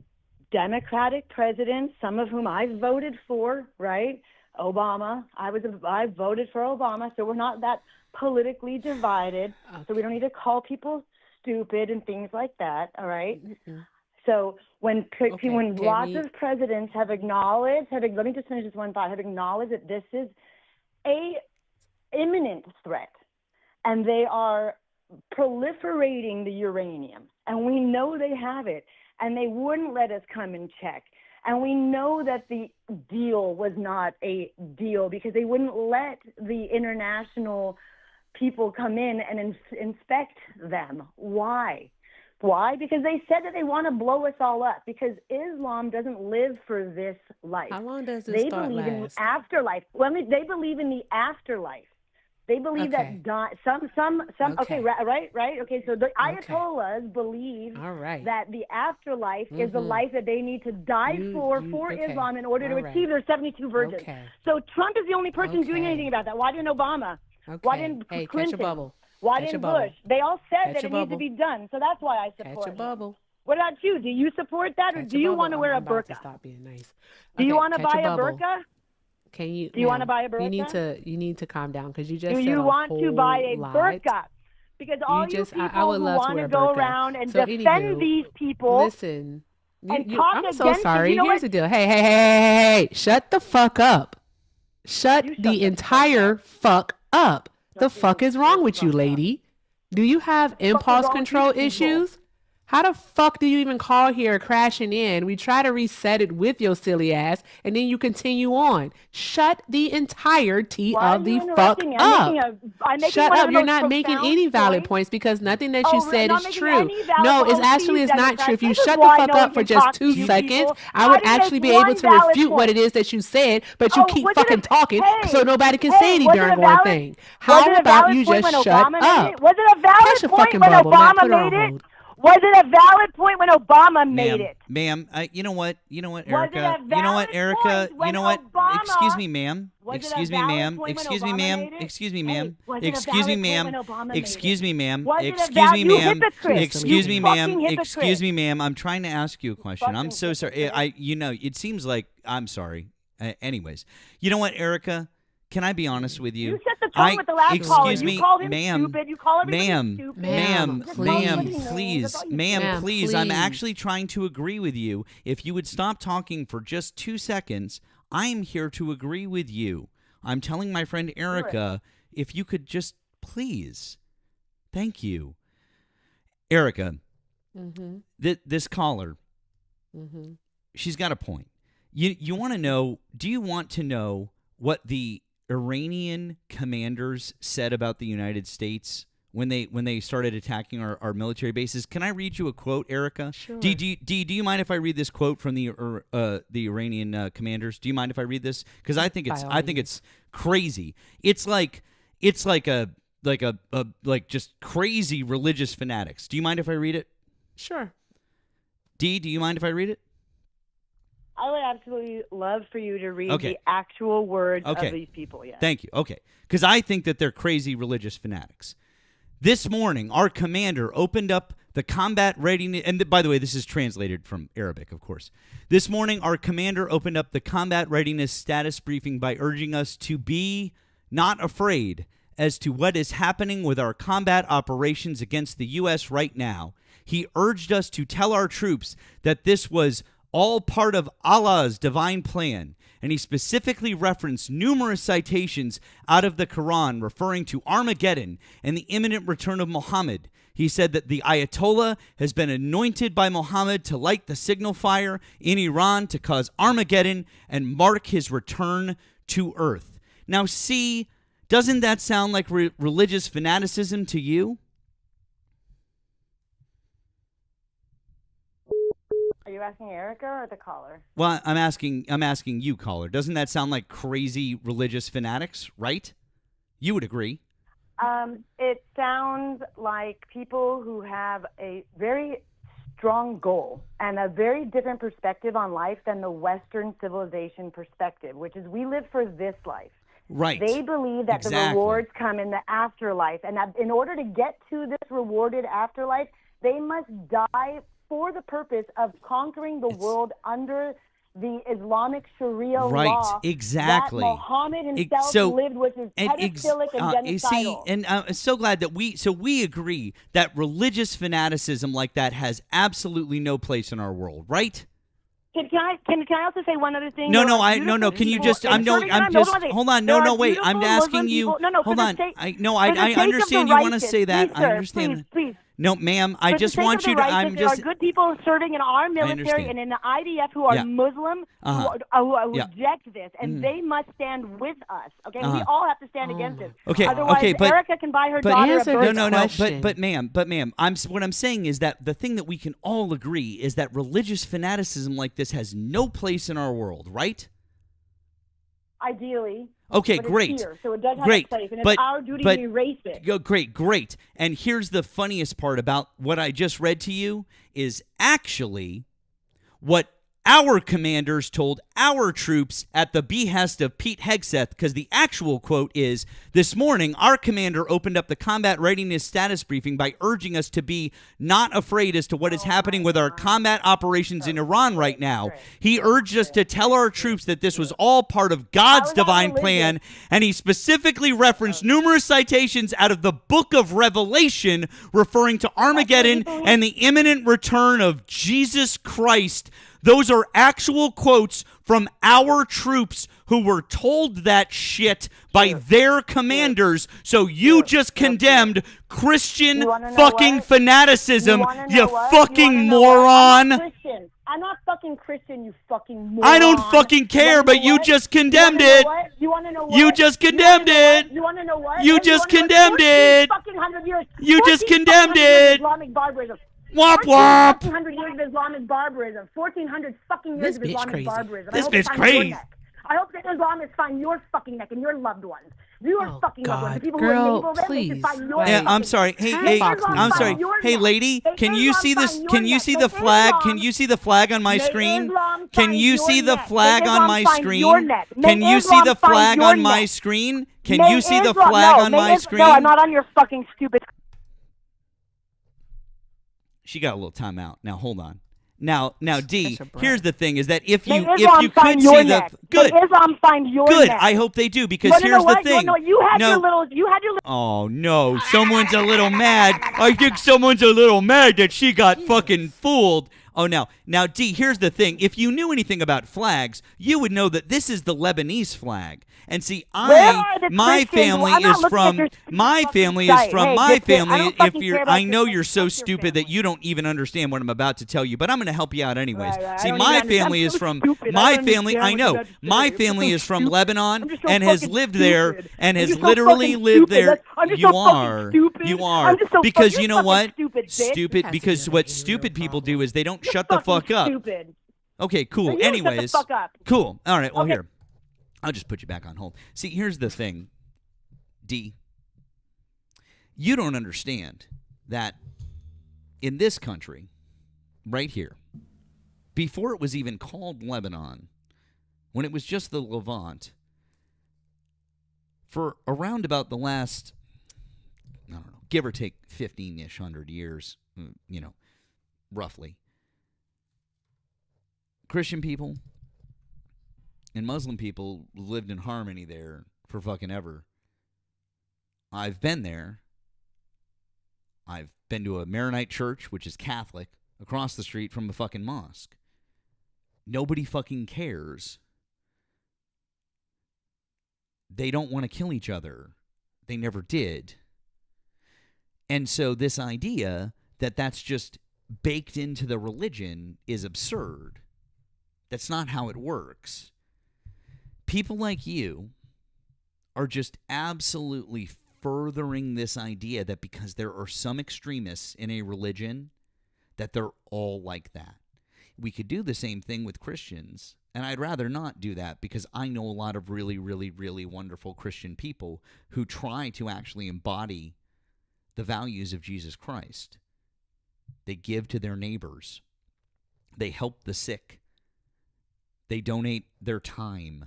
Democratic presidents, some of whom I voted for, right? Obama, I voted for Obama, so we're not that politically divided. So we don't need to call people stupid and things like that, all right? Mm-hmm. So when lots of presidents have acknowledged, let me just finish this one thought, have acknowledged that this is a imminent threat, and they are proliferating the uranium, and we know they have it, and they wouldn't let us come and check. And we know that the deal was not a deal because they wouldn't let the international people come in and inspect them. Why? Why? Because they said that they want to blow us all up, because Islam doesn't live for this life. How long does this They thought believe in the last? afterlife. They believe in the afterlife. They believe Okay. that some okay, right. Okay, so the Ayatollahs believe All right. that the afterlife is the Mhm. life that they need to die for okay. Islam in order to All right. achieve their 72 virgins. Okay. So Trump is the only person doing Okay. anything about that. Why didn't Obama? Why Okay. didn't Hey, Clinton? catch a bubble. Why Catch a didn't bubble. Bush? They all said Catch that a it needs to bubble. be done. So that's why I support Catch a him. bubble. What about you? Do you support that, or Catch do a you bubble. want to wear a I'm about to burqa? stop being nice. Do you Okay, want to catch buy a bubble. burqa? Can you? Do you want to ma'am, buy a burqa? You need to calm down because you just Do said you a want to buy a whole lot. burqa? Because all you just, people I would who love to want wear to a go burqa. around and So, defend anywho, these people, listen. and talk I'm against so sorry. You know Here's what? the deal. Hey. Shut the fuck up. Shut the entire fuck up. The fuck is wrong with you, lady? Do you have impulse wrong with control these people? issues? How the fuck do you even call here crashing in? We try to reset it with your silly ass, and then you continue on. Shut the entirety Why are of you the fuck interrupting me? up. I'm making Shut one up. of You're those not making profound any valid points. points because nothing that Oh, you we're said not is making true. any valid No, points. it's actually Please, it's not Democrats. true. If you This is shut the why fuck no one up for can just talk to 2 you seconds, people. I would I didn't actually make be able one to valid refute what point. it is that you said, but you Oh, keep was it fucking talking so nobody can say any was it darn a going valid? thing. Was How it a about valid you point just when shut Obama made up? it? Was it a valid Catch a point fucking when bubble, Matt. Obama Put her made on it? hold. Was it a valid point when Obama made it? Ma'am, you know what, Was it Erica? a You know what, valid Erica? point when You know what? Obama? Excuse me, ma'am. Was Excuse it a me, valid ma'am. point when Excuse me, Obama ma'am. made it? Excuse me, Hey, ma'am. was it a Excuse me, valid point ma'am. when Obama made Excuse it? me, ma'am. Was it a Excuse me, you ma'am. hypocrite? Excuse You me, fucking ma'am. hypocrite. Excuse me, ma'am. I'm trying to ask you a question. I'm Fucking so sorry. hypocrite. It seems like I'm sorry. Anyways, you know what, Erica? Can I be honest with you? You set the tone with the last caller. Excuse You me, called him ma'am. stupid. You call everybody Ma'am, stupid. ma'am, Just call everybody names. please, That's all you ma'am, do. please. I'm please. actually trying to agree with you. If you would stop talking for just 2 seconds, I'm here to agree with you. I'm telling my friend Erica, if you could just please. Thank you. Erica, this caller, she's got a point. You want to know, do you want to know what the Iranian commanders said about the United States when they started attacking our military bases? Can I read you a quote, Erica? Sure. Do you mind if I read this quote from the Iranian commanders? Do you mind if I read this? Because I think it's crazy. It's like just crazy religious fanatics. Do you mind if I read it? Sure. Do you mind if I read it? I would absolutely love for you to read Okay. the actual words Okay. of these people. Yes. Thank you. Okay. Because I think that they're crazy religious fanatics. This morning, our commander opened up the combat readiness, and by the way, this is translated from Arabic, of course. This morning, our commander opened up the combat readiness status briefing by urging us to be not afraid as to what is happening with our combat operations against the U.S. right now. He urged us to tell our troops that this was all part of Allah's divine plan, and he specifically referenced numerous citations out of the Quran referring to Armageddon and the imminent return of Muhammad. He said that the Ayatollah has been anointed by Muhammad to light the signal fire in Iran to cause Armageddon and mark his return to earth. Now, see, doesn't that sound like religious fanaticism to you? Are you asking Erica or the caller? Well, I'm asking you, caller. Doesn't that sound like crazy religious fanatics, right? You would agree. It sounds like people who have a very strong goal and a very different perspective on life than the Western civilization perspective, which is we live for this life. Right. They believe that the rewards come in the afterlife, and that in order to get to this rewarded afterlife, they must die for the purpose of conquering the world under the Islamic Sharia law exactly. that Muhammad himself lived, which is pedophilic and genocidal. See, and I'm so glad that we agree that religious fanaticism like that has absolutely no place in our world, right? Can I also say one other thing? No. Can you just? Hold on. Wait. I'm asking you. Hold on. I understand you want to say that. I understand. Please, No, ma'am. I For the just sake want of the you to. righteous, I'm there just. are good people serving in our military understand. and in the IDF who are Yeah. Muslim, Uh-huh. who Yeah. reject this, and Mhm. they must stand with us. Okay, we Uh-huh. all have to stand against this. Okay. Otherwise, Okay. But Erika can buy her but daughter a answer bird. his no. question. But ma'am. What I'm saying is that the thing that we can all agree is that religious fanaticism like this has no place in our world, right? Ideally. Okay, but great. It's here, so it does have Great. a place, and But- it's our duty but- to erase it. Great. And here's the funniest part about what I just read to you is actually what our commanders told our troops at the behest of Pete Hegseth, because the actual quote is, "This morning, our commander opened up the combat readiness status briefing by urging us to be not afraid as to what is happening with our combat operations in Iran right now. He urged us to tell our troops that this was all part of God's divine plan, and he specifically referenced numerous citations out of the book of Revelation referring to Armageddon and the imminent return of Jesus Christ." Those are actual quotes from our troops who were told that shit by their commanders. So you just condemned Christian fucking fanaticism, you fucking moron. I'm not fucking Christian, you fucking moron. I don't fucking care, but you just condemned it. You want to know what? You just condemned it. You want to know what? You just condemned it. You just condemned it. Islamic barbarism. Womp 1,400 years of Islamic barbarism. 1,400 fucking years This of bitch Islamic crazy. barbarism. This I hope it bitch finds your crazy. neck. I hope that Islamists find your fucking neck and your loved ones. Your fucking loved ones. The people who girl, enable them, they should please. find your Yeah, fucking I'm sorry. neck. Hey, May hey, Islam I'm find sorry. your Hey, neck. lady, May can you Islam see this? find your Can you neck. see May the flag? Islam- Can you see the flag on my May screen? Islam Can find you your see the neck. flag May on Islam my find your screen? neck. Can May you see Islam the find flag your on my neck. screen? Can May you see the Islam- flag no, on May my Is- screen? No, I'm not on your fucking stupid. She got a little time out. Now hold on. Now, D. Such a brat. Here's the thing: is that if May you Islam could find see your the neck. good, May Islam find your good. neck. I hope they do because You wanna here's know what? the thing. You had No. your little. You had your. Oh no, someone's a little mad. I think someone's a little mad that she got fucking fooled. Oh, now, D, here's the thing. If you knew anything about flags, you would know that this is the Lebanese flag. And see, Where are the my Christians? family I'm not is looking at from your my fucking family is site. from Hey, my get it. I family. don't If fucking you're, care about I know your you're so fuck your stupid that you don't even understand what I'm about to tell you, but I'm going to help you out anyways. Right. See, I don't my even understand. family I'm is so from stupid. my I don't family. understand I what know you're about to my say. family I'm is so from stupid. Lebanon I'm just so and has fucking lived there stupid. and I'm has just so literally fucking lived stupid. there. I'm just You so fucking are. stupid. You I'm are. just so Because fucking you know what? stupid, bitch. Stupid. Because what stupid people do is they don't shut the fucking fuck up. Stupid. Okay, cool. So you shut the Anyways, fuck up. cool. All right. Well, Okay. here, I'll just put you back on hold. See, here's the thing, D. You don't understand that in this country, right here, before it was even called Lebanon, when it was just the Levant, for around about the last, I don't know, give or take 15-ish hundred years, roughly, Christian people and Muslim people lived in harmony there for fucking ever. I've been there. I've been to a Maronite church, which is Catholic, across the street from a fucking mosque. Nobody fucking cares. They don't want to kill each other. They never did. And so this idea that that's just baked into the religion is absurd. That's not how it works. People like you are just absolutely furthering this idea that because there are some extremists in a religion, that they're all like that. We could do the same thing with Christians, and I'd rather not do that because I know a lot of really, really, really wonderful Christian people who try to actually embody the values of Jesus Christ. They give to their neighbors. They help the sick. They donate their time.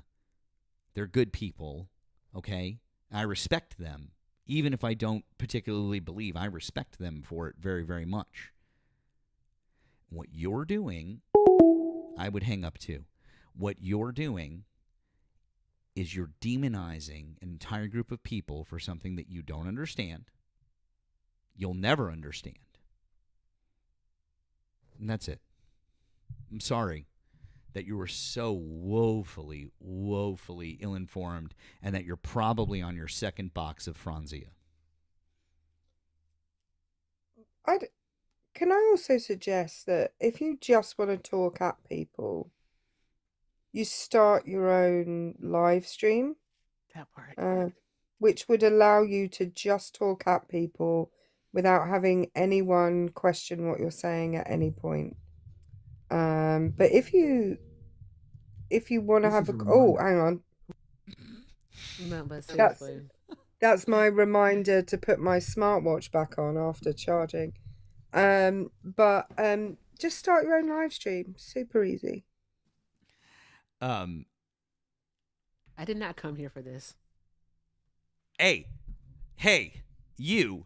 They're good people, okay? I respect them. Even if I don't particularly believe, I respect them for it very, very much. What you're doing, I would hang up to. What you're doing is you're demonizing an entire group of people for something that you don't understand. You'll never understand. And that's it. I'm sorry that you were so woefully, woefully ill-informed and that you're probably on your second box of Franzia. Can I also suggest that if you just want to talk at people, you start your own live stream, That part. which would allow you to just talk at people without having anyone question what you're saying at any point. But if you want to have hang on. No, but That's seriously. that's my reminder to put my smartwatch back on after charging. But just start your own live stream. Super easy. I did not come here for this. Hey, you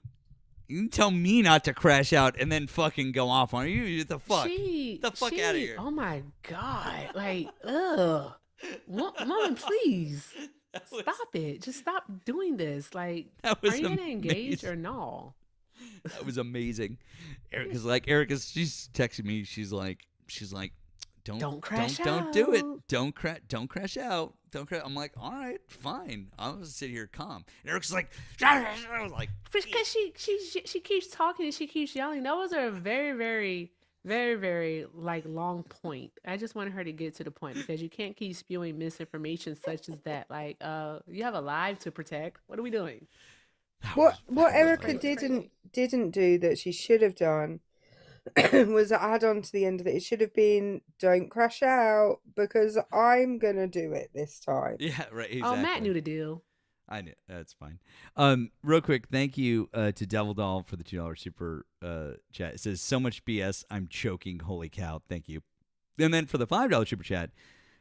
tell me not to crash out and then fucking go off on you. The fuck? The fuck out of here. Oh my God. Like, ugh. Mom, please. Stop it. Just stop doing this. Like, are you going to engage or no? That was amazing. Erika's she's texting me. She's like, don't crash out. Don't do it. Don't crash out. I'm like, all right, fine. I'm gonna sit here calm. And Erika's like, I was like, because she keeps talking and she keeps yelling. That was a very, very, very, very like long point. I just wanted her to get to the point because you can't keep spewing misinformation such as that. Like, you have a life to protect. What are we doing? What Erika didn't do that she should have done was add on to the end of it. It should have been don't crash out because I'm gonna do it this time. Yeah, right. Exactly. Oh, Matt knew the deal. I knew. That's fine. Real quick, thank you to Devil Doll for the $2 super chat. It says so much BS, I'm choking. Holy cow! Thank you. And then for the $5 super chat,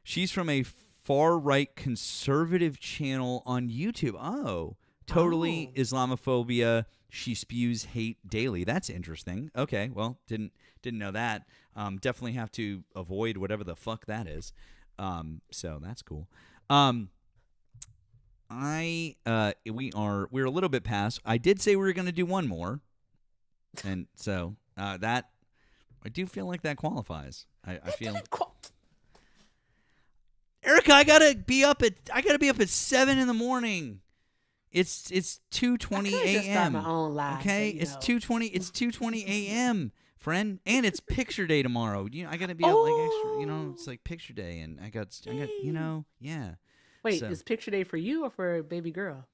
she's from a far right conservative channel on YouTube. Oh. Totally Islamophobia. She spews hate daily. That's interesting. Okay, well, didn't know that. Definitely have to avoid whatever the fuck that is. So that's cool. We're a little bit past. I did say we were going to do one more, and so that I do feel like that qualifies. I feel. Erika, I gotta be up at 7 in the morning. It's 2:20 a.m. Okay, it's 2:20. It's 2:20 a.m. Friend, and it's picture day tomorrow. I gotta be up like extra. It's like picture day, and I got yeah. Wait, is picture day for you or for a baby girl?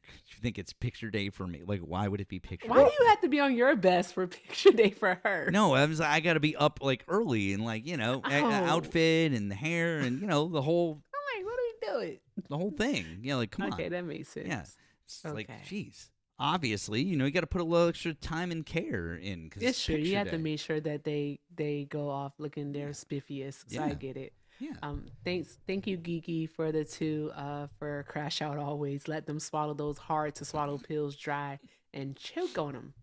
You think it's picture day for me? Like, why would it be picture? Why do you have to be on your best for picture day for her? No, I gotta be up like early and like outfit and the hair and the whole. I'm like, what are we doing? The whole thing. Like, come on. Okay, that makes sense. Yeah. It's like, geez. Obviously, you got to put a little extra time and care in. Cause it's true. You have to make sure that they go off looking their spiffiest. So I get it. Yeah. Thank you, Geeky, for the 2 for crash out always. Let them swallow those hard to swallow pills dry and choke on them.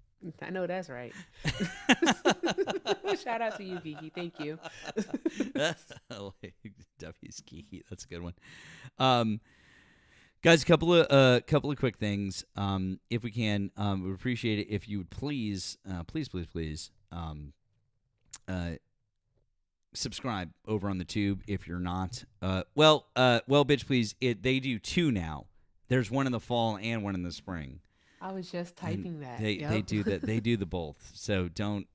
I know that's right. Shout out to you, Geeky. Thank you. W's Geeky. That's a good one. Guys, a couple of quick things. If we can, we appreciate it if you would please subscribe over on the tube if you're not. Well, bitch, please. They do 2 now. There's one in the fall and one in the spring. I was just typing that. They do that. They do the both. So don't.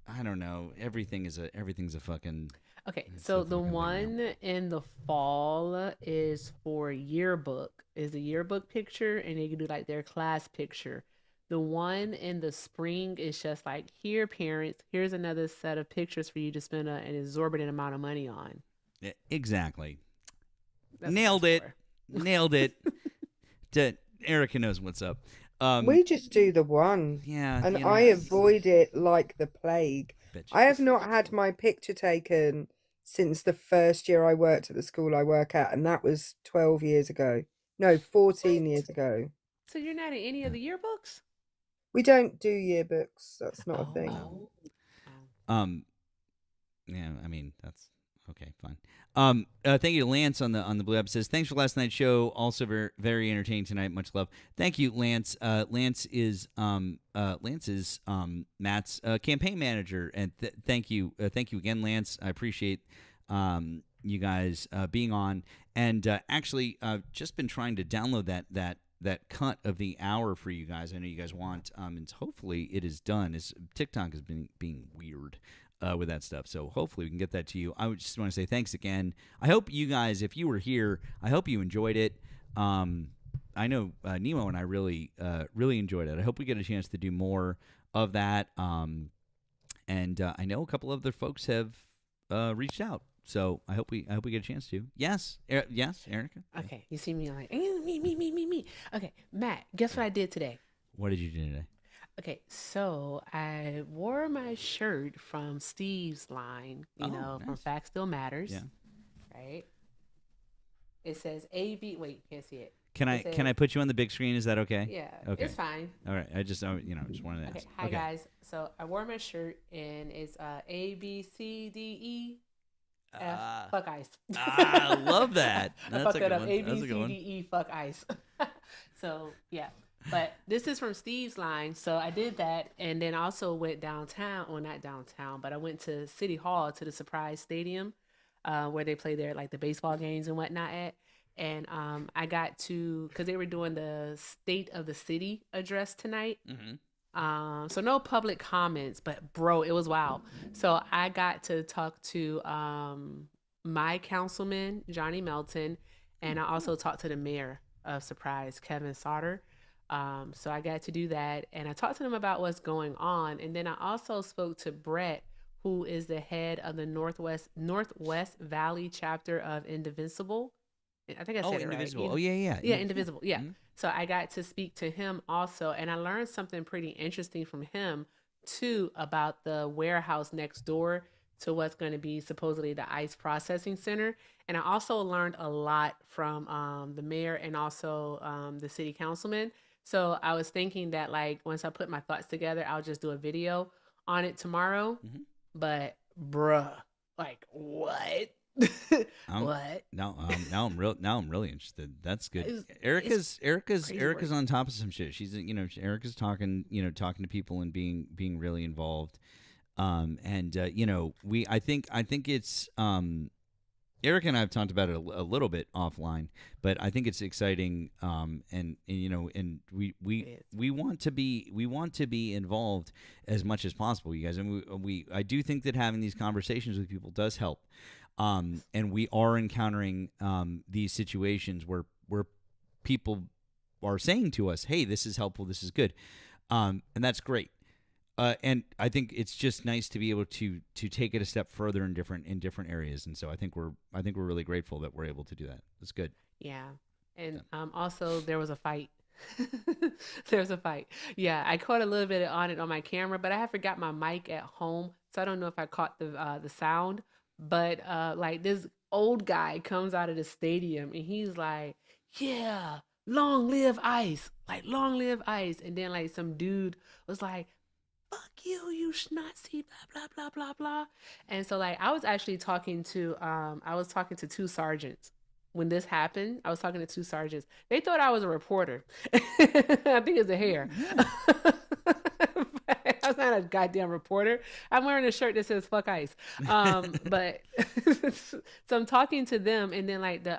I don't know. Everything's a fucking. Okay, so the one in the fall is for yearbook. Is a yearbook picture, and they can do like their class picture. The one in the spring is just like, here, parents, here's another set of pictures for you to spend an exorbitant amount of money on. Yeah, exactly. Nailed it. Nailed it. Erika knows what's up. We just do the one. Yeah. And I avoid it like the plague. I have not had my picture taken since the first year I worked at the school I work at, and that was 12 years ago. No, 14 years ago. So you're not in any of the yearbooks? We don't do yearbooks. That's not a thing. Yeah, I mean, that's okay, fine. Thank you to Lance on the Blue App. Says, thanks for last night's show. Also very, very entertaining tonight. Much love. Thank you, Lance. Lance is Matt's campaign manager, and thank you again, Lance. I appreciate you guys being on, and actually, just been trying to download that cut of the hour for you guys. I know you guys want, and hopefully it is done. TikTok has been being weird with that stuff, so hopefully we can get that to you. I would just want to say thanks again. I hope you guys, if you were here, I hope you enjoyed it. I know Nemo and I really enjoyed it. I hope we get a chance to do more of that. And I know a couple of other folks have reached out. So I hope we get a chance to. Yes, yes, Erika. Okay, you see me like me. Okay, Matt, guess what I did today? What did you do today? Okay, so I wore my shirt from Steve's line, from Fact Still Matters. Yeah. Right. It says AB. Wait, can't see it. Can I put you on the big screen? Is that okay? Yeah. Okay. It's fine. All right. I just wanted to ask. Okay. Hi guys. So I wore my shirt and it's A B C D E. F, fuck ice. I love that. I fucked that up. A, B, C, D, E, fuck ice. So, yeah. But this is from Steve's line. So I did that. And then also went downtown. Well, not downtown, but I went to City Hall to the Surprise Stadium where they play their, like, the baseball games and whatnot at. And I got to, because they were doing the State of the City address tonight. Mm-hmm. So no public comments, but bro, it was wild. So I got to talk to my councilman, Johnny Melton, and I also talked to the mayor of Surprise, Kevin Sauter. So I got to do that, and I talked to them about what's going on. And then I also spoke to Brett, who is the head of the Northwest Valley chapter of Indivisible. I think I said it right. Indivisible. Yeah. Yeah, Indivisible. Yeah. Mm-hmm. So I got to speak to him also, and I learned something pretty interesting from him too about the warehouse next door to what's going to be supposedly the ICE processing center. And I also learned a lot from the mayor and also the city councilman. So I was thinking that, like, once I put my thoughts together, I'll just do a video on it tomorrow. Mm-hmm. But bruh, like, what? What? Now I'm really interested. That's good. It's Erika's on top of some shit. She's Erika's talking to people and being really involved. I think it's Erika and I have talked about it a little bit offline, but I think it's exciting. And we want to be involved as much as possible, you guys. And I do think that having these conversations with people does help. And we are encountering these situations where people are saying to us, "Hey, this is helpful. This is good," and that's great. And I think it's just nice to be able to take it a step further in different areas. And so I think we're really grateful that we're able to do that. That's good. Yeah, and also there was a fight. There was a fight. Yeah, I caught a little bit on it on my camera, but I had forgot my mic at home, so I don't know if I caught the sound. But like, this old guy comes out of the stadium and he's like, "Yeah, long live ICE, like long live ICE." And then like some dude was like, "Fuck you, you schnazi, blah blah blah blah blah." And so like I was actually talking to two sergeants when this happened. I was talking to two sergeants. They thought I was a reporter. I think it's the hair. I'm not a goddamn reporter. I'm wearing a shirt that says "fuck ICE." But so I'm talking to them, and then like the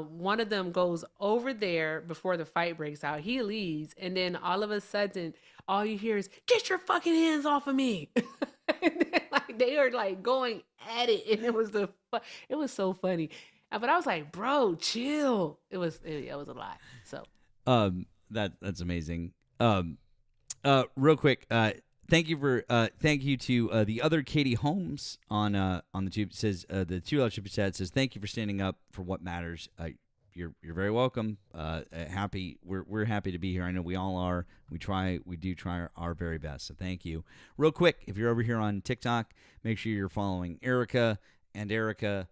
one of them goes over there before the fight breaks out. He leaves, and then all of a sudden, all you hear is, "Get your fucking hands off of me!" And then, like, they are like going at it, and it was so funny. But I was like, "Bro, chill." It was a lot. So that's amazing. Real quick, thank you to the other Katie Holmes on the tube. Says the $2 super chat says, "Thank you for standing up for what matters." You're very welcome. We're happy to be here. I know we all are. We do try our very best. So thank you. Real quick, if you're over here on TikTok, make sure you're following Erika. And Erika,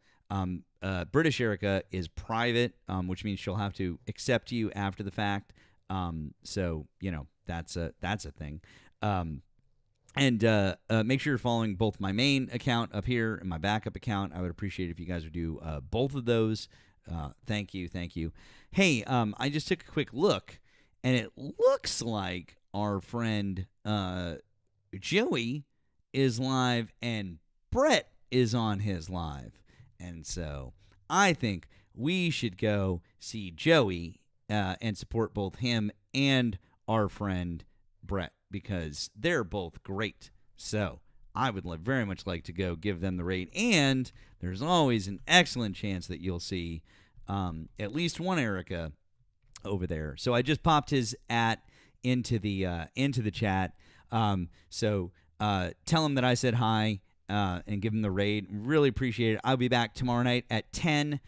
British Erika is private, which means she'll have to accept you after the fact. So that's a thing. And make sure you're following both my main account up here and my backup account. I would appreciate it if you guys would do both of those. Thank you. Hey, I just took a quick look, and it looks like our friend Joey is live, and Brett is on his live. And so I think we should go see Joey and support both him and our friend Brett, because they're both great. So I would very much like to go give them the raid, and there's always an excellent chance that you'll see at least one Erika over there. So I just popped his into the chat. So tell him that I said hi and give him the raid. Really appreciate it. I'll be back tomorrow night at 10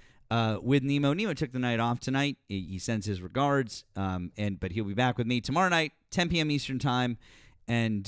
with Nemo. Nemo took the night off tonight. He sends his regards, but he'll be back with me tomorrow night, 10 p.m. Eastern time, and